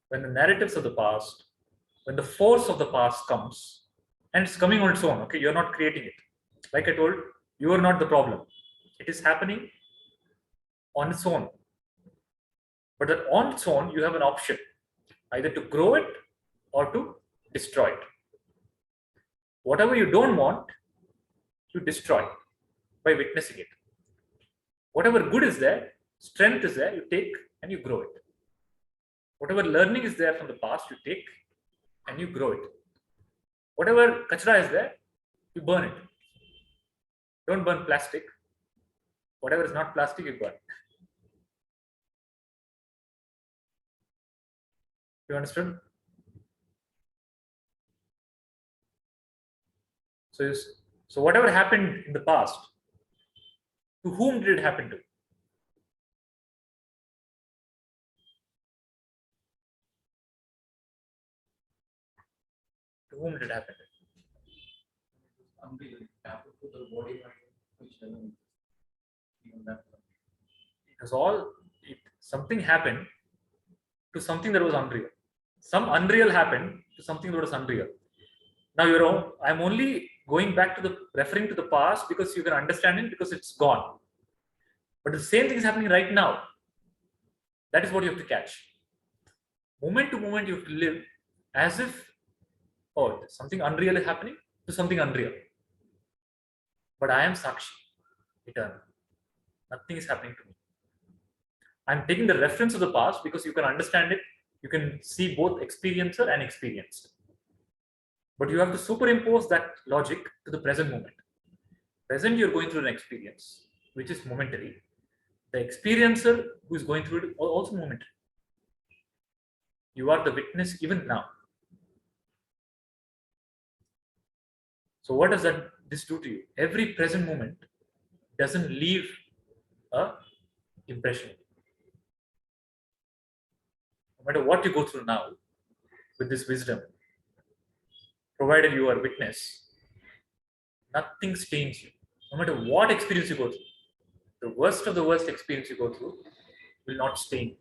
when the narratives of the past, when the force of the past comes, and it's coming on its own, okay, you're not creating it. Like I told, you are not the problem. It is happening on its own. But that on its own, you have an option, either to grow it or to destroy it. Whatever you don't want, you destroy by witnessing it. Whatever good is there, strength is there, you take and you grow it. Whatever learning is there from the past, you take and you grow it. Whatever kachra is there, you burn it. Don't burn plastic. Whatever is not plastic, you burn. You understood? So whatever happened in the past, to whom did it happen to? To whom did it happen to? Unreal. Happened to the body, which even that. It was all, something happened to something that was unreal. Some unreal happened to something that was unreal. Now, I'm only going back to referring to the past because you can understand it because it's gone. But the same thing is happening right now. That is what you have to catch. Moment to moment, you have to live as if, oh, something unreal is happening to something unreal. But I am Sakshi, eternal. Nothing is happening to me. I'm taking the reference of the past because you can understand it. You can see both experiencer and experienced. But you have to superimpose that logic to the present moment. Present, you're going through an experience, which is momentary. The experiencer who is going through it also momentary. You are the witness even now. So what does this do to you? Every present moment doesn't leave a impression. No matter what you go through now with this wisdom, provided you are a witness, nothing stains you. No matter what experience you go through, the worst of the worst experience you go through will not stain.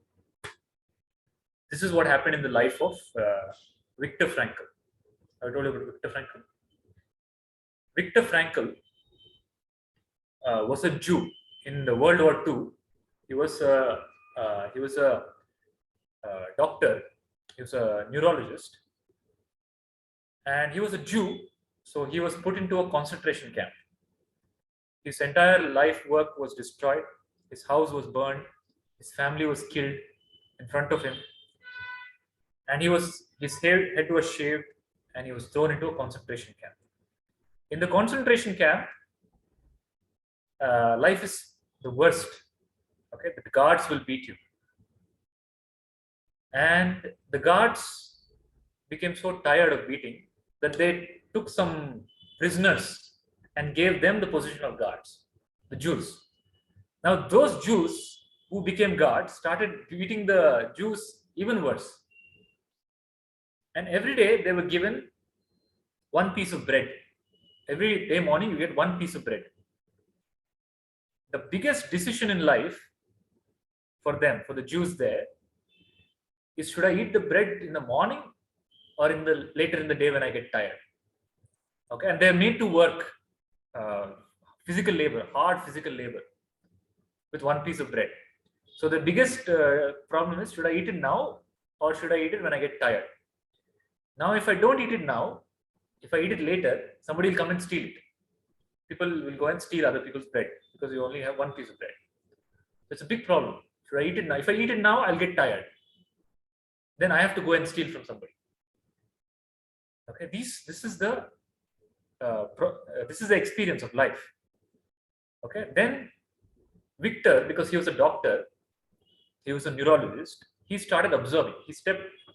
This is what happened in the life of Viktor Frankl. I told you about Viktor Frankl. Viktor Frankl was a Jew in the World War II. He was a doctor. He was a neurologist, and he was a Jew. So he was put into a concentration camp. His entire life work was destroyed. His house was burned. His family was killed in front of him. And his head was shaved, and he was thrown into a concentration camp. In the concentration camp, life is the worst. Okay, the guards will beat you. And the guards became so tired of beating that they took some prisoners and gave them the position of guards, the Jews. Now those Jews who became guards started beating the Jews even worse. And every day they were given one piece of bread. Every day morning you get one piece of bread. The biggest decision in life for them, for the Jews there, is should I eat the bread in the morning or later in the day when I get tired? Okay, and they're made to work physical labor, hard physical labor, with one piece of bread. So the biggest problem is, should I eat it now or should I eat it when I get tired? Now, if I don't eat it now, if I eat it later, somebody will come and steal it. People will go and steal other people's bread because you only have one piece of bread. It's a big problem. Should I eat it now? If I eat it now, I'll get tired. Then I have to go and steal from somebody. Okay, this is the experience of life. Okay, then Victor, because he was a doctor, he was a neurologist, he started observing.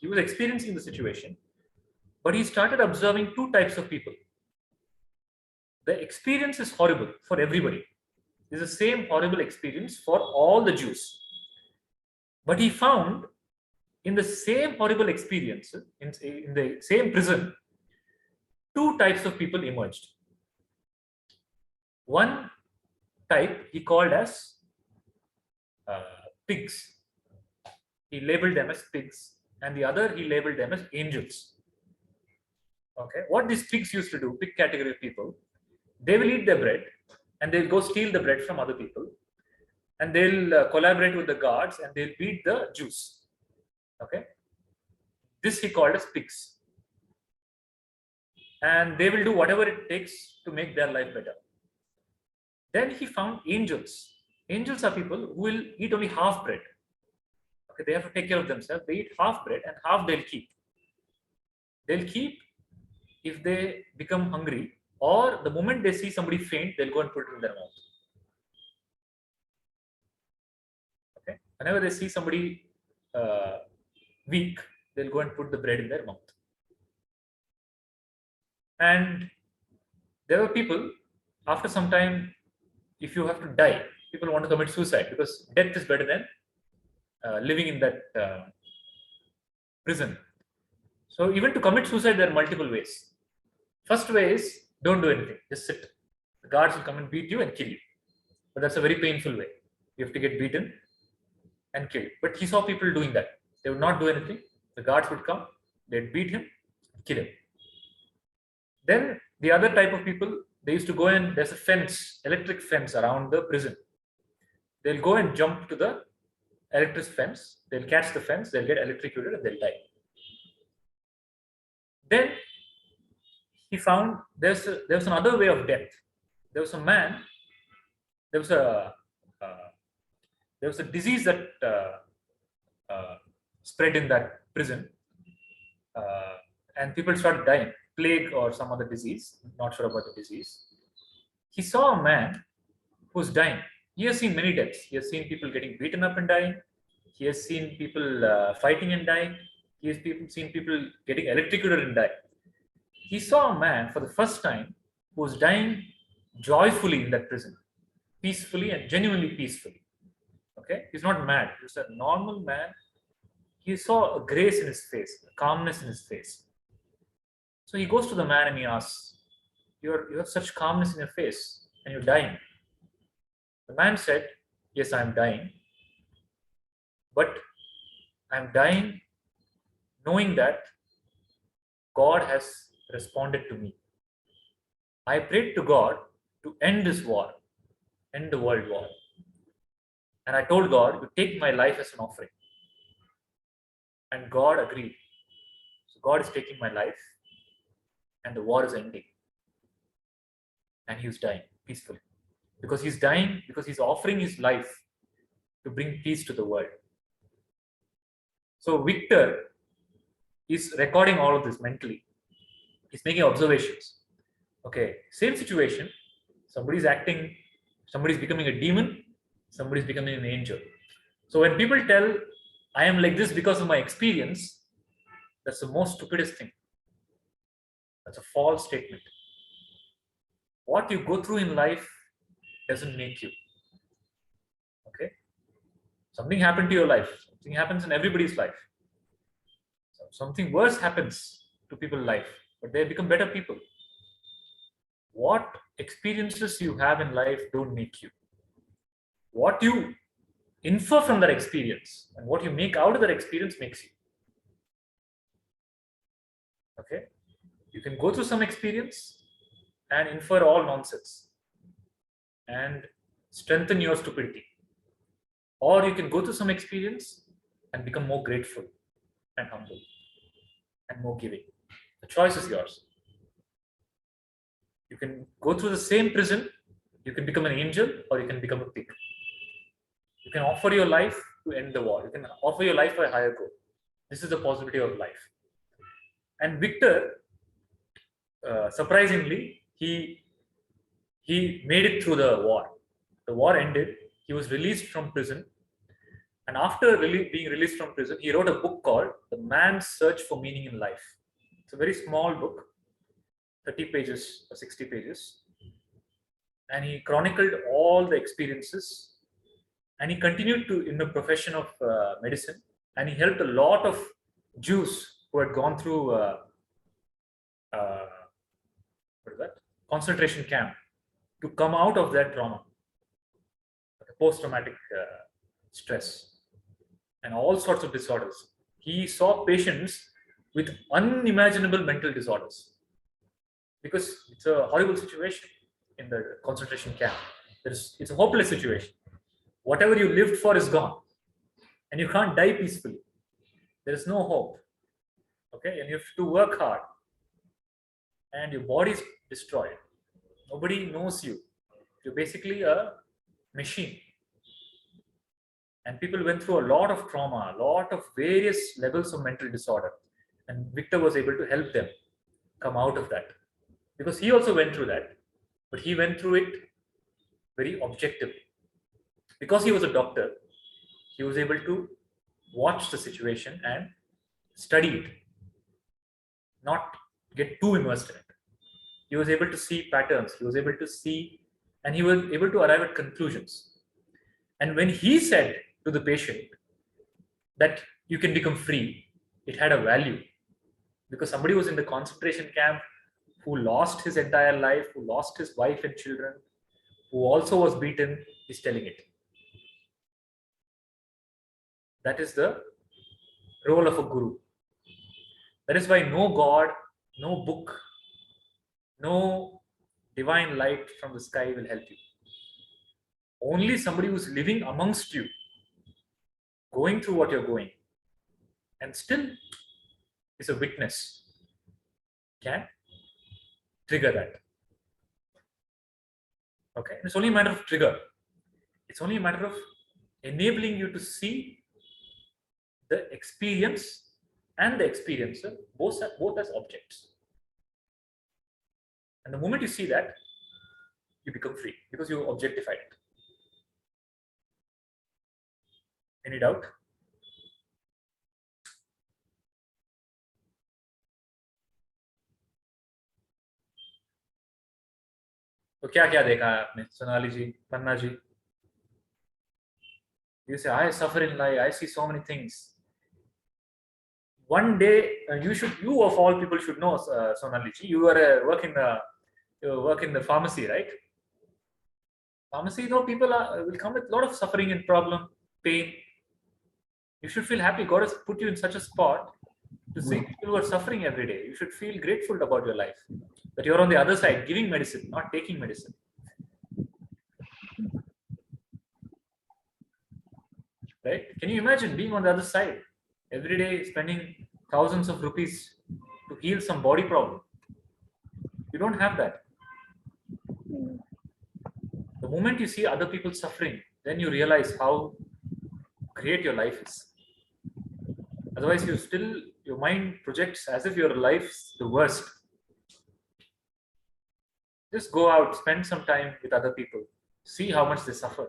He was experiencing the situation, but he started observing two types of people. the experience is horrible for everybody. It's the same horrible experience for all the Jews. But he found in the same horrible experience, in the same prison, two types of people emerged. One type he called as pigs. He labeled them as pigs, and the other he labeled them as angels. Okay, what these pigs used to do, pig category of people, they will eat their bread and they'll go steal the bread from other people, and they'll collaborate with the guards and they'll beat the Jews. Okay, this he called as pigs, and they will do whatever it takes to make their life better. Then he found angels. Angels are people who will eat only half bread. Okay, they have to take care of themselves. They eat half bread and half they'll keep. They'll keep if they become hungry, or the moment they see somebody faint, they'll go and put it in their mouth. Okay, whenever they see somebody weak, they'll go and put the bread in their mouth. And there were people, after some time, if you have to die, people want to commit suicide because death is better than living in that prison. So even to commit suicide, there are multiple ways. First way is don't do anything, just sit. The guards will come and beat you and kill you. But that's a very painful way. You have to get beaten and killed. But he saw people doing that. They would not do anything. The guards would come, they'd beat him, kill him. Then the other type of people, they used to go and there's a fence, electric fence around the prison. They'll go and jump to the electric fence, they'll catch the fence, they'll get electrocuted and they'll die. Then he found there's another way of death. There was a man, there was a disease that spread in that prison, and people started dying, plague or some other disease, not sure about the disease. He saw a man who was dying. He has seen many deaths. He has seen people getting beaten up and dying. He has seen people fighting and dying. He has seen people getting electrocuted and dying. He saw a man for the first time who was dying joyfully in that prison, peacefully and genuinely peacefully. Okay, he's not mad. He's a normal man. He saw a grace in his face, a calmness in his face. So he goes to the man and he asks, you have such calmness in your face and you're dying. The man said, yes, I'm dying, but I'm dying knowing that God has responded to me. I prayed to God to end this war, end the world war. And I told God to take my life as an offering. And God agreed. So God is taking my life and the war is ending. And he was dying peacefully. Because he's dying, because he's offering his life to bring peace to the world. So Victor is recording all of this mentally. He's making observations. Okay, same situation. Somebody's acting, somebody's becoming a demon, somebody's becoming an angel. So when people tell, I am like this because of my experience, that's the most stupidest thing. That's a false statement. What you go through in life doesn't make you. Okay? Something happened to your life. Something happens in everybody's life. Something worse happens to people's life, but they become better people. What experiences you have in life don't make you. What you infer from that experience and what you make out of that experience makes you. Okay? You can go through some experience and infer all nonsense and strengthen your stupidity. Or you can go through some experience and become more grateful and humble and more giving. The choice is yours. You can go through the same prison, you can become an angel or you can become a pig. You can offer your life to end the war. You can offer your life for a higher goal. This is the possibility of life. And Victor, surprisingly, he made it through the war. The war ended. He was released from prison. And after being released from prison, he wrote a book called The Man's Search for Meaning in Life. It's a very small book, 30 pages or 60 pages. and he chronicled all the experiences, and he continued to in the profession of medicine, and he helped a lot of Jews who had gone through uh, what is that, concentration camp, to come out of that trauma, post-traumatic stress, and all sorts of disorders. He saw patients with unimaginable mental disorders, because it's a horrible situation in the concentration camp. It's a hopeless situation. Whatever you lived for is gone, and you can't die peacefully. There is no hope. Okay, and you have to work hard, and your body is destroyed. Nobody knows you. You're basically a machine. And people went through a lot of trauma, a lot of various levels of mental disorder, and Victor was able to help them come out of that, because he also went through that, but he went through it very objectively. Because he was a doctor, he was able to watch the situation and study it, not get too immersed in it. He was able to see patterns, he was able to see, and he was able to arrive at conclusions. And when he said to the patient that you can become free, it had a value, because somebody was in the concentration camp who lost his entire life, who lost his wife and children, who also was beaten, is telling it. That is the role of a guru. That is why no God, no book, no divine light from the sky will help you. Only somebody who's living amongst you, going through what you're going, and still is a witness, can trigger that. Okay, it's only a matter of trigger. It's only a matter of enabling you to see the experience and the experiencer both as objects. And the moment you see that, you become free, because you objectified it. Any doubt? तो क्या क्या देखा है आपने, सोनाली जी, पन्ना जी? You say, I suffer in life, I see so many things. One day, you of all people should know, Sonali ji, you work in the pharmacy, right? Pharmacy, though, people will come with a lot of suffering and problem, pain. You should feel happy. God has put you in such a spot to see people who are suffering every day. You should feel grateful about your life, that you're on the other side, giving medicine, not taking medicine. Right? Can you imagine being on the other side, every day spending thousands of rupees to heal some body problem? You don't have that. The moment you see other people suffering, then you realize how great your life is. Otherwise, your mind projects as if your life's the worst. Just go out, spend some time with other people, see how much they suffer.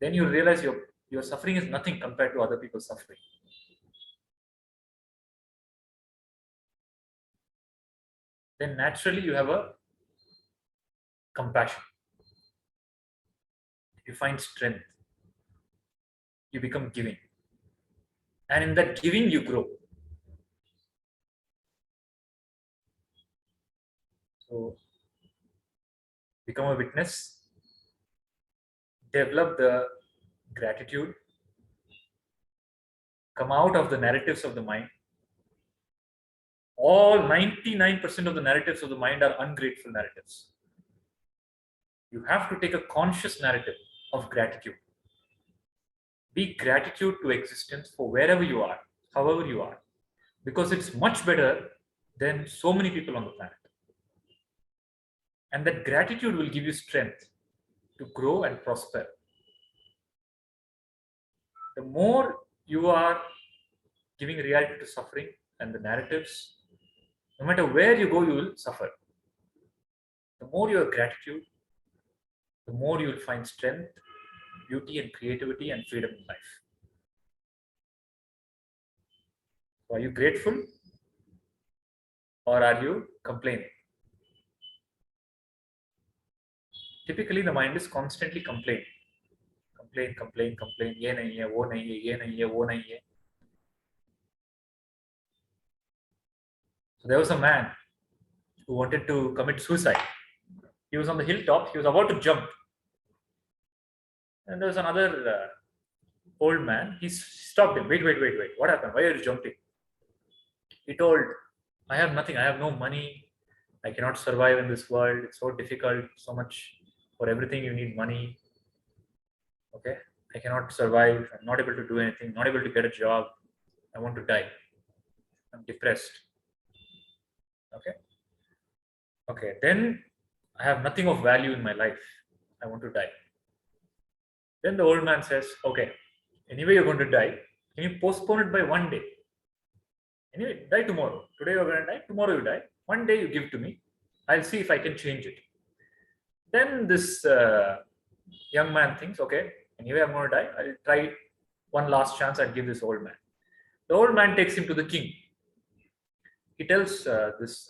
Then you realize your suffering is nothing compared to other people's suffering. Then naturally you have a compassion. You find strength. You become giving. And in that giving, you grow. So, become a witness. Develop the gratitude. Come out of the narratives of the mind. All 99% of the narratives of the mind are ungrateful narratives. You have to take a conscious narrative of gratitude. Be gratitude to existence for wherever you are, however you are, because it's much better than so many people on the planet. And that gratitude will give you strength to grow and prosper. The more you are giving reality to suffering and the narratives, no matter where you go, you will suffer. The more you have gratitude, the more you will find strength, beauty and creativity and freedom in life. So are you grateful or are you complaining? Typically, the mind is constantly complaining. Complain. ये नहीं है, वो नहीं है, ये नहीं है, वो नहीं है. So there was a man who wanted to commit suicide. He was on the hilltop. He was about to jump. And there was another old man. He stopped him. Wait. What happened? Why are you jumping? He told, I have nothing. I have no money. I cannot survive in this world. It's so difficult. So much for everything. You need money. Okay. I cannot survive. I'm not able to do anything. Not able to get a job. I want to die. I'm depressed. Okay. Then I have nothing of value in my life. I want to die. Then the old man says, okay, anyway, you're going to die. Can you postpone it by one day? Anyway, die tomorrow. Today you're going to die. Tomorrow you die. One day you give to me. I'll see if I can change it. Then this young man thinks, okay, anyway, I'm going to die. I'll try one last chance. I'll give this old man. The old man takes him to the king. He tells this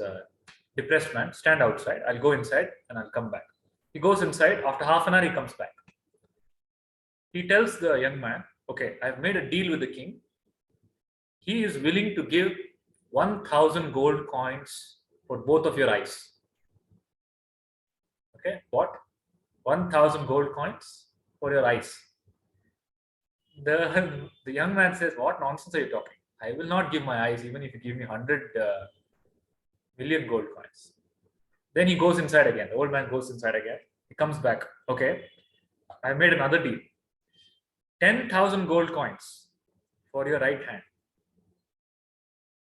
depressed man, stand outside. I'll go inside and I'll come back. He goes inside. After half an hour, he comes back. He tells the young man, okay, I've made a deal with the king. He is willing to give 1,000 gold coins for both of your eyes. Okay, what? 1,000 gold coins for your eyes. The young man says, what nonsense are you talking? I will not give my eyes even if you give me 100 million gold coins. Then he goes inside again. The old man goes inside again. He comes back. Okay, I made another deal. 10,000 gold coins for your right hand.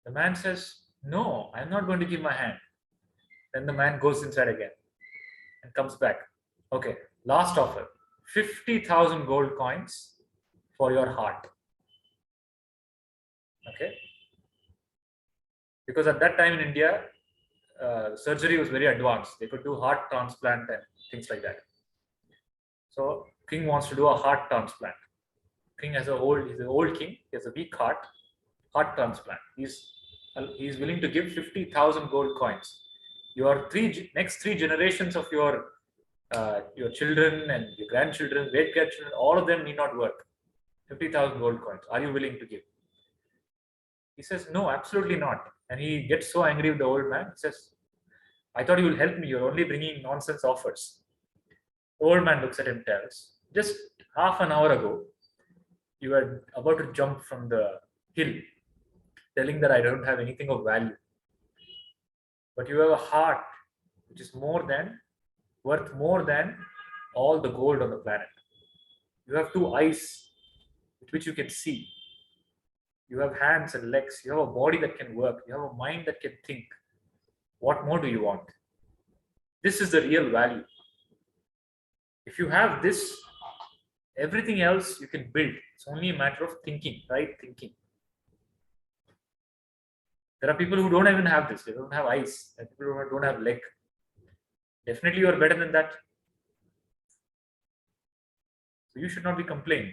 The man says, no, I'm not going to give my hand. Then the man goes inside again and comes back. Okay, last offer, 50,000 gold coins for your heart. Okay, because at that time in India, surgery was very advanced. They could do heart transplant and things like that. So king wants to do a heart transplant. King he's an old king. He has a weak heart transplant. He's willing to give 50,000 gold coins. Your next three generations of your children and your grandchildren, great grandchildren, all of them need not work. 50,000 gold coins. Are you willing to give? He says, no, absolutely not. And he gets so angry with the old man. He says, I thought you will help me. You're only bringing nonsense offers. The old man looks at him and tells, just half an hour ago, you were about to jump from the hill, telling that I don't have anything of value. But you have a heart which is worth more than all the gold on the planet. You have two eyes with which you can see. You have hands and legs. You have a body that can work. You have a mind that can think. What more do you want? This is the real value. If you have this, everything else you can build. It's only a matter of thinking, right? Thinking. There are people who don't even have this. They don't have eyes. There are people who don't have leg. Definitely you are better than that. So you should not be complaining.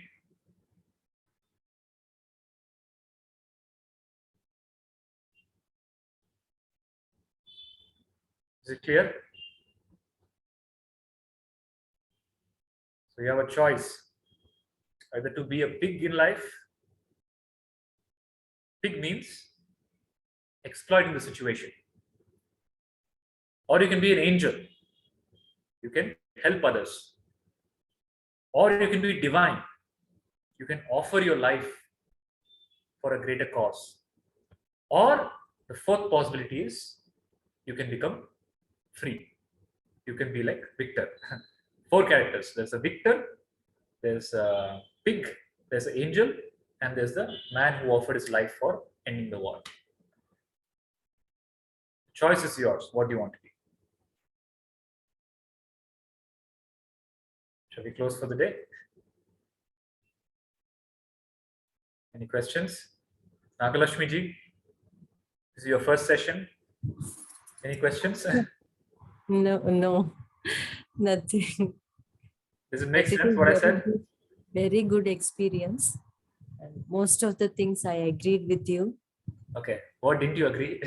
Is it clear? So you have a choice either to be a pig in life. Pig means exploiting the situation. Or you can be an angel. You can help others. Or you can be divine. You can offer your life for a greater cause. Or the fourth possibility is you can become free. You can be like Victor. 4 characters. There's a Victor, there's a pig, there's an angel, and there's the man who offered his life for ending the war. Choice is yours. What do you want to be? Shall we close for the day? Any questions? Nagalashmi ji, this is your first session. Any questions? No, nothing. Does it make But it sense is what I very said? good- Very good experience. And most of the things I agreed with you. Okay. What didn't you agree?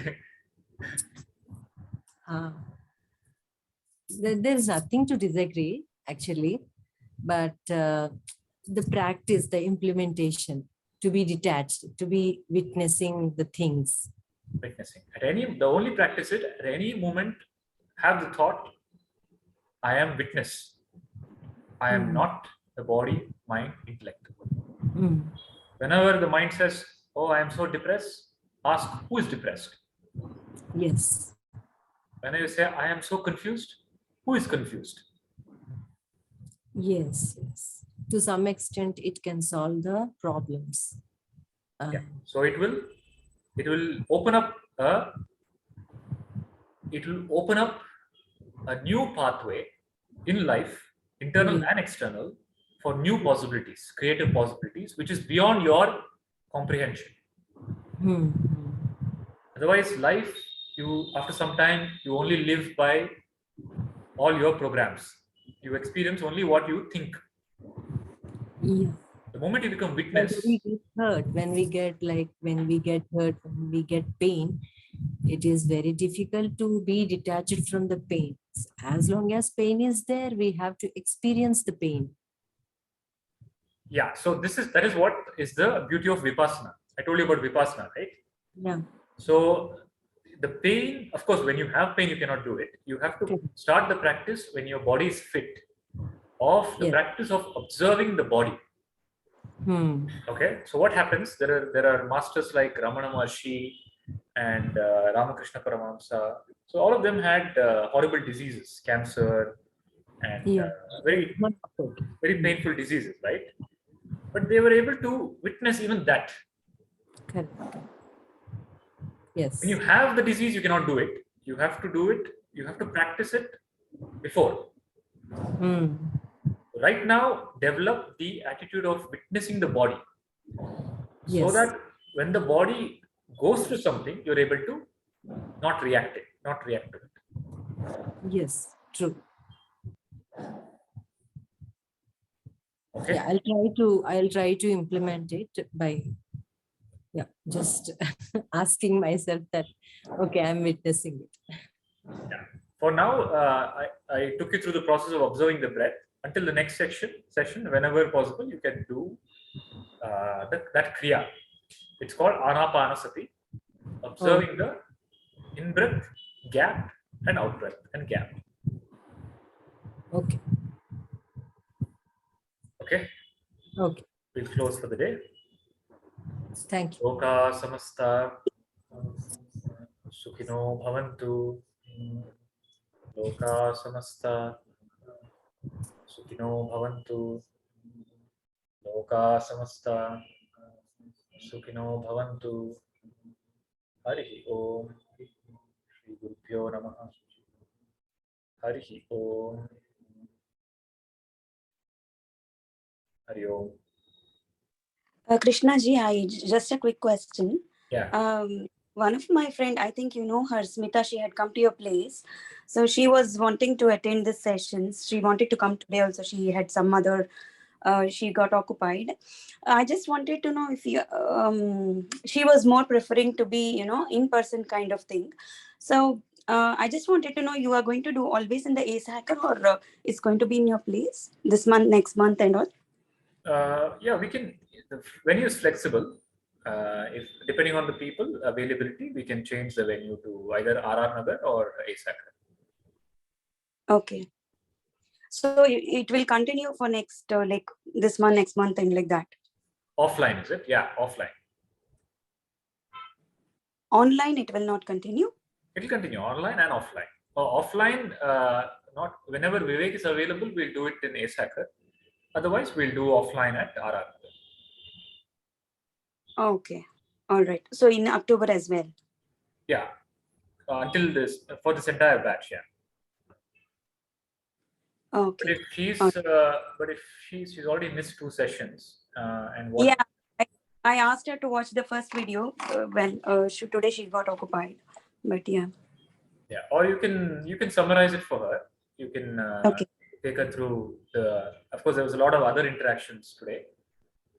there is nothing to disagree actually, but the practice, the implementation, to be detached, to be witnessing the things. Witnessing. The only practice it at any moment, have the thought, I am witness. I am not the body, mind, intellect. Whenever the mind says, oh, I am so depressed, ask who is depressed. Yes. When you say, I am so confused, who is confused? Yes, yes. To some extent, it can solve the problems. Yeah. So it will open up a new pathway in life, internal and external, for new possibilities, creative possibilities, which is beyond your comprehension. Otherwise, life, after some time, you only live by all your programs. You experience only what you think. Yeah. The moment you become When witness, we get hurt, when we get hurt, when we get pain, it is very difficult to be detached from the pain. As long as pain is there, we have to experience the pain. yeah. So that is what is the beauty of vipassana. I told you about vipassana, right? Yeah. So the pain, of course, when you have pain, you cannot do it. You have to start the practice when your body is fit, of the practice of observing the body. Okay, so what happens? There are masters like Ramana Maharshi and Ramakrishna Paramahamsa. So all of them had horrible diseases, cancer, and very painful diseases, right? But they were able to witness even that. Correct. Yes. When you have the disease, you cannot do it. You have to do it. You have to practice it before. Right now, develop the attitude of witnessing the body, so that when the body goes through something, you're able to not react to it. Yes, true. Okay. Yeah, I'll try to implement it by just asking myself that, okay, I'm witnessing it. Yeah. For now, I took you through the process of observing the breath. Until the next session, whenever possible, you can do that kriya. It's called anapanasati, observing the in-breath, gap, and out-breath, and gap. Okay. Okay? Okay. We'll close for the day. Thank you. Loka samasta sukhino bhavantu. Loka samasta sukhino bhavantu. Loka samasta sukhino bhavantu. Harihi Om. Shri Gurubhyo Namaha. Harihi Om. Hari Om. Krishna ji, just a quick question. Yeah. One of my friend, I think you know her, Smita, she had come to your place. So she was wanting to attend the sessions. She wanted to come today also. She had some other, she got occupied. I just wanted to know if she was more preferring to be, in-person kind of thing. So I just wanted to know, you are going to do always in the ACE Hacker, or it's going to be in your place this month, next month and all? Yeah, we can. The venue is flexible. If depending on the people availability, we can change the venue to either RR Nagar or ASAC. Okay. So it will continue for next like this month, next month, and like that. Offline, is it? Yeah, offline. Online, it will not continue. It will continue online and offline. Offline, not whenever Vivek is available, we'll do it in ASAC. Otherwise, we'll do offline at RR. Okay. All right. So in October as well. Yeah. Until for this entire batch, yeah. Okay. But if she's already missed 2 sessions, and what? Yeah, I asked her to watch the first video when today she got occupied, but yeah. Yeah, or you can summarize it for her. You can take her through of course, there was a lot of other interactions today,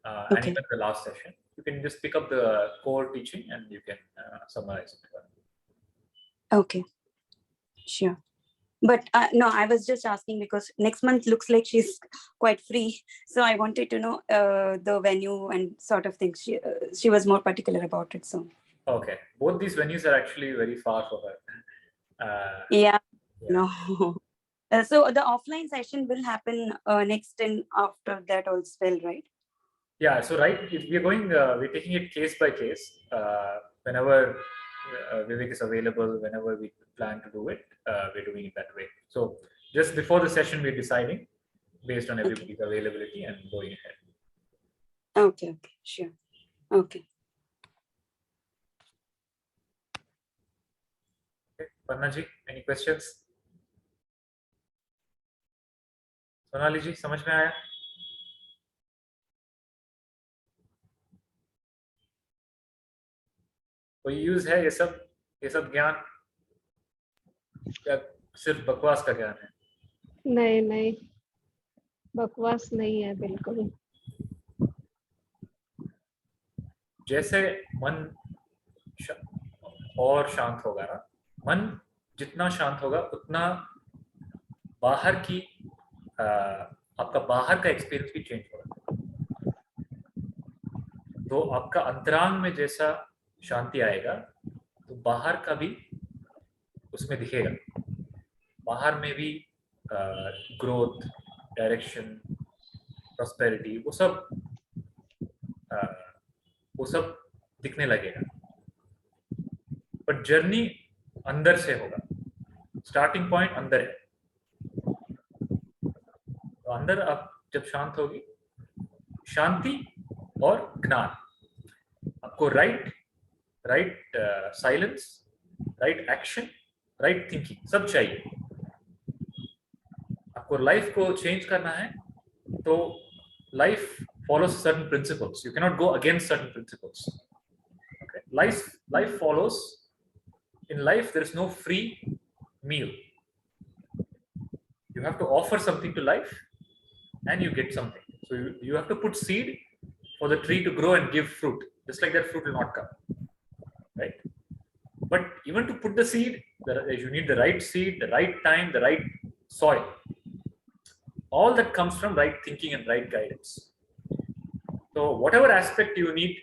and even the last session. You can just pick up the core teaching and you can summarize it. Okay, sure. But no, I was just asking because next month looks like she's quite free. So I wanted to know the venue and sort of things. She was more particular about it. So Okay, both these venues are actually very far for her. yeah, Yeah. no. So the offline session will happen next and after that also, well, right? Yeah, so right, we're going, we're taking it case by case. Whenever Vivek is available, whenever we plan to do it, we're doing it that way. So just before the session, we're deciding based on everybody's availability and going ahead. Okay, okay, sure. Okay. Okay, Panna ji, any questions? Sonali ji, समझ में आया? कोई use है ये सब ज्ञान या सिर्फ बकवास का ज्ञान है? नहीं नहीं, बकवास नहीं है बिल्कुल। जैसे मन और शांत होगा ना, मन जितना शांत होगा उतना बाहर की आपका बाहर का एक्सपीरियंस भी चेंज होगा। तो आपका अंतरांग में जैसा शांति आएगा तो बाहर का भी उसमें दिखेगा। बाहर में भी ग्रोथ, डायरेक्शन, प्रॉस्पेरिटी, वो सब दिखने लगेगा। बट जर्नी अंदर से होगा, स्टार्टिंग पॉइंट अंदर है। तो अंदर आप जब शांत होगी, शांति और ज्ञान, आपको right silence, right action, right thinking सब चाहिए। आपको लाइफ को चेंज करना है तो life follows certain principles. You cannot go against certain principles. Okay, life follows. In life there is no free meal. You have to offer something to life and you get something. So you have to put seed for the tree to grow and give fruit. Just like that, fruit will not come, right? But even to put the seed, you need the right seed, the right time, the right soil. All that comes from right thinking and right guidance. So whatever aspect you need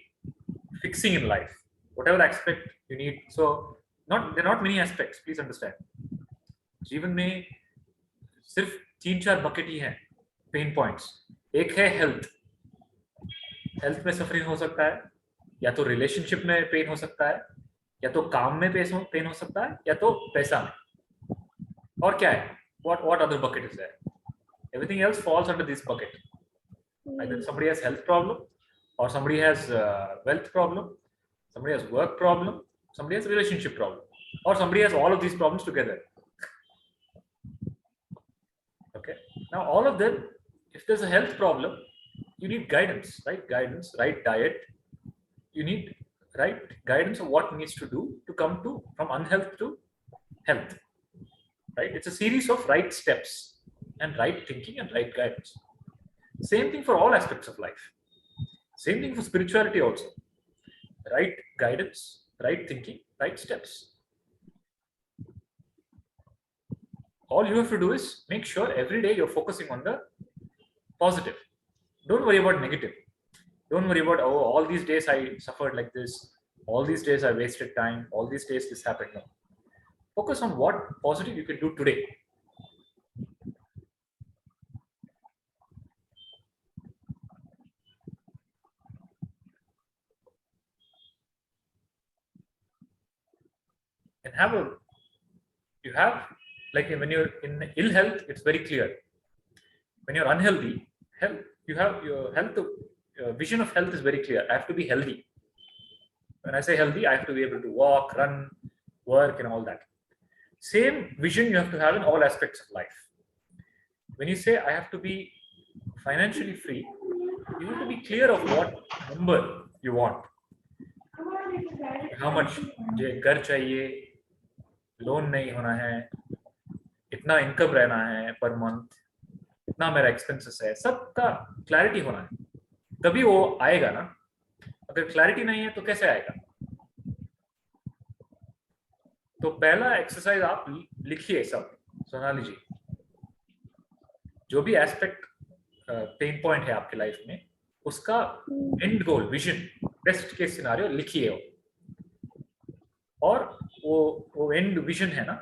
fixing in life, whatever aspect you need, so there are not many aspects, please understand. जीवन में सिर्फ 3-4 bucket ही हैं pen points. एक है health में suffering हो सकता है, या तो रिलेशनशिप में पेन हो सकता है, या तो काम में पेन हो सकता है, या तो पैसा में। और क्या है, what other bucket is there? Everything else falls under this bucket. Either somebody has health problem, or somebody has wealth problem, somebody has work problem, somebody has relationship problem, or somebody has all of these problems together. Okay, now all of them, if there's a health problem, you need guidance, right? Guidance, right diet. You need right guidance of what needs to do to come to from unhealth to health, right? It's a series of right steps and right thinking and right guidance. Same thing for all aspects of life. Same thing for spirituality also. Right guidance, right thinking, right steps. All you have to do is make sure every day you're focusing on the positive. Don't worry about negative. Don't worry about, oh, all these days I suffered like this, all these days I wasted time, all these days this happened. No. Focus on what positive you can do today. And you have, like when you're in ill health, it's very clear. When you're unhealthy, you have your health, vision of health is very clear. I have to be healthy. When I say healthy, I have to be able to walk, run, work, and all that. Same vision you have to have in all aspects of life. When you say I have to be financially free, you have to be clear of what number you want. How much घर चाहिए, loan नहीं होना है, इतना income रहना है per month, इतना मेरा एक्सपेंसेस है, सबका क्लैरिटी होना है, तभी वो आएगा ना। अगर क्लैरिटी नहीं है तो कैसे आएगा? तो पहला एक्सरसाइज आप लिखिए सब, सोनाली जी, जो भी एस्पेक्ट पेन पॉइंट है आपके लाइफ में, उसका and goal, vision, best case scenario लिखिए हो। और वो एंड विजन है ना,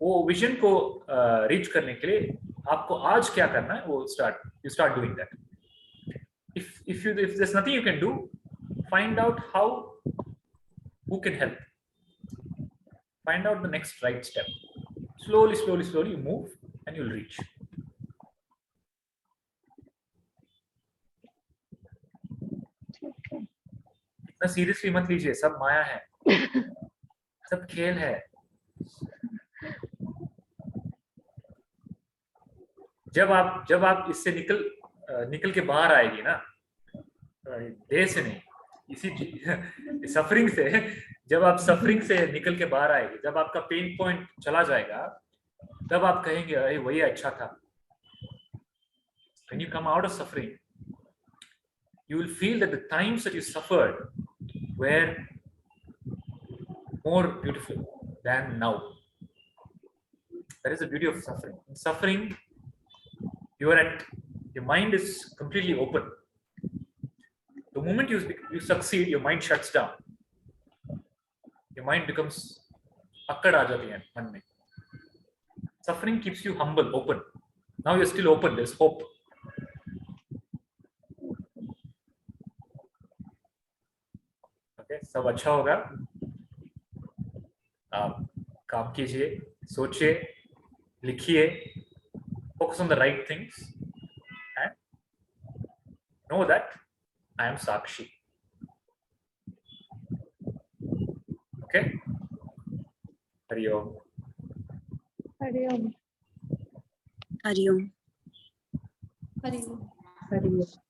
वो विजन को रीच करने के लिए आपको आज क्या करना है, वो you start doing that. if there's nothing you can do, find out who can help, find out the next right step, slowly you move and you'll reach. इतना सीरियसली मत लीजिए, सब माया है, सब खेल है। जब आप इससे निकल के बाहर आएगी ना, देह से नहीं, इसी सफरिंग से, जब आप सफरिंग से निकल के बाहर आएगी, जब आपका पेन पॉइंट चला जाएगा, तब आप कहेंगे अरे वही अच्छा था। When you come out of suffering, you will feel that the times that you suffered were more beautiful than now. That is the beauty of suffering. In suffering, your mind is completely open. The moment you succeed, your mind shuts down. Your mind becomes akkad aa jati hai man mein. Suffering keeps you humble, open. Now you're still open. There's hope. Okay, सब अच्छा होगा। आप काम कीजिए, सोचिए, लिखिए, focus on the right things, and know that I am Sakshi. Okay? Hari Om. Hariom. Hariom. Hari Om. Hariom.